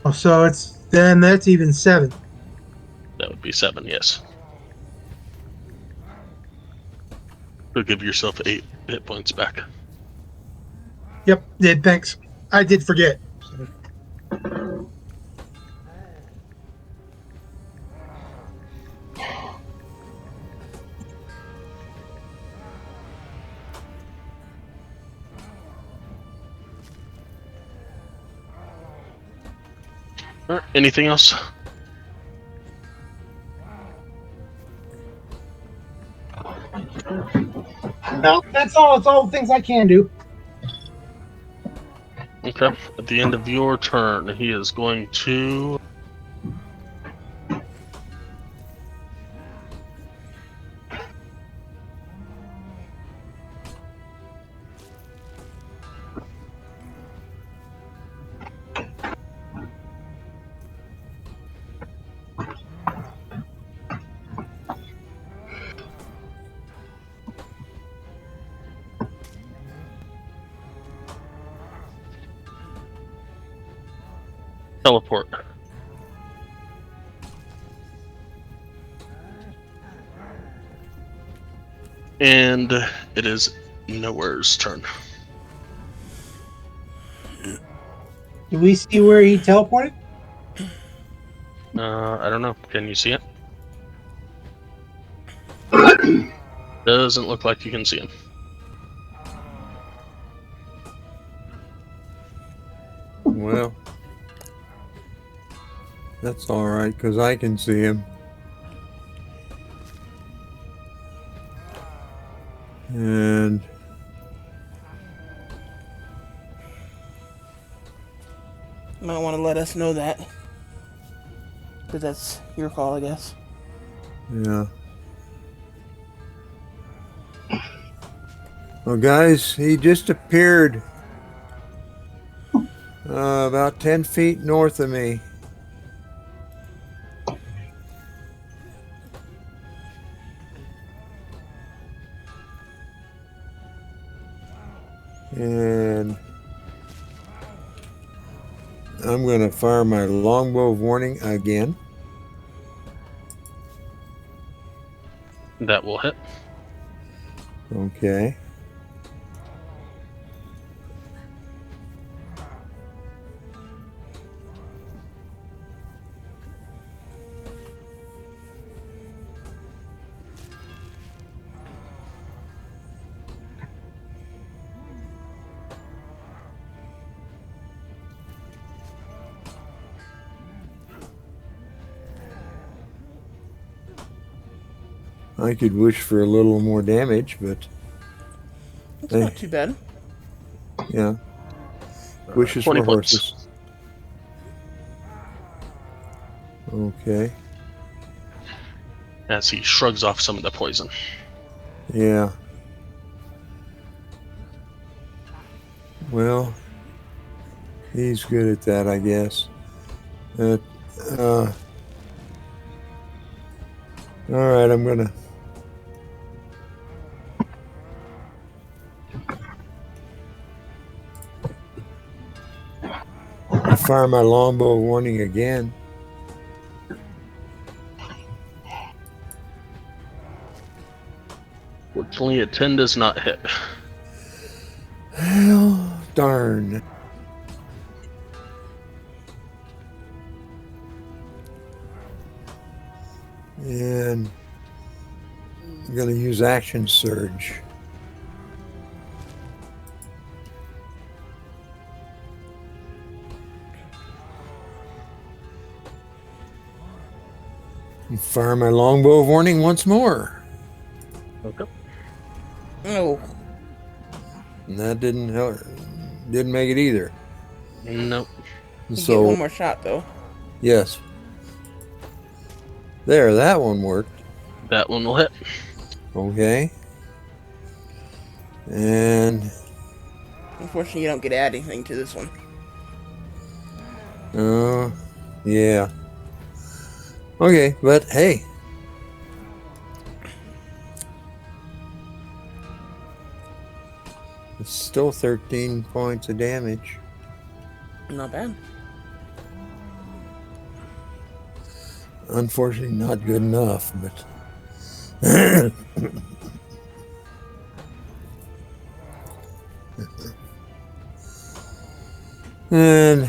Oh, so that's even 7. That would be 7, yes. So give yourself 8 hit points back. Yep, did. Thanks. I did forget. All right, anything else? No, that's all. It's all the things I can do. Okay. At the end of your turn, he is going to teleport. And it is Nowhere's turn. Do we see where he teleported? I don't know. Can you see it? Doesn't look like you can see him. Well, that's all right because I can see him. And You might want to let us know that. Because that's your call, I guess. yeah. Well, guys, he just appeared about 10 feet north of me. And I'm going to fire my longbow of warning again. That will hit. Okay. I could wish for a little more damage, but It's not too bad. yeah. Wishes 20 for points. horses. Okay. As he shrugs off some of the poison. Yeah. Well, He's good at that, I guess. Uh, all right, I'm gonna fire my longbow warning again. Fortunately, a 10 does not hit. Hell darn. And I'm going to use action surge. And fire my longbow warning once more. Okay. Oh, And that didn't help. Didn't make it either. Nope. you get So one more shot though. yes, there, that one worked. That one will hit. Okay. And Unfortunately, you don't get to add anything to this one. yeah. Okay, but hey. It's still 13 points of damage. Not bad. Unfortunately, not good enough, but. And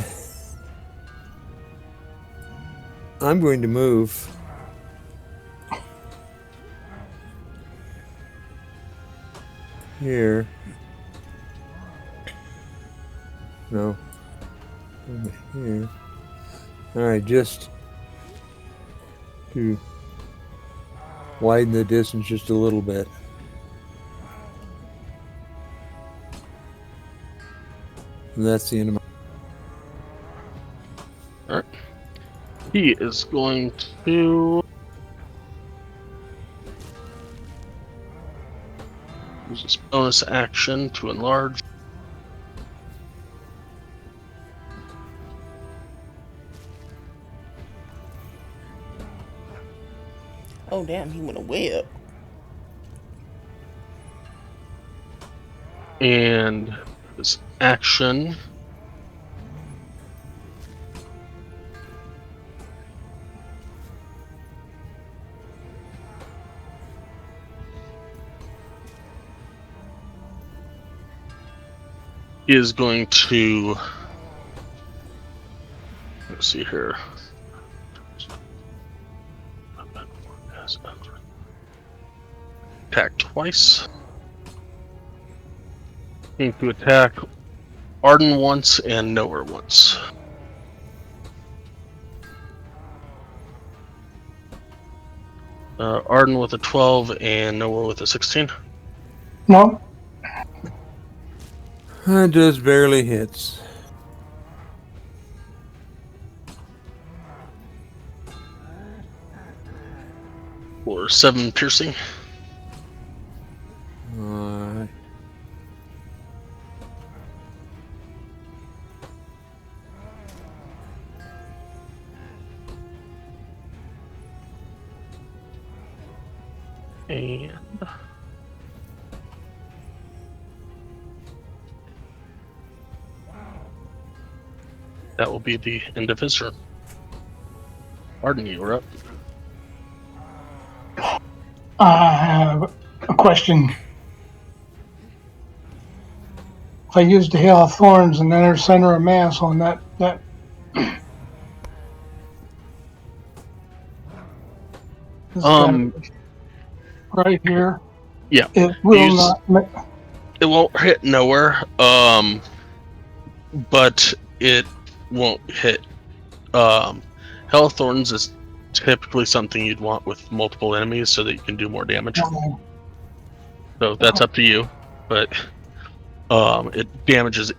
I'm going to move here. No. Over here. Alright, just to widen the distance just a little bit. And that's the end of my. Alright. He is going to use his bonus action to enlarge. Oh damn, he went way up. And his action is going to, let's see here, attack twice. Going to attack Arden once and Knower once. Arden with a 12 and Knower with a 16. No, It just barely hits. For 7 piercing. Alright. And that will be the end of his turn. Arden, you were up. I have a question. If I used the Hail of Thorns and enter center of mass on that this guy right here, Yeah. it will Use- not. It won't hit Knower, but it won't hit. Hellthorns is typically something you'd want with multiple enemies so that you can do more damage. So that's up to you, but it damages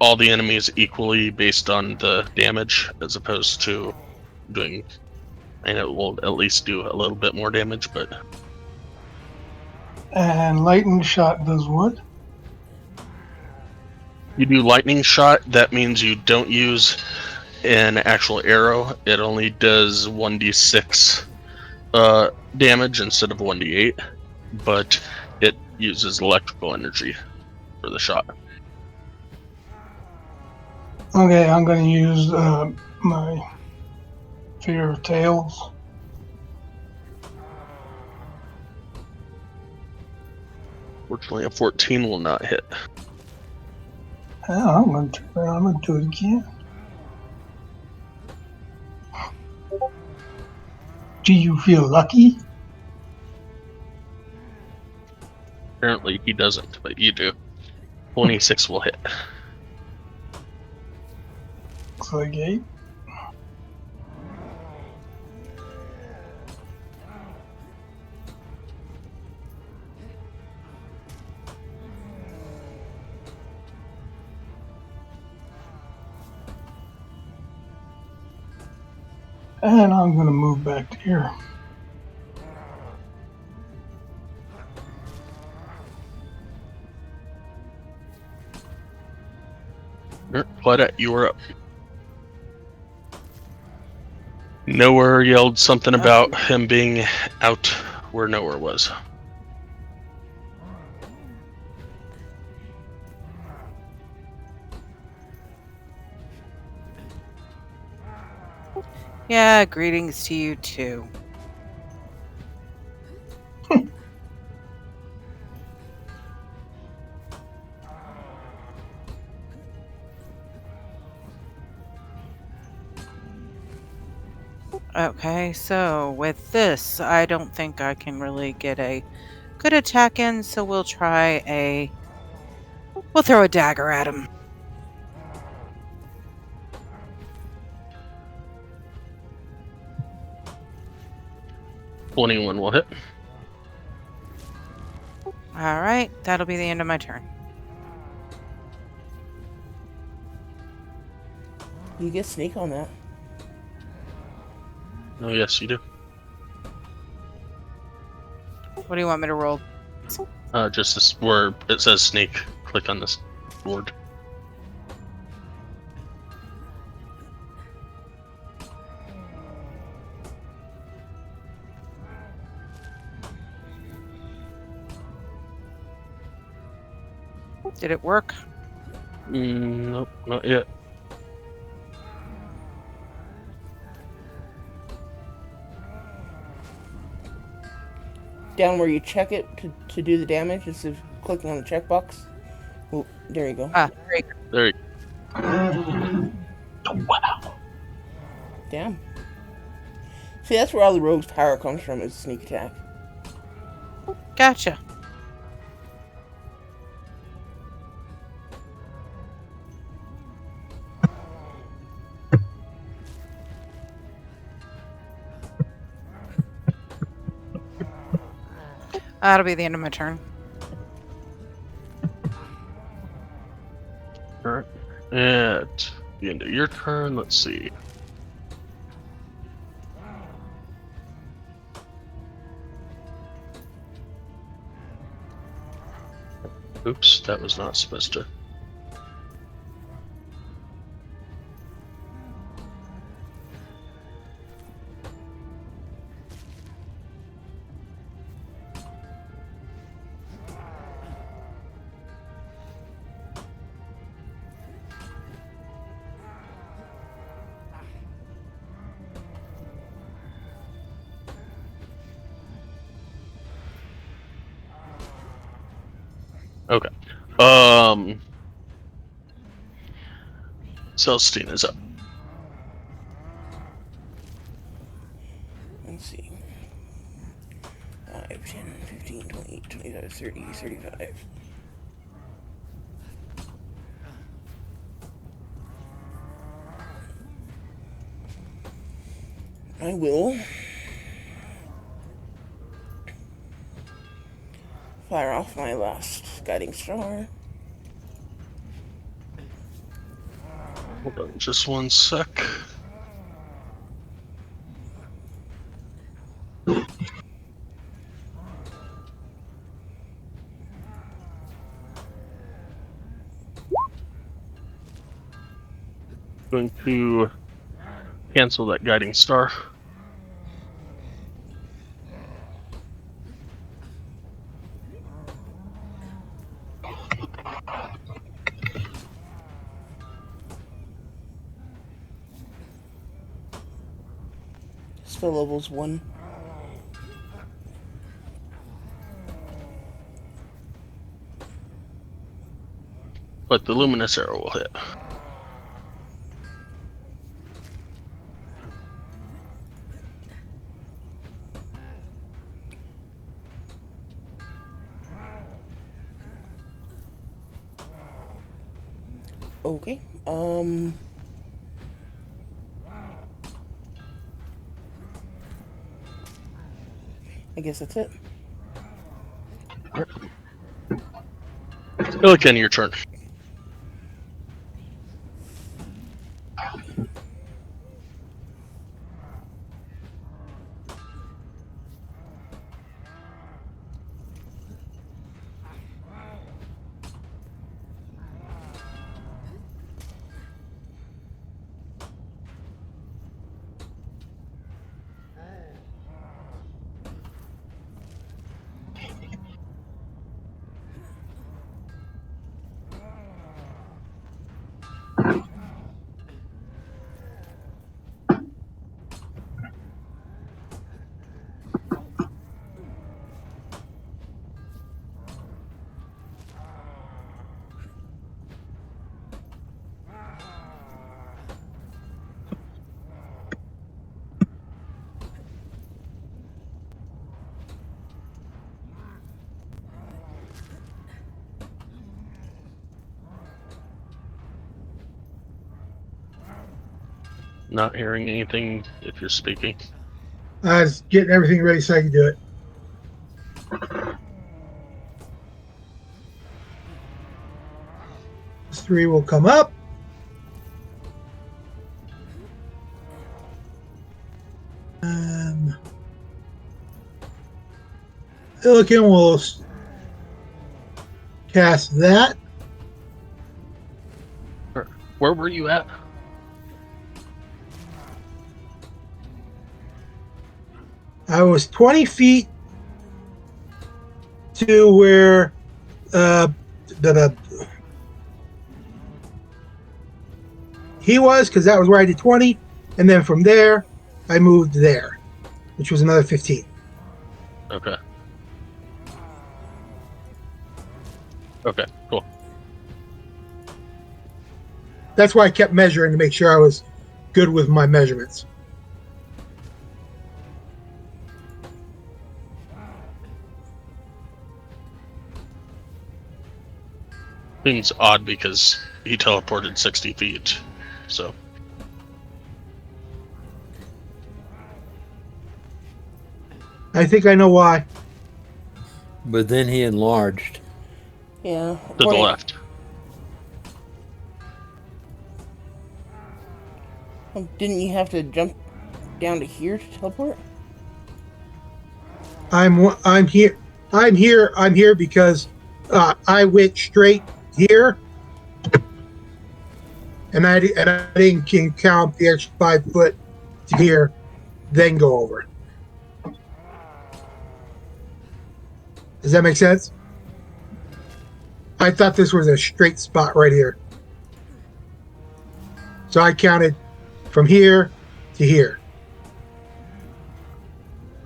all the enemies equally based on the damage, as opposed to doing, and it will at least do a little bit more damage, but And lightning shot does what? You do lightning shot, that means you don't use an actual arrow. It only does 1d6 damage instead of 1d8, but it uses electrical energy for the shot. Okay, I'm going to use my Fear of Tails. Fortunately, a 14 will not hit. Oh, I'm going to turn around and do it again. Do you feel lucky? Apparently, he doesn't, but you do. 26 will hit. Looks like 8. And I'm going to move back to here. Claudette, you are up. Nowhere yelled something about him being out where Nowhere was. Yeah, greetings to you too. Okay, so with this, I don't think I can really get a good attack in, so we'll try a... We'll throw a dagger at him. Anyone will hit. Alright, that'll be the end of my turn. You get sneak on that. Oh, yes, you do. What do you want me to roll? Just this, where it says sneak. Click on this board. Did it work? Nope, not yet. Down where you check it to do the damage instead of clicking on the checkbox. Oh, there you go. Ah, there you go. There you Wow. Damn. See, that's where all the rogue's power comes from, is sneak attack. Gotcha. That'll be the end of my turn. Alright. At the end of your turn, let's see. Oops, that was not supposed to. Okay. Celestine is up. Let's see. 5, 10, 15, 20, 25, 30, 35. I will fire off my last guiding star. Hold on just one sec. Going to cancel that guiding star. Spell level's 1. But the luminous arrow will hit. Okay. I guess that's it. Pelican, your turn. Not hearing anything if you're speaking. I was getting everything ready so I could do it. This 3 will come up. Pelican will cast that. Where were you at? I was 20 feet to where the he was, because that was where I did 20, and then from there I moved there, which was another 15. Okay. Okay, cool. That's why I kept measuring to make sure I was good with my measurements. Seems odd because he teleported 60 feet. So. I think I know why. But then he enlarged. Yeah. To the left. Didn't you have to jump down to here to teleport? I'm here. I'm here because I went straight here, and I didn't count the extra 5 foot to here, then go over. Does that make sense? I thought this was a straight spot right here, so I counted from here to here.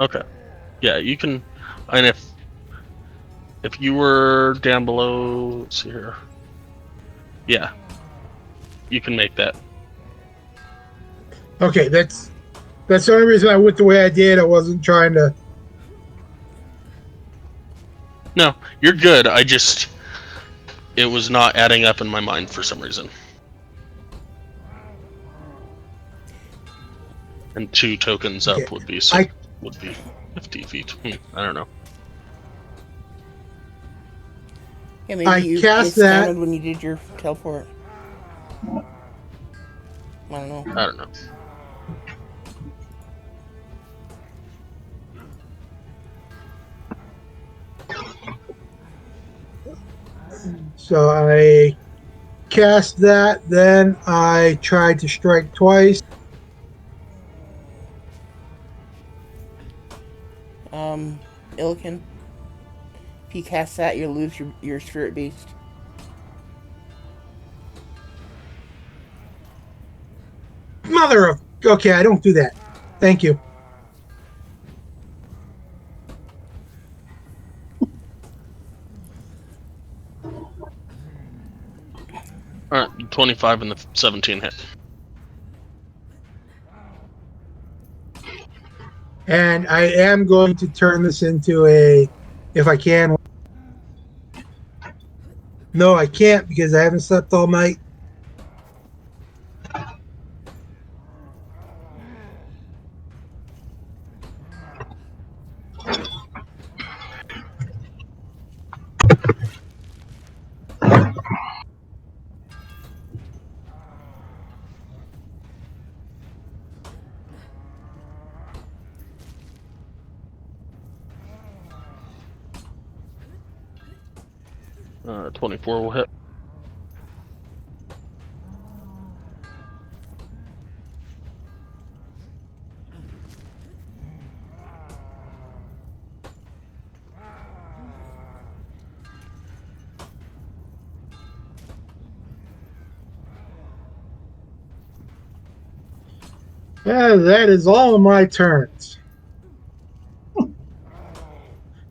Okay. Yeah, you can. And if you were down below, let's see here. Yeah, you can make that. Okay, that's the only reason I went the way I did. I wasn't trying to. No, you're good. It was not adding up in my mind for some reason. And 2 tokens Okay. up would be 50 feet. I don't know. Yeah, maybe I you cast that. miscounted when you did your teleport. I don't know. I don't know. So I cast that. Then I tried to strike twice. Um, Illican, if you cast that, you lose your spirit beast. Mother of. Okay, I don't do that. Thank you. All right, 25 and the 17 hit. And I am going to turn this into a, if I can. No, I can't because I haven't slept all night. Uh, 24 will hit. Yeah, that is all my turns.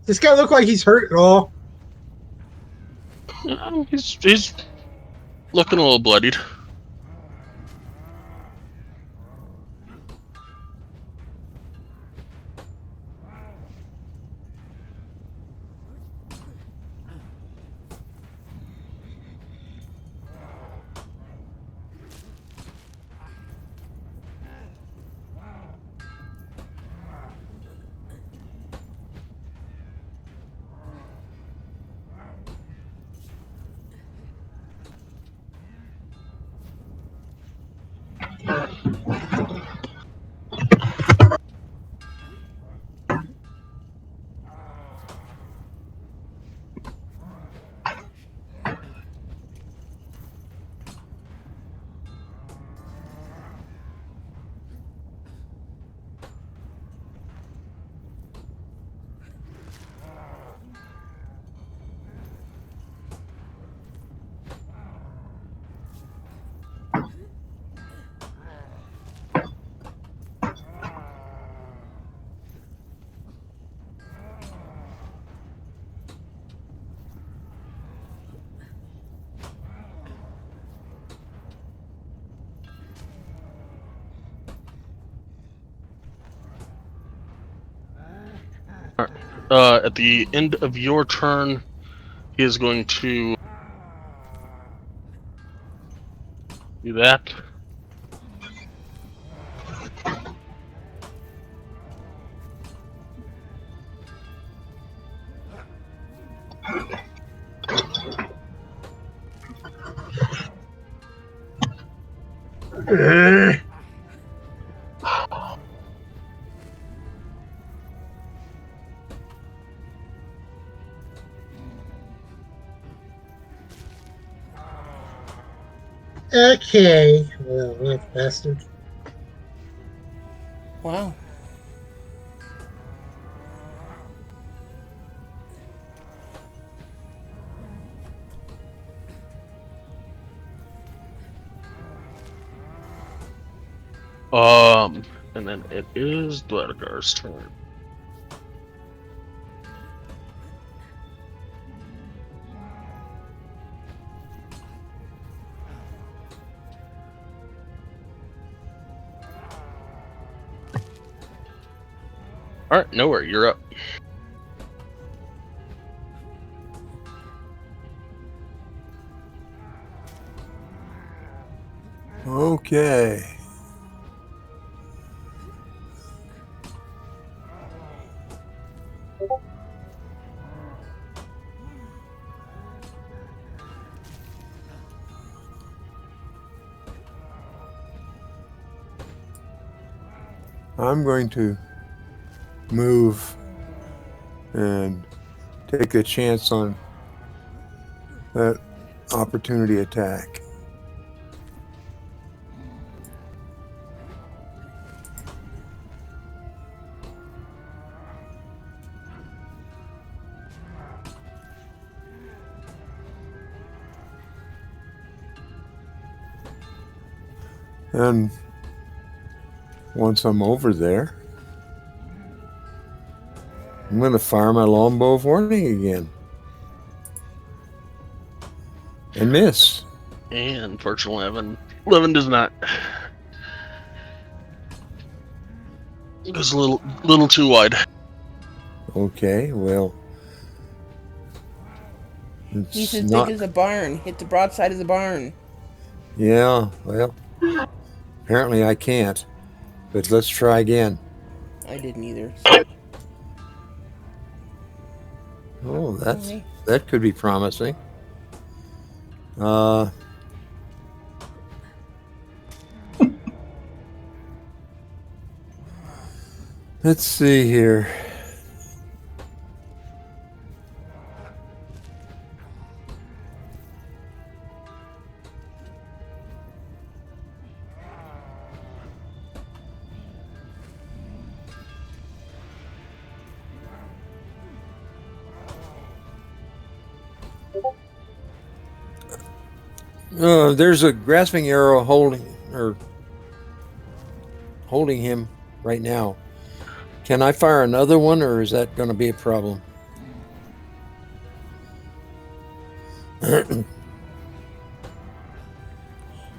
This guy look like he's hurt at all. He's looking a little bloodied. All right. At the end of your turn, he is going to do that. Uh, okay. Well, that bastard. Wow. And then it is Dwedagar's turn. All right, Nowhere, you're up. Okay. I'm going to move and take a chance on that opportunity attack. And once I'm over there, I'm going to fire my longbow of warning again. And miss. And fortunately, 11 does not. It goes a little too wide. Okay, well, He's it's as big not. as a barn. Hit the broadside of the barn. Yeah, well, apparently I can't. But let's try again. I didn't either. So. Oh, Oh, hey. that could be promising. Uh, let's see here. There's a grasping arrow holding him right now. Can I fire another one, or is that going to be a problem?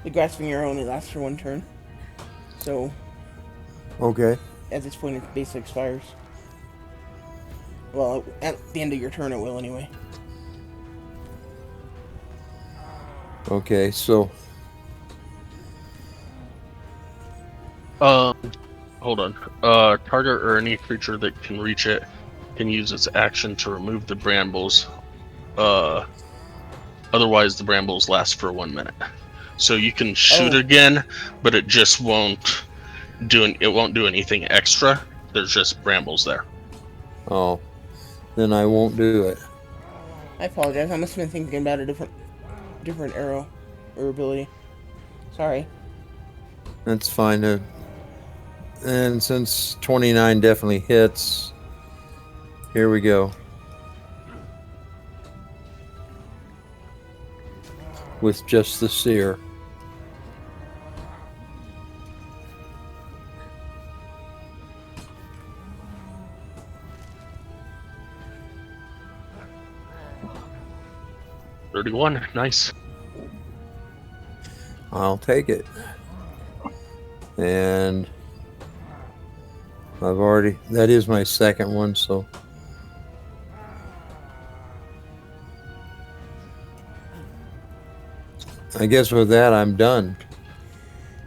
The grasping arrow only lasts for one turn. So, Okay. at this point, it basically expires. Well, at the end of your turn, it will anyway. Okay, so Hold on. Target or any creature that can reach it can use its action to remove the brambles. Otherwise, the brambles last for 1 minute. So you can shoot again, but it just won't do anything extra. There's just brambles there. oh, then I won't do it. I apologize. I must have been thinking about a different arrow or ability. Sorry. That's fine. And since 29 definitely hits, here we go. With just the seer. $31, nice. I'll take it. And that is my second one, so. I guess with that, I'm done.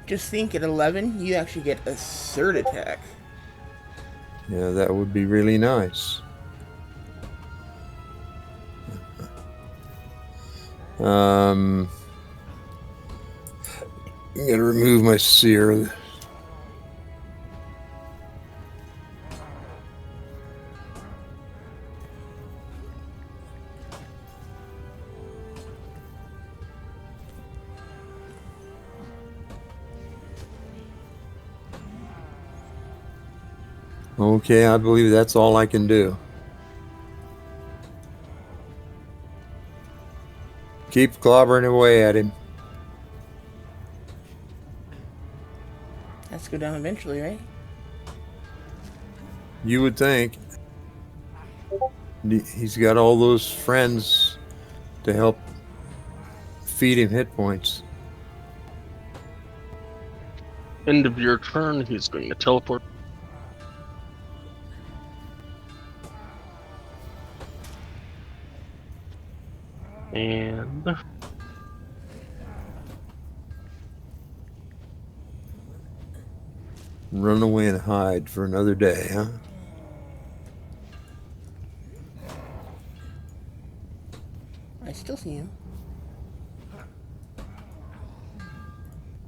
Just think, at 11, you actually get a third attack. Yeah, that would be really nice. I'm gonna remove my seer. Okay, I believe that's all I can do. Keep clobbering away at him. Has to go down eventually, right? You would think. He's got all those friends to help feed him hit points. End of your turn, he's going to teleport. And Run away and hide for another day, huh? I still see him.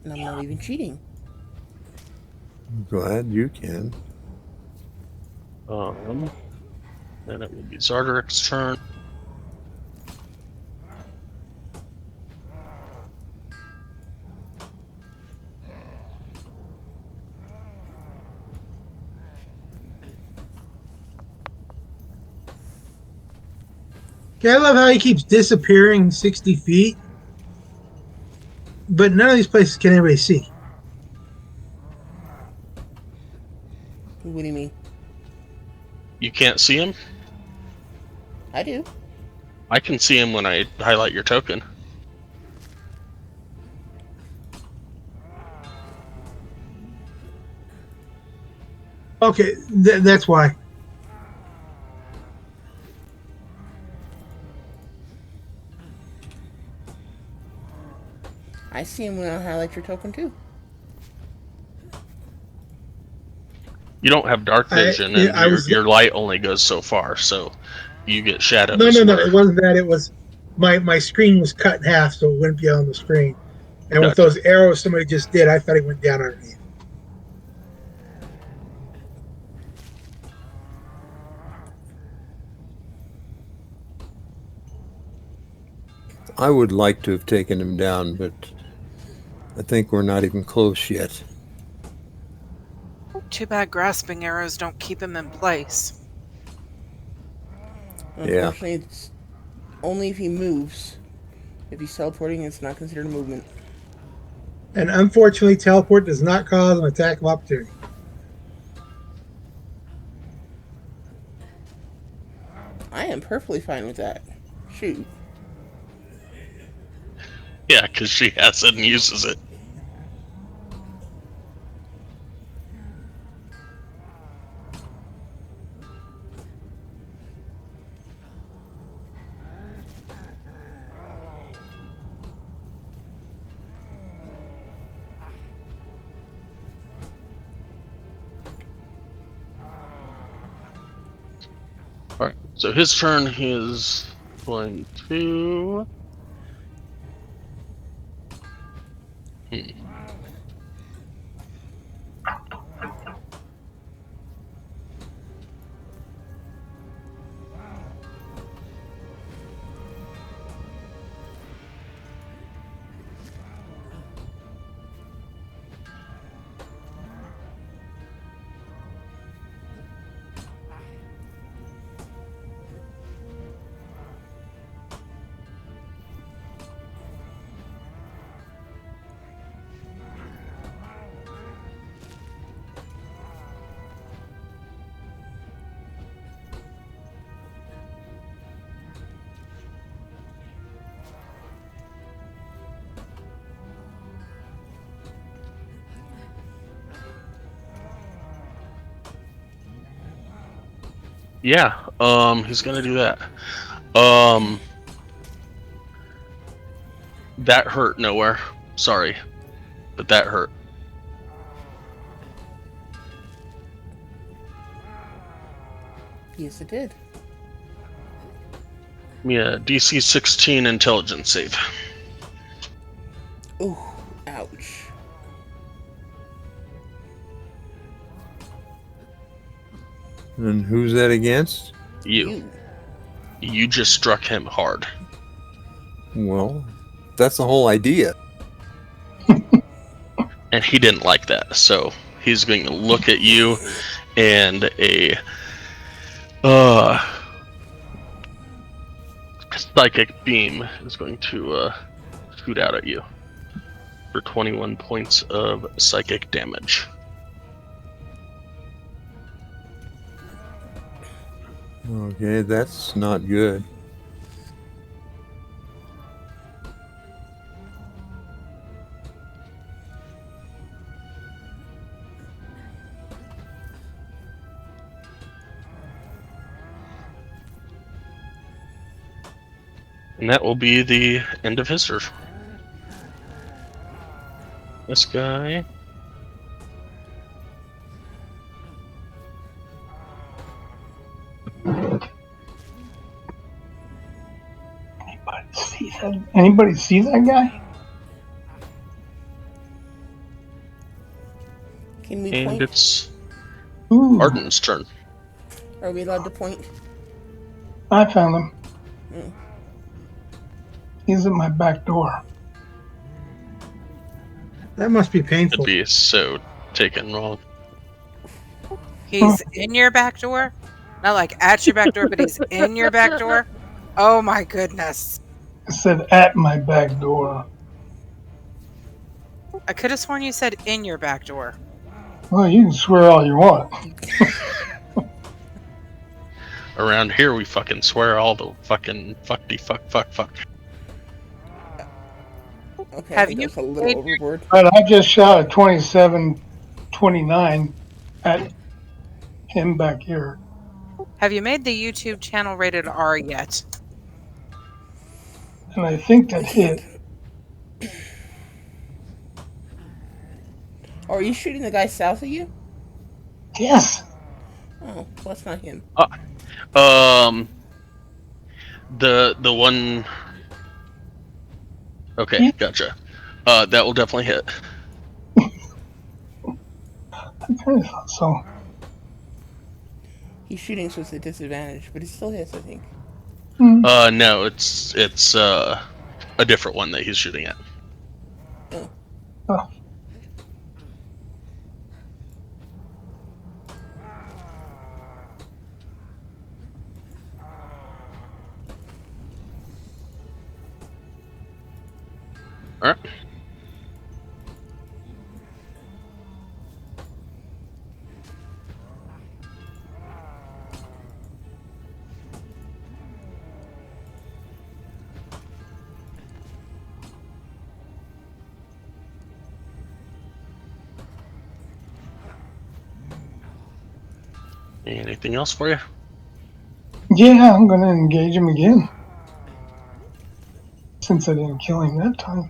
And I'm not even cheating. I'm glad you can. then it will be Zardarik's turn. Okay, I love how he keeps disappearing 60 feet, but none of these places can anybody see. You can't see him? I do. I can see him when I highlight your token. Okay, that's why. I see him when I highlight your token too. You don't have dark I vision, and I was your light only goes so far, so you get no, shadows no, no. where. It wasn't that. It was my screen was cut in half, so it wouldn't be on the screen. And with Gotcha. those arrows somebody just did, I thought he went down underneath. I would like to have taken him down, but I think we're not even close yet. Too bad grasping arrows don't keep him in place. Yeah. Unfortunately, it's only if he moves. If he's teleporting, it's not considered a movement. And unfortunately, teleport does not cause an attack of opportunity. I am perfectly fine with that. Shoot. Yeah, because she has it and uses it. Alright, so his turn, he is going to. Hmm. Yeah, he's gonna do that. Um, that hurt nowhere. Sorry, but that hurt. Yes, it did. Yeah, DC 16 intelligence save. Ooh, ouch. And who's that against? You. You. You just struck him hard. Well, that's the whole idea. And he didn't like that, so he's going to look at you, and a psychic beam is going to shoot out at you for 21 points of psychic damage. Okay, that's not good. And that will be the end of his turn. This guy. Anybody see that guy? Can we And point? it's Ooh, Arden's turn. Are we allowed to point? I found him. Mm. He's at my back door. That must be It'd painful. be so taken wrong. He's in your back door? Not like at your back door, but he's in your back door? Oh my goodness. I said at my back door. I could have sworn you said in your back door. Well, you can swear all you want. Around here, we fucking swear all the fucking fuck. Okay, I Have think that you was a little made overboard. But I just shot a 27-29 at him back here. have you made the YouTube channel rated R yet? And I think that Yet. hit. Oh, are you shooting the guy south of you? Yes. Oh, well, that's not him. Um, the one. Okay, Yeah, gotcha. That will definitely hit. I kind of thought so. He's shooting so it's a disadvantage, but it still hits, I think. Hmm. No, it's a different one that he's shooting at. Oh, Oh, All right. Anything else for you? yeah, I'm going to engage him again since I didn't kill him that time.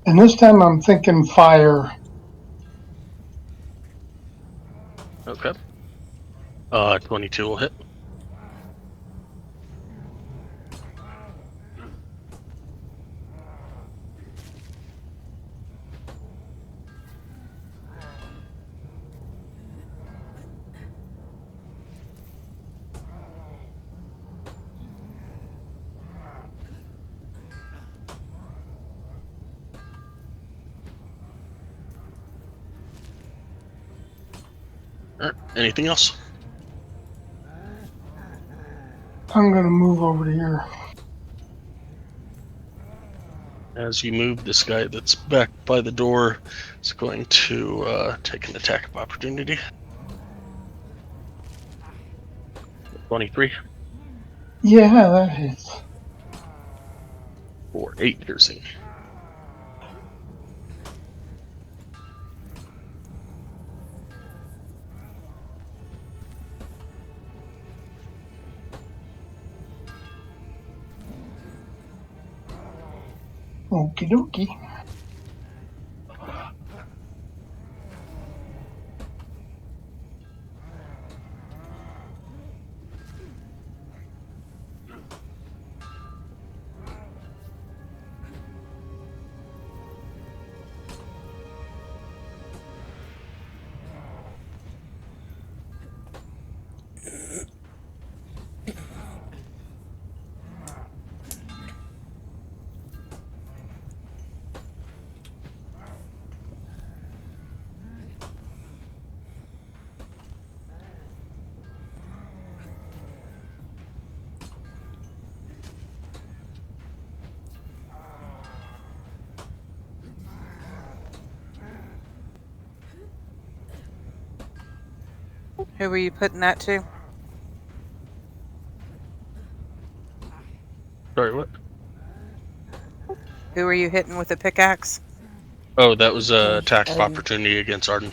And this time I'm thinking fire. Okay. 22 will hit. All right. Anything else? I'm going to move over to here. As you move, this guy that's back by the door is going to take an attack of opportunity. 23 Yeah, that hits. for 8 piercing. Okie dokie. Who were you putting that to? Sorry, what? Who were you hitting with a pickaxe? Oh, that was that a was attack of Arden. opportunity against Arden.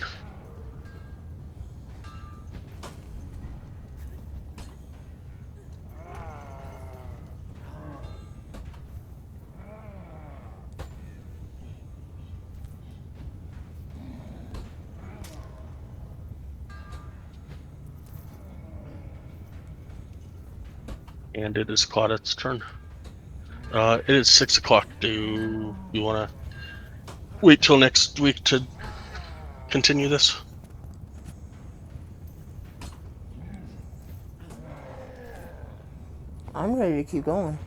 And it is Claudette's turn. It is 6 o'clock. Do you want to wait till next week to continue this? I'm ready to keep going.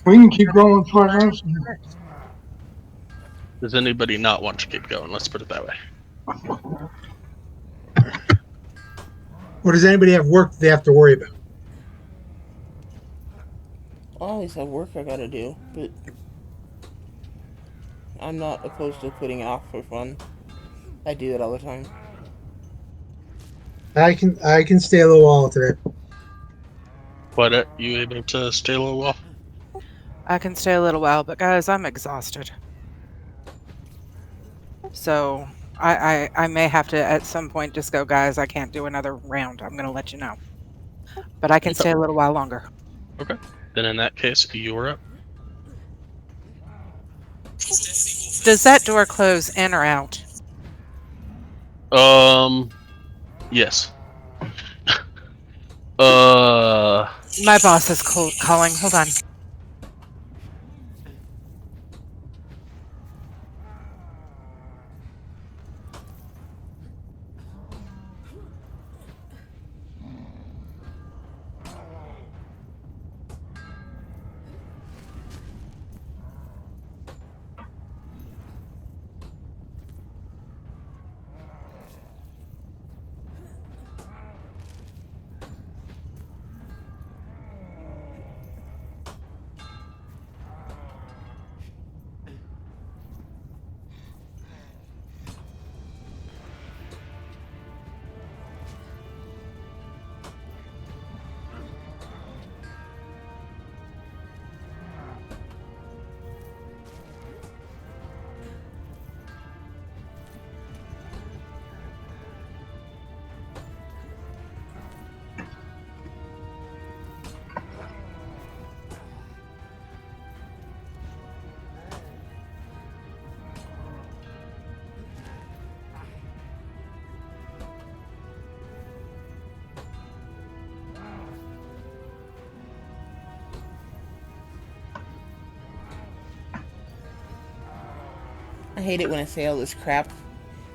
We can keep going as far as I'm concerned. Does anybody not want to keep going? Let's put it that way. Or does anybody have work that they have to worry about? I always have work I gotta do, but I'm not opposed to putting it off for fun. I do that all the time. I can stay a little while today. But you able to stay a little while? I can stay a little while, but guys, I'm exhausted. So I may have to at some point just go, guys, I can't do another round. I'm gonna let you know. But I can Okay. stay a little while longer. Okay. Then in that case, you're up. Does that door close in or out? Um. Yes. Uh. My boss is calling. Hold on. I hate it when I say all this crap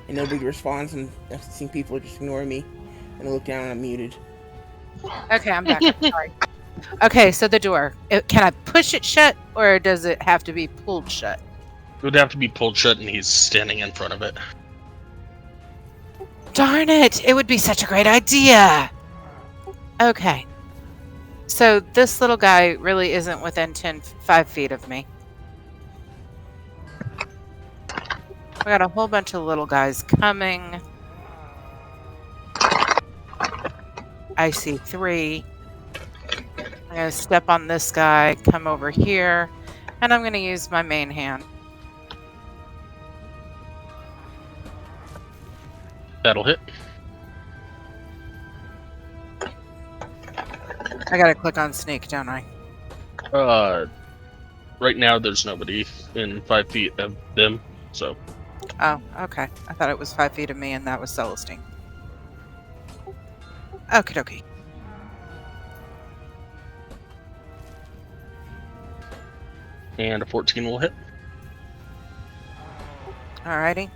and nobody responds, and I've seen people just ignore me, and I look down and I'm muted. Okay, I'm back. I'm sorry. Okay, so the door. Can I push it shut or does it have to be pulled shut? It would have to be pulled shut, and he's standing in front of it. Darn it! It would be such a great idea. Okay. So this little guy really isn't within 5 feet of me. We got a whole bunch of little guys coming. I see 3. I'm going to step on this guy, come over here, and I'm going to use my main hand. That'll hit. I got to click on sneak, don't I? Right now there's nobody in 5 feet of them, so Oh, okay. I thought it was 5 feet of me and that was Celestine. Okie dokie. and a 14 will hit. Alrighty.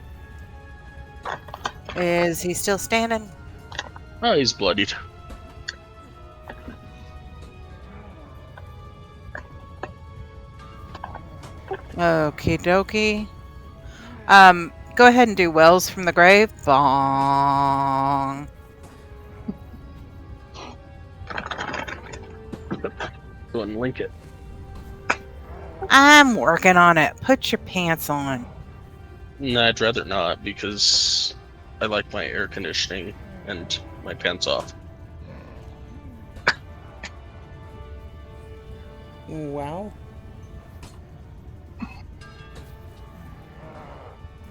Is he still standing? Oh, he's bloodied. Okie dokie. Go ahead and do Wells from the Grave. Bong. Go and link it. I'm working on it. Put your pants on. No, I'd rather not, because I like my air conditioning and my pants off. Wow.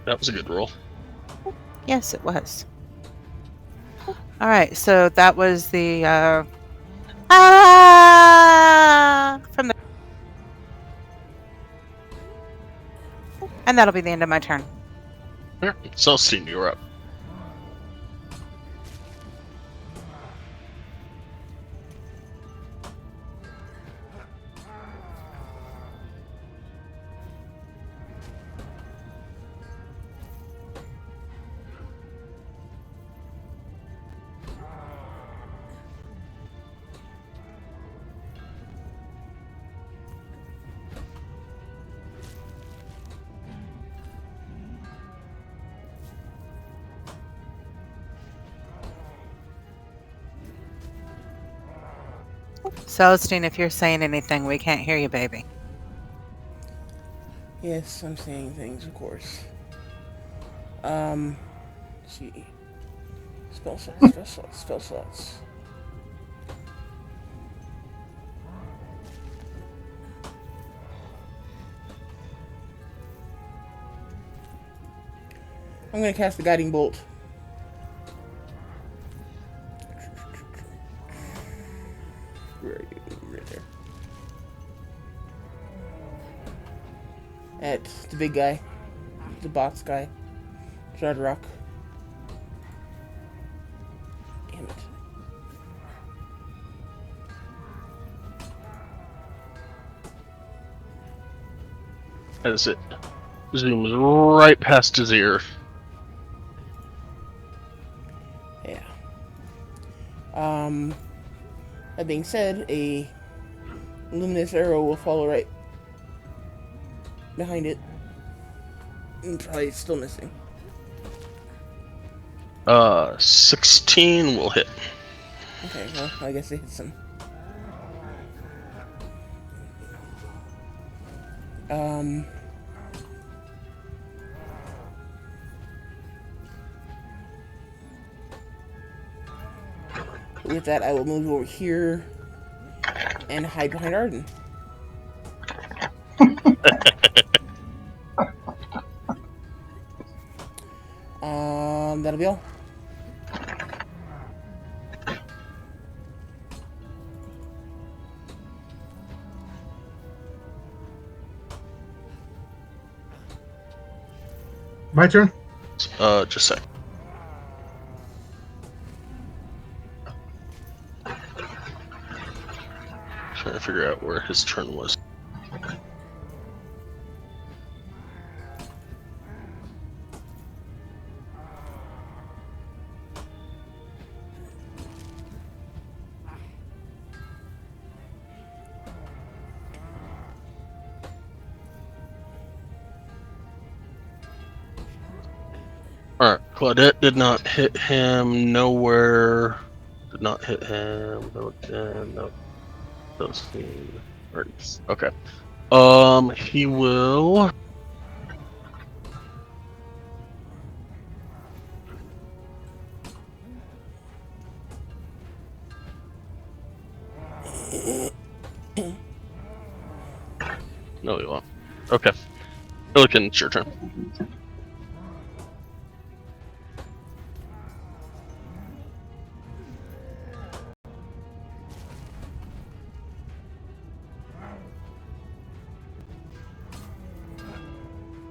That was a good roll. Yes, it was. All right, so that was the from the, and that'll be the end of my turn. Celestine, you're up. Celestine, if you're saying anything, we can't hear you, baby. Yes, I'm saying things, of course. Let's see. Spell slots, spell slots, spell slots. I'm gonna cast the guiding bolt. Where are you? Right there. At the big guy. The box guy. Rock. Damn it. As it zooms right past his ear. Yeah. That being said, a luminous arrow will follow right behind it. And probably still missing. 16 will hit. Okay, well, I guess it hits him. With that, I will move over here and hide behind Arden. That'll be all. My turn. Just a sec. Trying to figure out where his turn was. Alright, Claudette did not hit him nowhere. Did not hit him. No. Those two. Okay. He will. No, he won't. Okay. Pelican, it's your turn.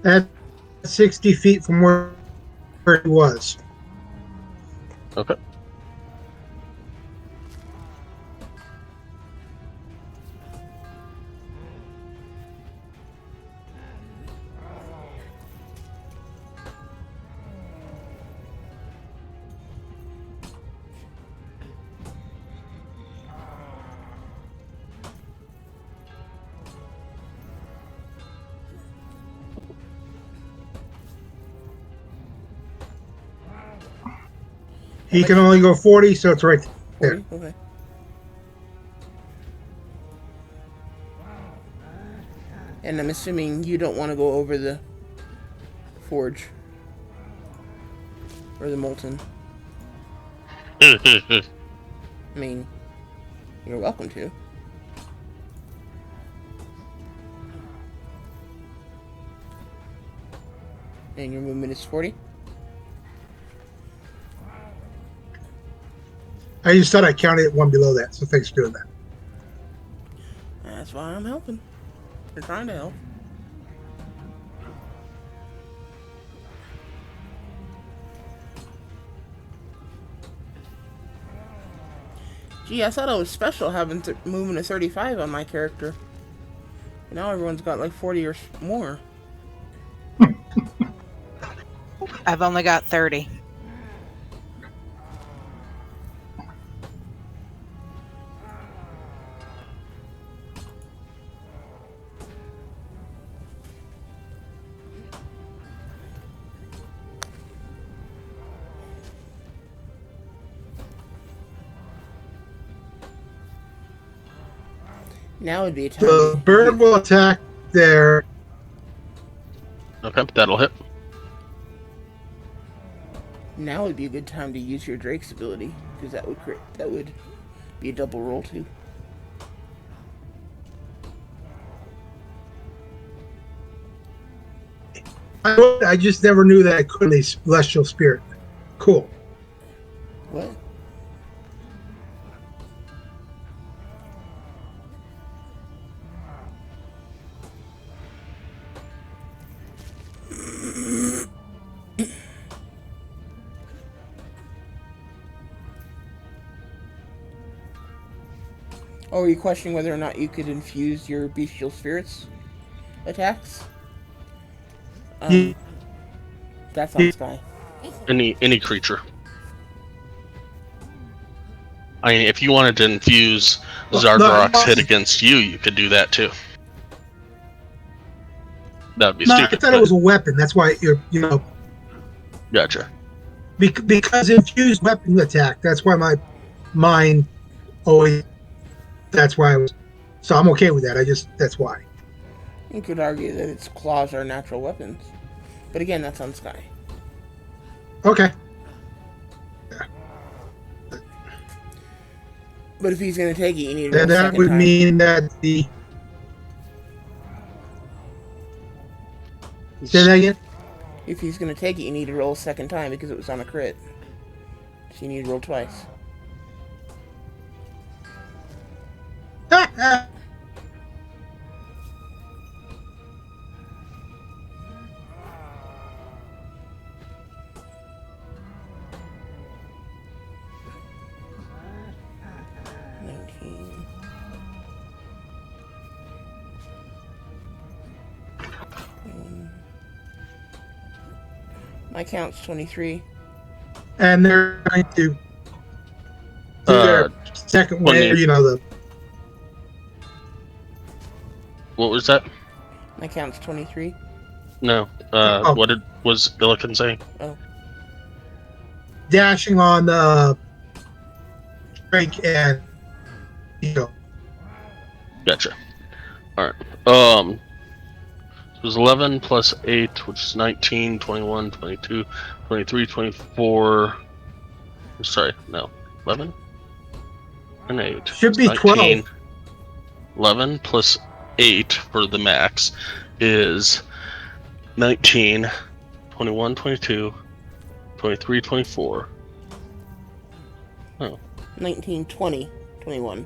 At 60 feet from where it was. Okay. He can only go 40, so it's right there. 40? Okay. And I'm assuming you don't want to go over the forge. Or the molten. I mean, you're welcome to. And your movement is 40? I just thought I counted one below that, so thanks for doing that. That's why I'm helping. You're trying to help. Gee, I thought it was special having moving to 35 on my character. And now everyone's got like 40 or more. I've only got 30. Now would be a time. The bird will attack there. Okay, that'll hit. Now would be a good time to use your Drake's ability, because that would be a double roll too. I just never knew that it could be a celestial spirit. Cool. What? Oh, are you questioning whether or not you could infuse your bestial spirits attacks? Yeah, Um, that's on Sky. Any creature. I mean, if you wanted to infuse well, no, Zardarok's hit against you, you could do that too. That would be no, I stupid, thought it but was a weapon. That's why gotcha. because infused weapon attack. That's why my mind always. That's why I was. So I'm okay with that. That's why. You could argue that its claws are natural weapons, but again, that's on Sky. Okay. But if he's gonna take it, you need to roll Then a that second would time. mean that the say that again. If he's gonna take it, you need to roll a second time because it was on a crit. So you need to roll twice. My count's 23. And they're going to do Uh, their second wave. 20. The What was that? My count's 23. No. oh, Was Billiken saying? Oh. dashing on the Drake and Gotcha. All right. It was 11 plus 8, which is 19, 21, 22, 23, 24. Sorry, no. 11 and 8. should It's be 19. 12. 11 plus 8 for the max is 19, 21, 22, 23, 24. Oh. 19, 20, 21.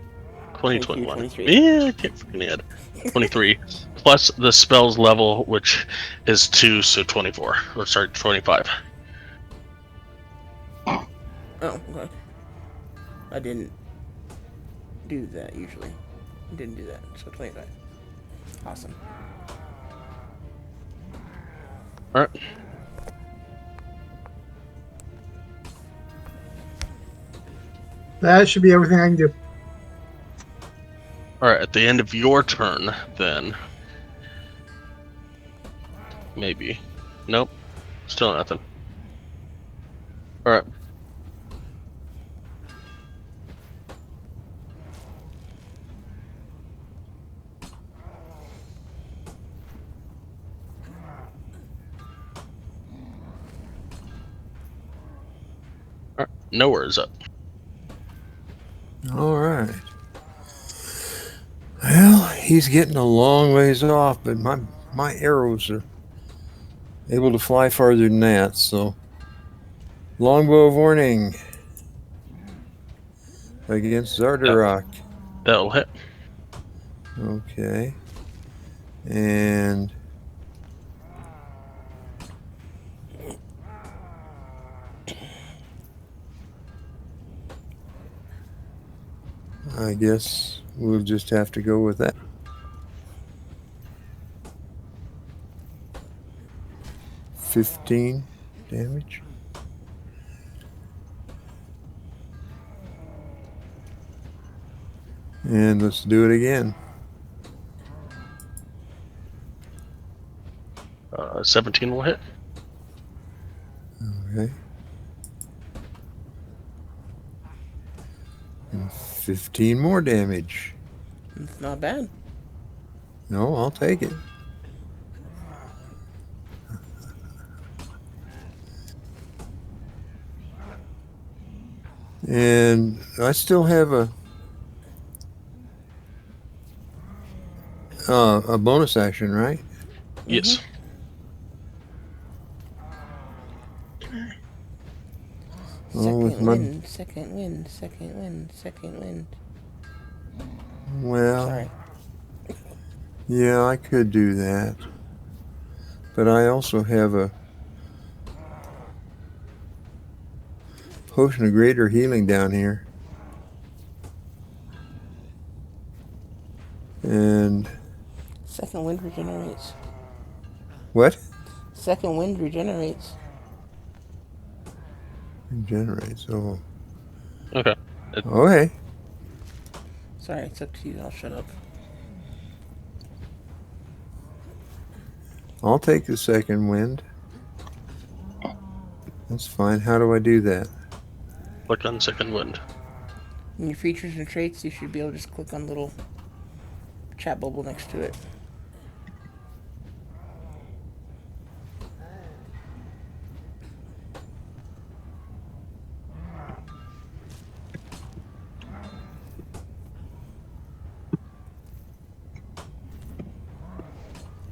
2021. 23. Yeah, I can't freaking add. 23 plus the spell's level, which is 2, so 24. Or sorry, 25. Oh, okay. I didn't do that usually. I didn't do that, so 25. Awesome. All right. That should be everything I can do. All right. At the end of your turn, then maybe. Nope. Still nothing. All right. All right. Nowhere is up. All right. Well, he's getting a long ways off, but my arrows are able to fly farther than that, so longbow of warning against Zardarok. That'll hit. Okay. And I guess we'll just have to go with that. 15 damage. And let's do it again. 17 will hit. Okay. And 15 more damage. It's not bad. No, I'll take it. And I still have a bonus action, right? Mm-hmm. Yes. Oh, with Second my wind, second wind, second wind, second wind. well, Sorry. yeah, I could do that, but I also have a potion of greater healing down here, and Second wind regenerates. what Second wind regenerates. regenerates? Oh, Okay. okay. Sorry, it's up to you. I'll shut up. I'll take the second wind. That's fine. How do I do that? Click on second wind. In your features and traits, you should be able to just click on the little chat bubble next to it.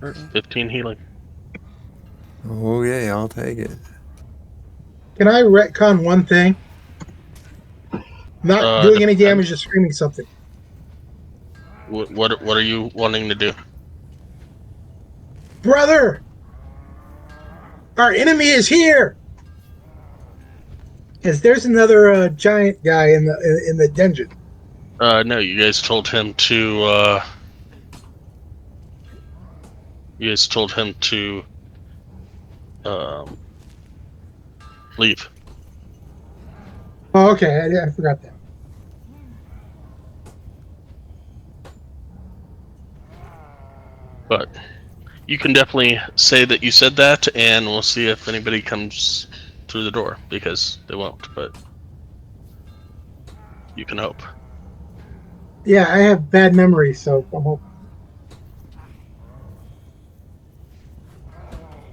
All right, 15 healing. Oh yeah, I'll take it. Can I retcon one thing? Not doing any damage, Depends. just screaming something. What are you wanting to do? Brother, our enemy is here. Yes, there's another giant guy in the dungeon. No, you guys told him to. You guys told him to um, leave. Oh, okay, I forgot that. But you can definitely say that you said that, and we'll see if anybody comes through the door, because they won't. But you can hope. Yeah, I have bad memory, so I'm hoping.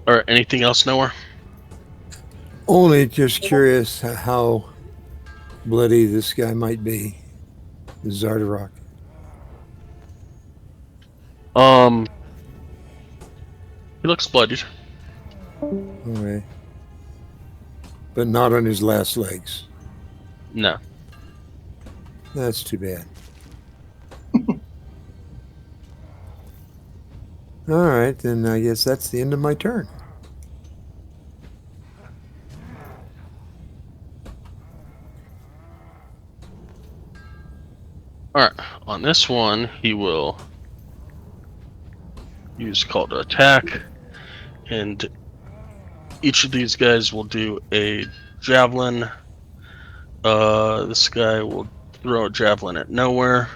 All right. Anything else, Nowhere? Only just curious how bloody this guy might be, Zardarok. Um, he looks bloodied. Okay, but not on his last legs. No. That's too bad. All right, then I guess that's the end of my turn. All right. On this one, he will use call to attack, and each of these guys will do a javelin. This guy will throw a javelin at Nowhere.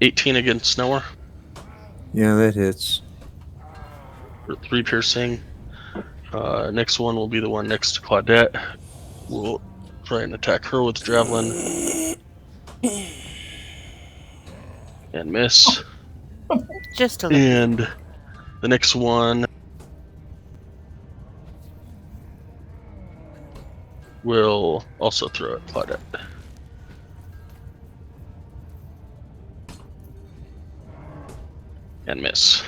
$18 against Nowhere Yeah, that hits. for 3 piercing. Next one will be the one next to Claudette. We'll try and attack her with javelin and miss. Just a little. And the next one will also throw at Claudette. And miss.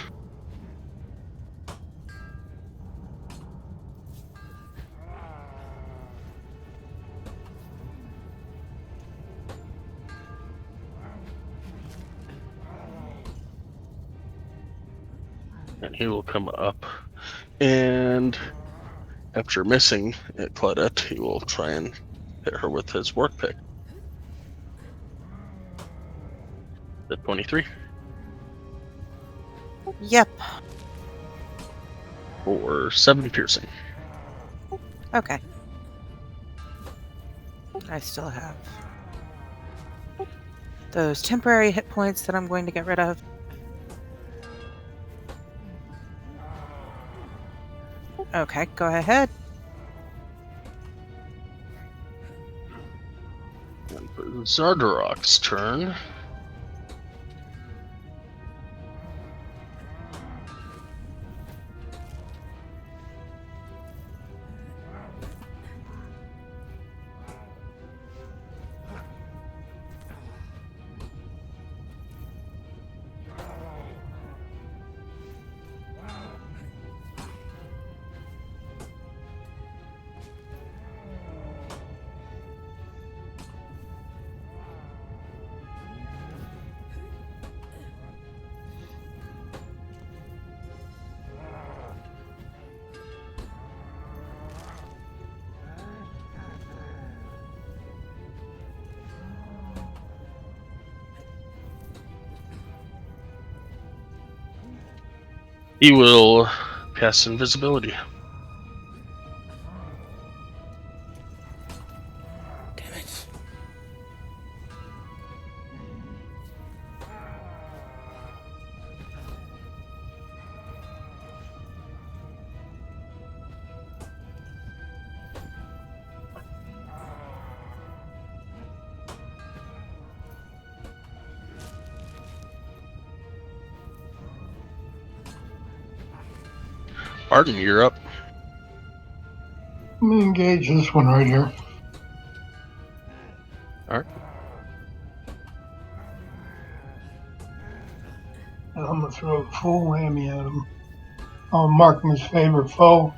And he will come up, and after missing at Claudette, he will try and hit her with his work pick. The 23 Yep. for 7 piercing. Okay. I still have those temporary hit points that I'm going to get rid of. Okay, go ahead. And for Zardarok's turn, He will cast invisibility. Damn it. Arden, you're up. Let me engage this one right here. All right. And I'm going to throw a full whammy at him. I'll mark him as favorite foe.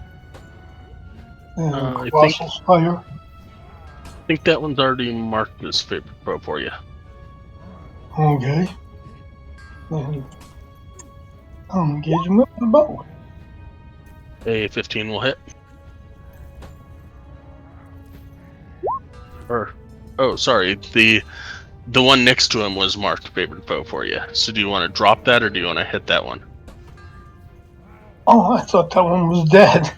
And I Colossal Slayer. think that one's already marked as favorite pro for you. Okay. And I'll engage him with the bow. A 15 will hit. Sorry. The one next to him was marked favorite foe for you. So do you want to drop that or do you want to hit that one? Oh, I thought that one was dead.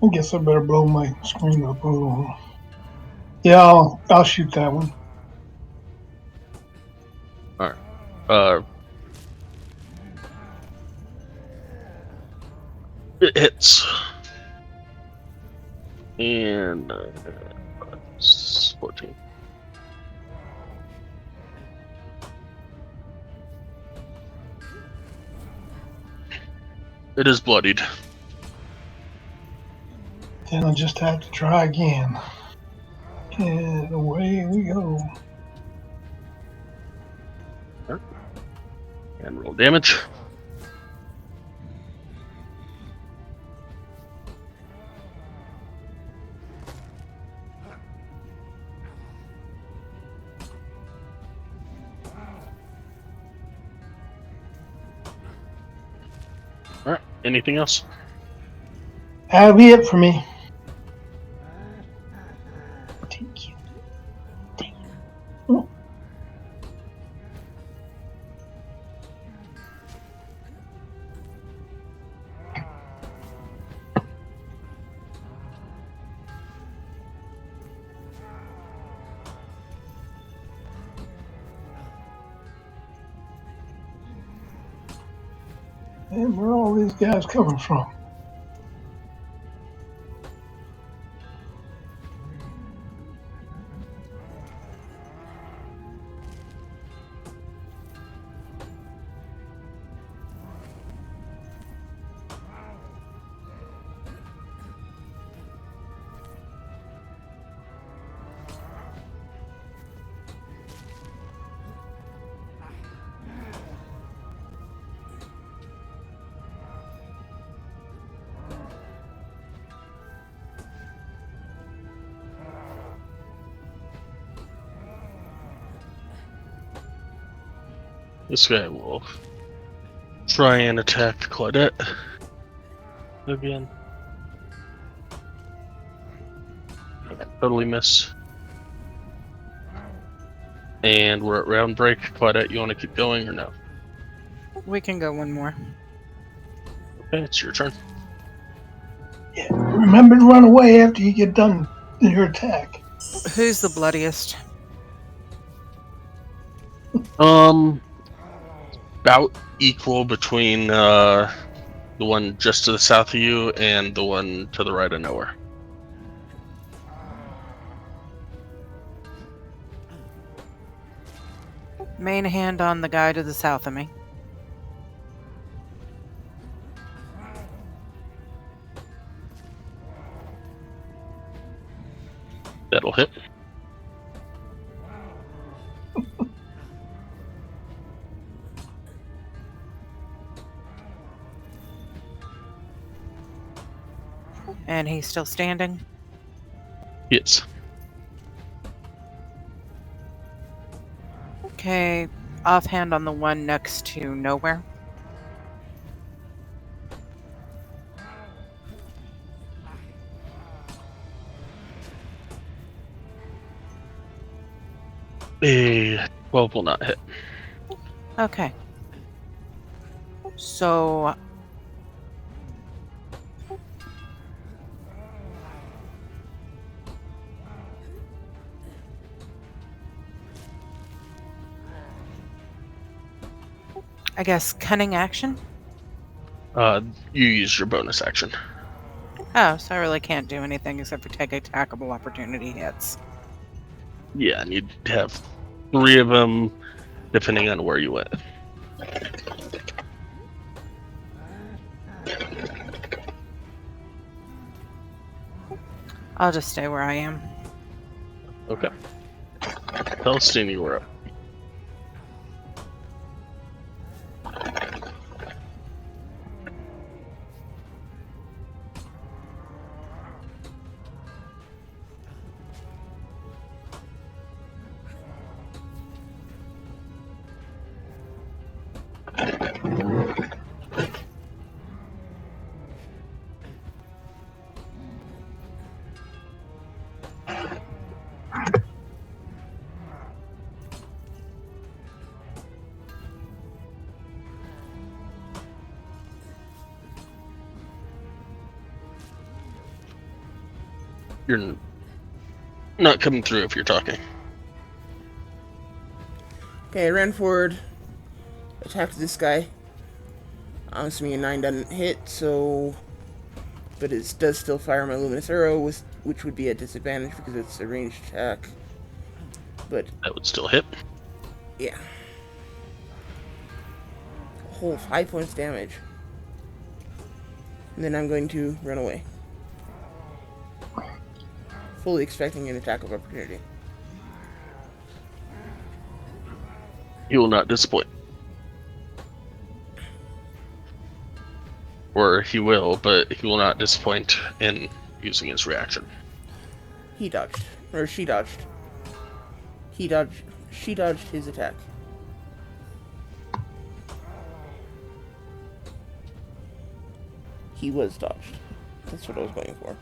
I guess I better blow my screen up a little. Yeah, I'll shoot that one. All right. It hits. And 14. It is bloodied. Then I'll just have to try again. And away we go. All right. And roll damage. All right. Anything else? That'll be it for me. Thank you. And where are all these guys coming from? This guy will try and attack Claudette again. Totally miss. And we're at round break. Claudette, you want to keep going or no? We can go one more. Okay, it's your turn. Yeah, remember to run away after you get done your attack. Who's the bloodiest? About equal between the one just to the south of you and the one to the right of nowhere. Main hand on the guy to the south of me. That'll hit. And he's still standing. Hits. Okay, offhand on the one next to nowhere. A 12 will not hit. Okay, So I guess cunning action. You use your bonus action. Oh, so I really can't do anything except for take attackable opportunity hits. Yeah, and you'd have 3 of them, depending on where you went. I'll just stay where I am. Okay. Celestine, you were up. You're not coming through if you're talking. Okay, I ran forward, attacked this guy. I'm assuming a 9 doesn't hit, so... But it does still fire my luminous arrow, which would be a disadvantage because it's a ranged attack. But, That would still hit. yeah. A whole 5 points damage. And then I'm going to run away. Fully expecting an attack of opportunity. He will not disappoint. Or he will, but he will not disappoint in using his reaction. He dodged. Or she dodged. He dodged. She dodged his attack. He was dodged. That's what I was going for.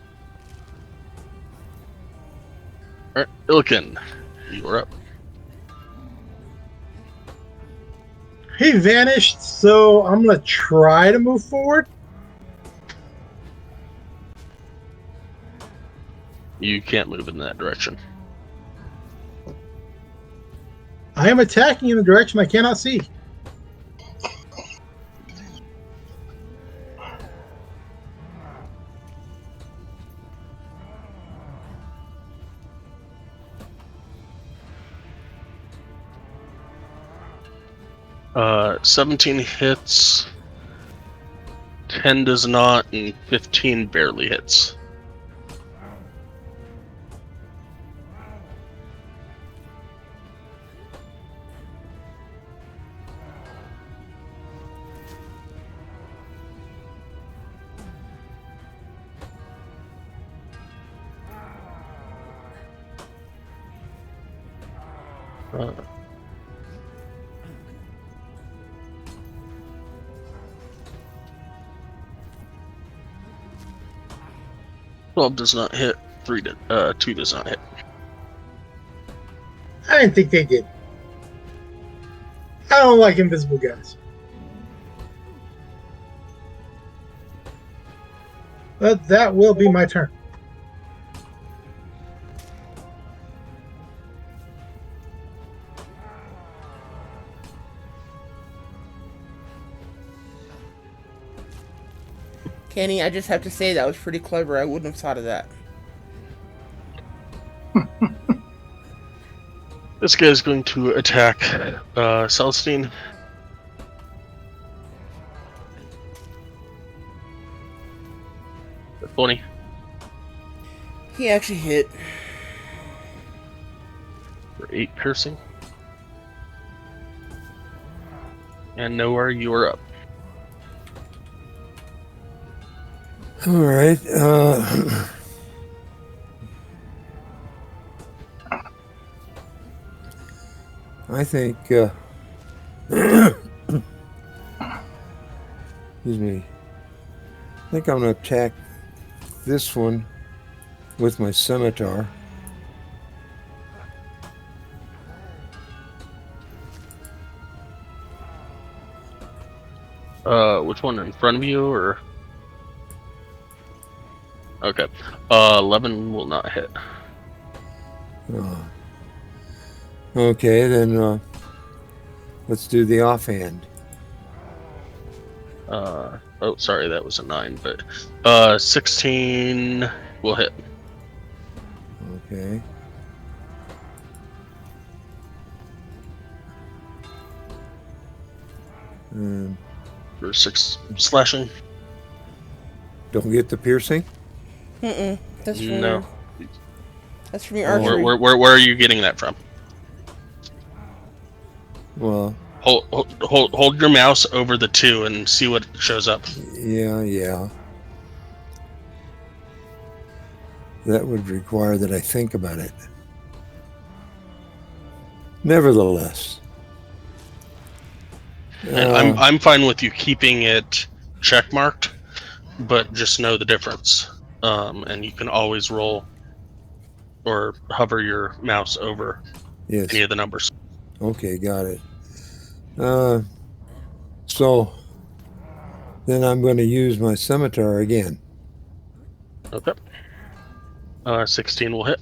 Alright, Illiken, you are up. He vanished, so I'm gonna try to move forward. You can't move in that direction. I am attacking in the direction I cannot see. Uh, 17 hits, 10 does not, and 15 barely hits. Uh, 12 does not hit, 2 does not hit. I didn't think they did. I don't like invisible guys. But that will be my turn. Kenny, I just have to say that was pretty clever. I wouldn't have thought of that. This guy is going to attack Celestine. At 20. He actually hit. For 8 piercing. And Nowhere, you are up. All right. I think. Excuse me. I think I'm going to attack this one with my scimitar. Which one, in front of you or? Okay. 11 will not hit. Okay, then let's do the offhand. Oh, sorry, that was a 9, but 16 will hit. Okay. And For 6 slashing. don't get the piercing. That's from No. your. That's from your Oh. archery. Where are you getting that from? Well, Hold your mouse over the 2 and see what shows up. yeah. That would require that I think about it. Nevertheless. And I'm fine with you keeping it checkmarked, but just know the difference. And you can always roll or hover your mouse over Yes. any of the numbers. Okay, got it. So then I'm going to use my scimitar again. Okay. 16 will hit.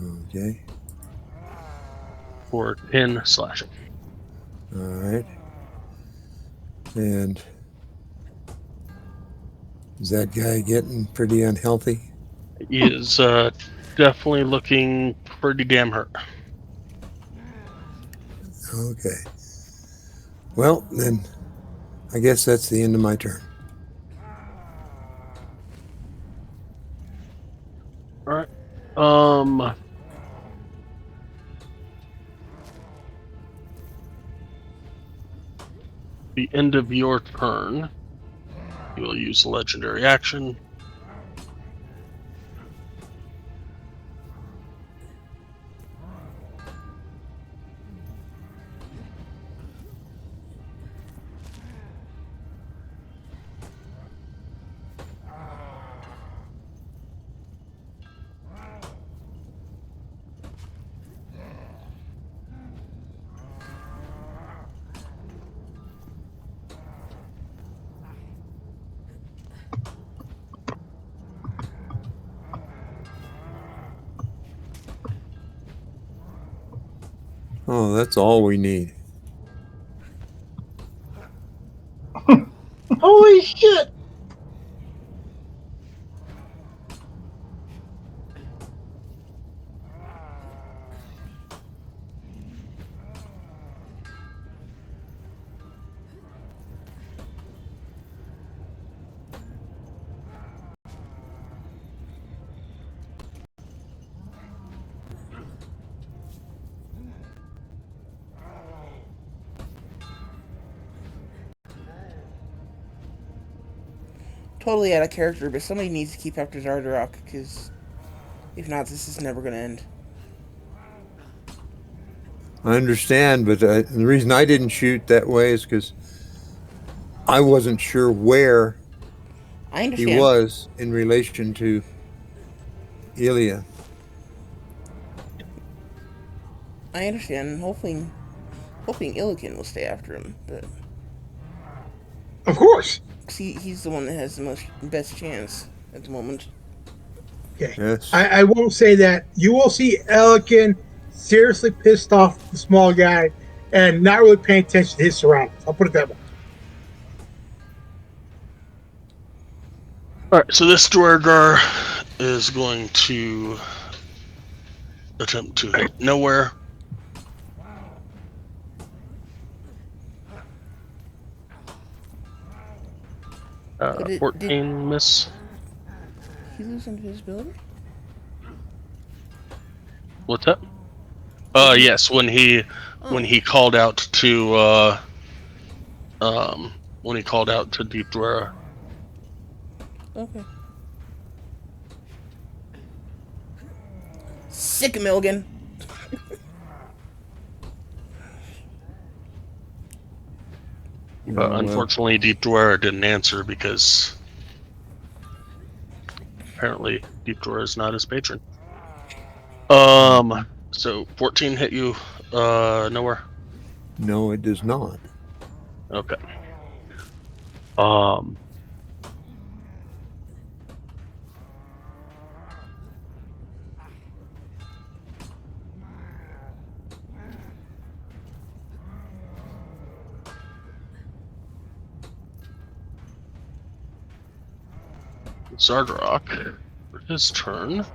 Okay. For 10 slashing. All right. And is that guy getting pretty unhealthy? He is definitely looking pretty damn hurt. Okay. Well, then I guess that's the end of my turn. All right. The end of your turn, you will use a legendary action. Oh, that's all we need. Holy shit! Totally out of character, but somebody needs to keep after Zardarok, because if not, this is never going to end. I understand, but the reason I didn't shoot that way is because I wasn't sure where I he understand. was in relation to Ilya. I understand. And hoping Illikin will stay after him, but Of course. he's the one that has the best chance at the moment. Okay. Yes. I will say that you will see Elikin seriously pissed off the small guy and not really paying attention to his surroundings. I'll put it that way. All right, so this Dwargar is going to attempt to hit nowhere. Did 14 miss. he lose invisibility? What's that? Yes, when he called out to when he called out to Deep Dwara. Okay. Sick Milligan. But unfortunately, Deep Dwara didn't answer because apparently Deep Dwara is not his patron. So 14 hit you nowhere. No, it does not. Okay. Um. Zardrock, for his turn,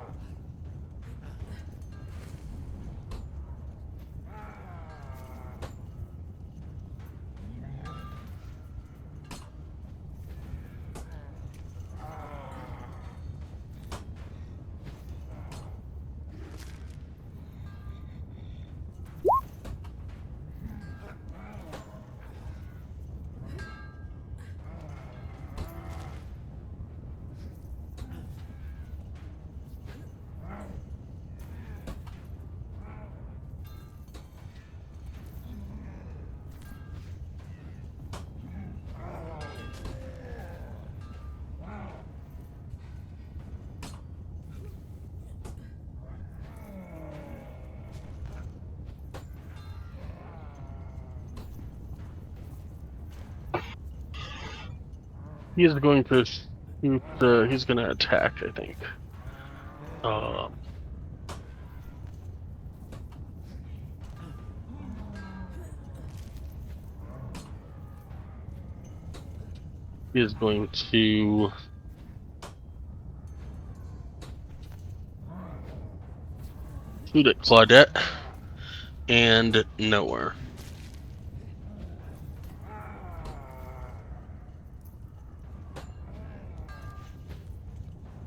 he is going to shoot. He's going to attack, I think. He is going to shoot at Claudette and nowhere.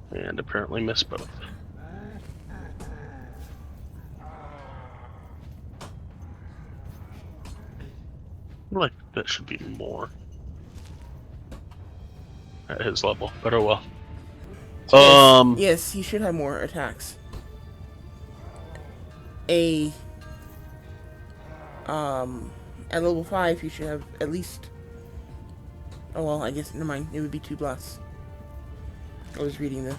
And apparently miss both. Like, that should be more at his level, but oh well. Yes, he should have more attacks. A at level 5 he should have at least, oh well, I guess never mind, it would be 2 blasts. I was reading the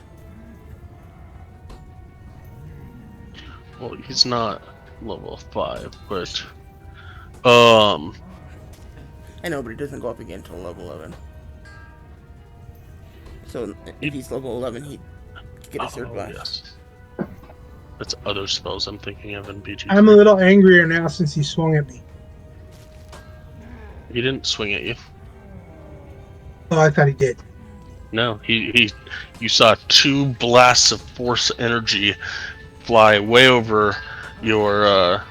Well, he's not level 5, but I know, but it doesn't go up again until level 11. So if he's level 11, he'd get a third blast. Yes. That's other spells I'm thinking of in BG3. I'm a little angrier now since he swung at me. He didn't swing at you. Oh, I thought he did. No, you saw 2 blasts of force energy fly way over your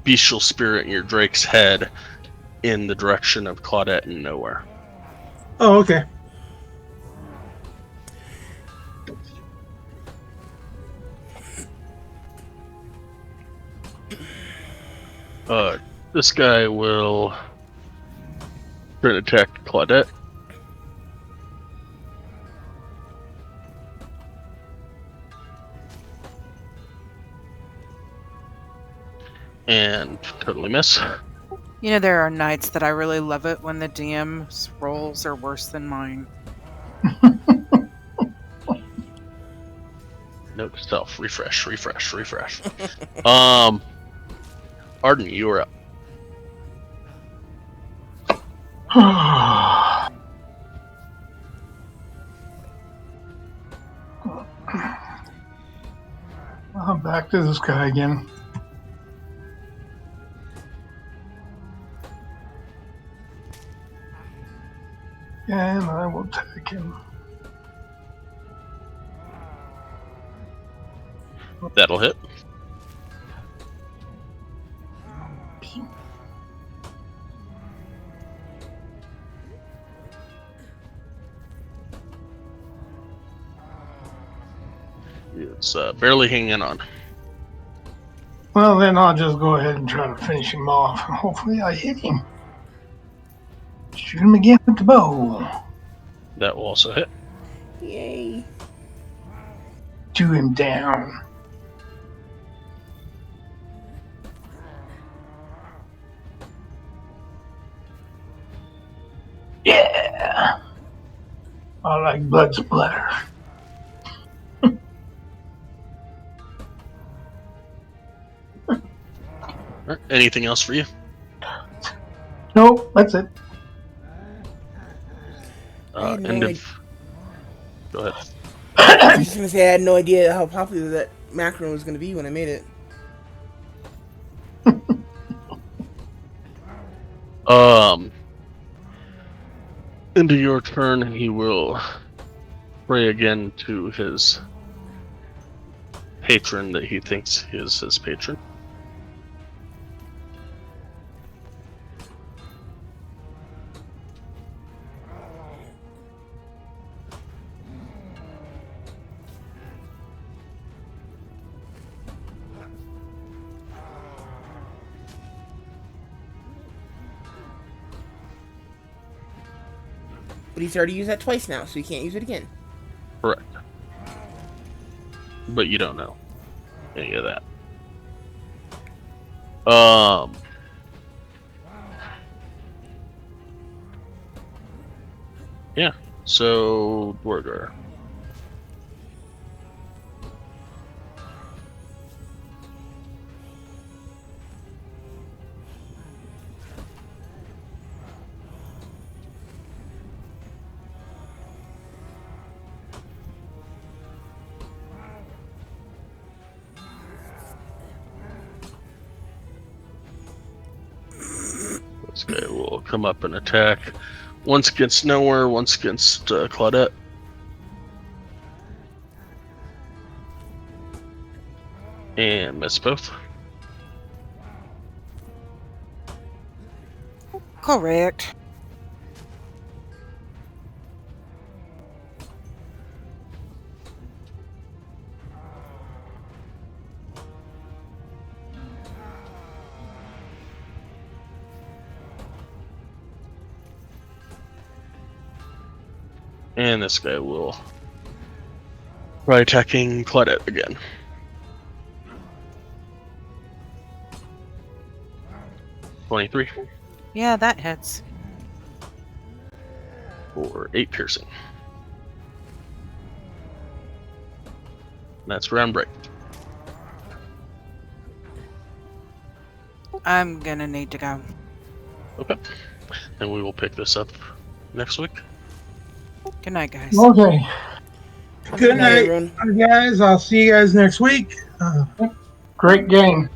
bestial spirit and your drake's head in the direction of Claudette and nowhere. Oh, okay. This guy will try to attack Claudette. And totally miss. You know, there are nights that I really love it when the DM's rolls are worse than mine. Note to self, refresh. Arden, you are up. I'm back to this guy again. And I will attack him. That'll hit. It's barely hanging on. Well, then I'll just go ahead and try to finish him off. Hopefully I hit him. Shoot him again with the bow. That will also hit. Yay. Do him down. Yeah. I like blood splatter. Right. Anything else for you? Nope, that's it. I had End no idea. of. Go ahead. I was just gonna say I had no idea how popular that macro was gonna be when I made it. Um, Into your turn, he will pray again to his patron that he thinks is his patron. But he's already used that twice now, so he can't use it again. Correct. But you don't know any of that. Yeah. So Dwargar. This guy will come up and attack. Once against Nowhere, once against Claudette. And miss both. Correct. And this guy will try attacking Claudette again. $23 Yeah, that hits. for 8 piercing. That's round break. I'm gonna need to go. Okay. And we will pick this up next week. Good night, guys. Okay. Good night, everyone. guys. I'll see you guys next week. Great game.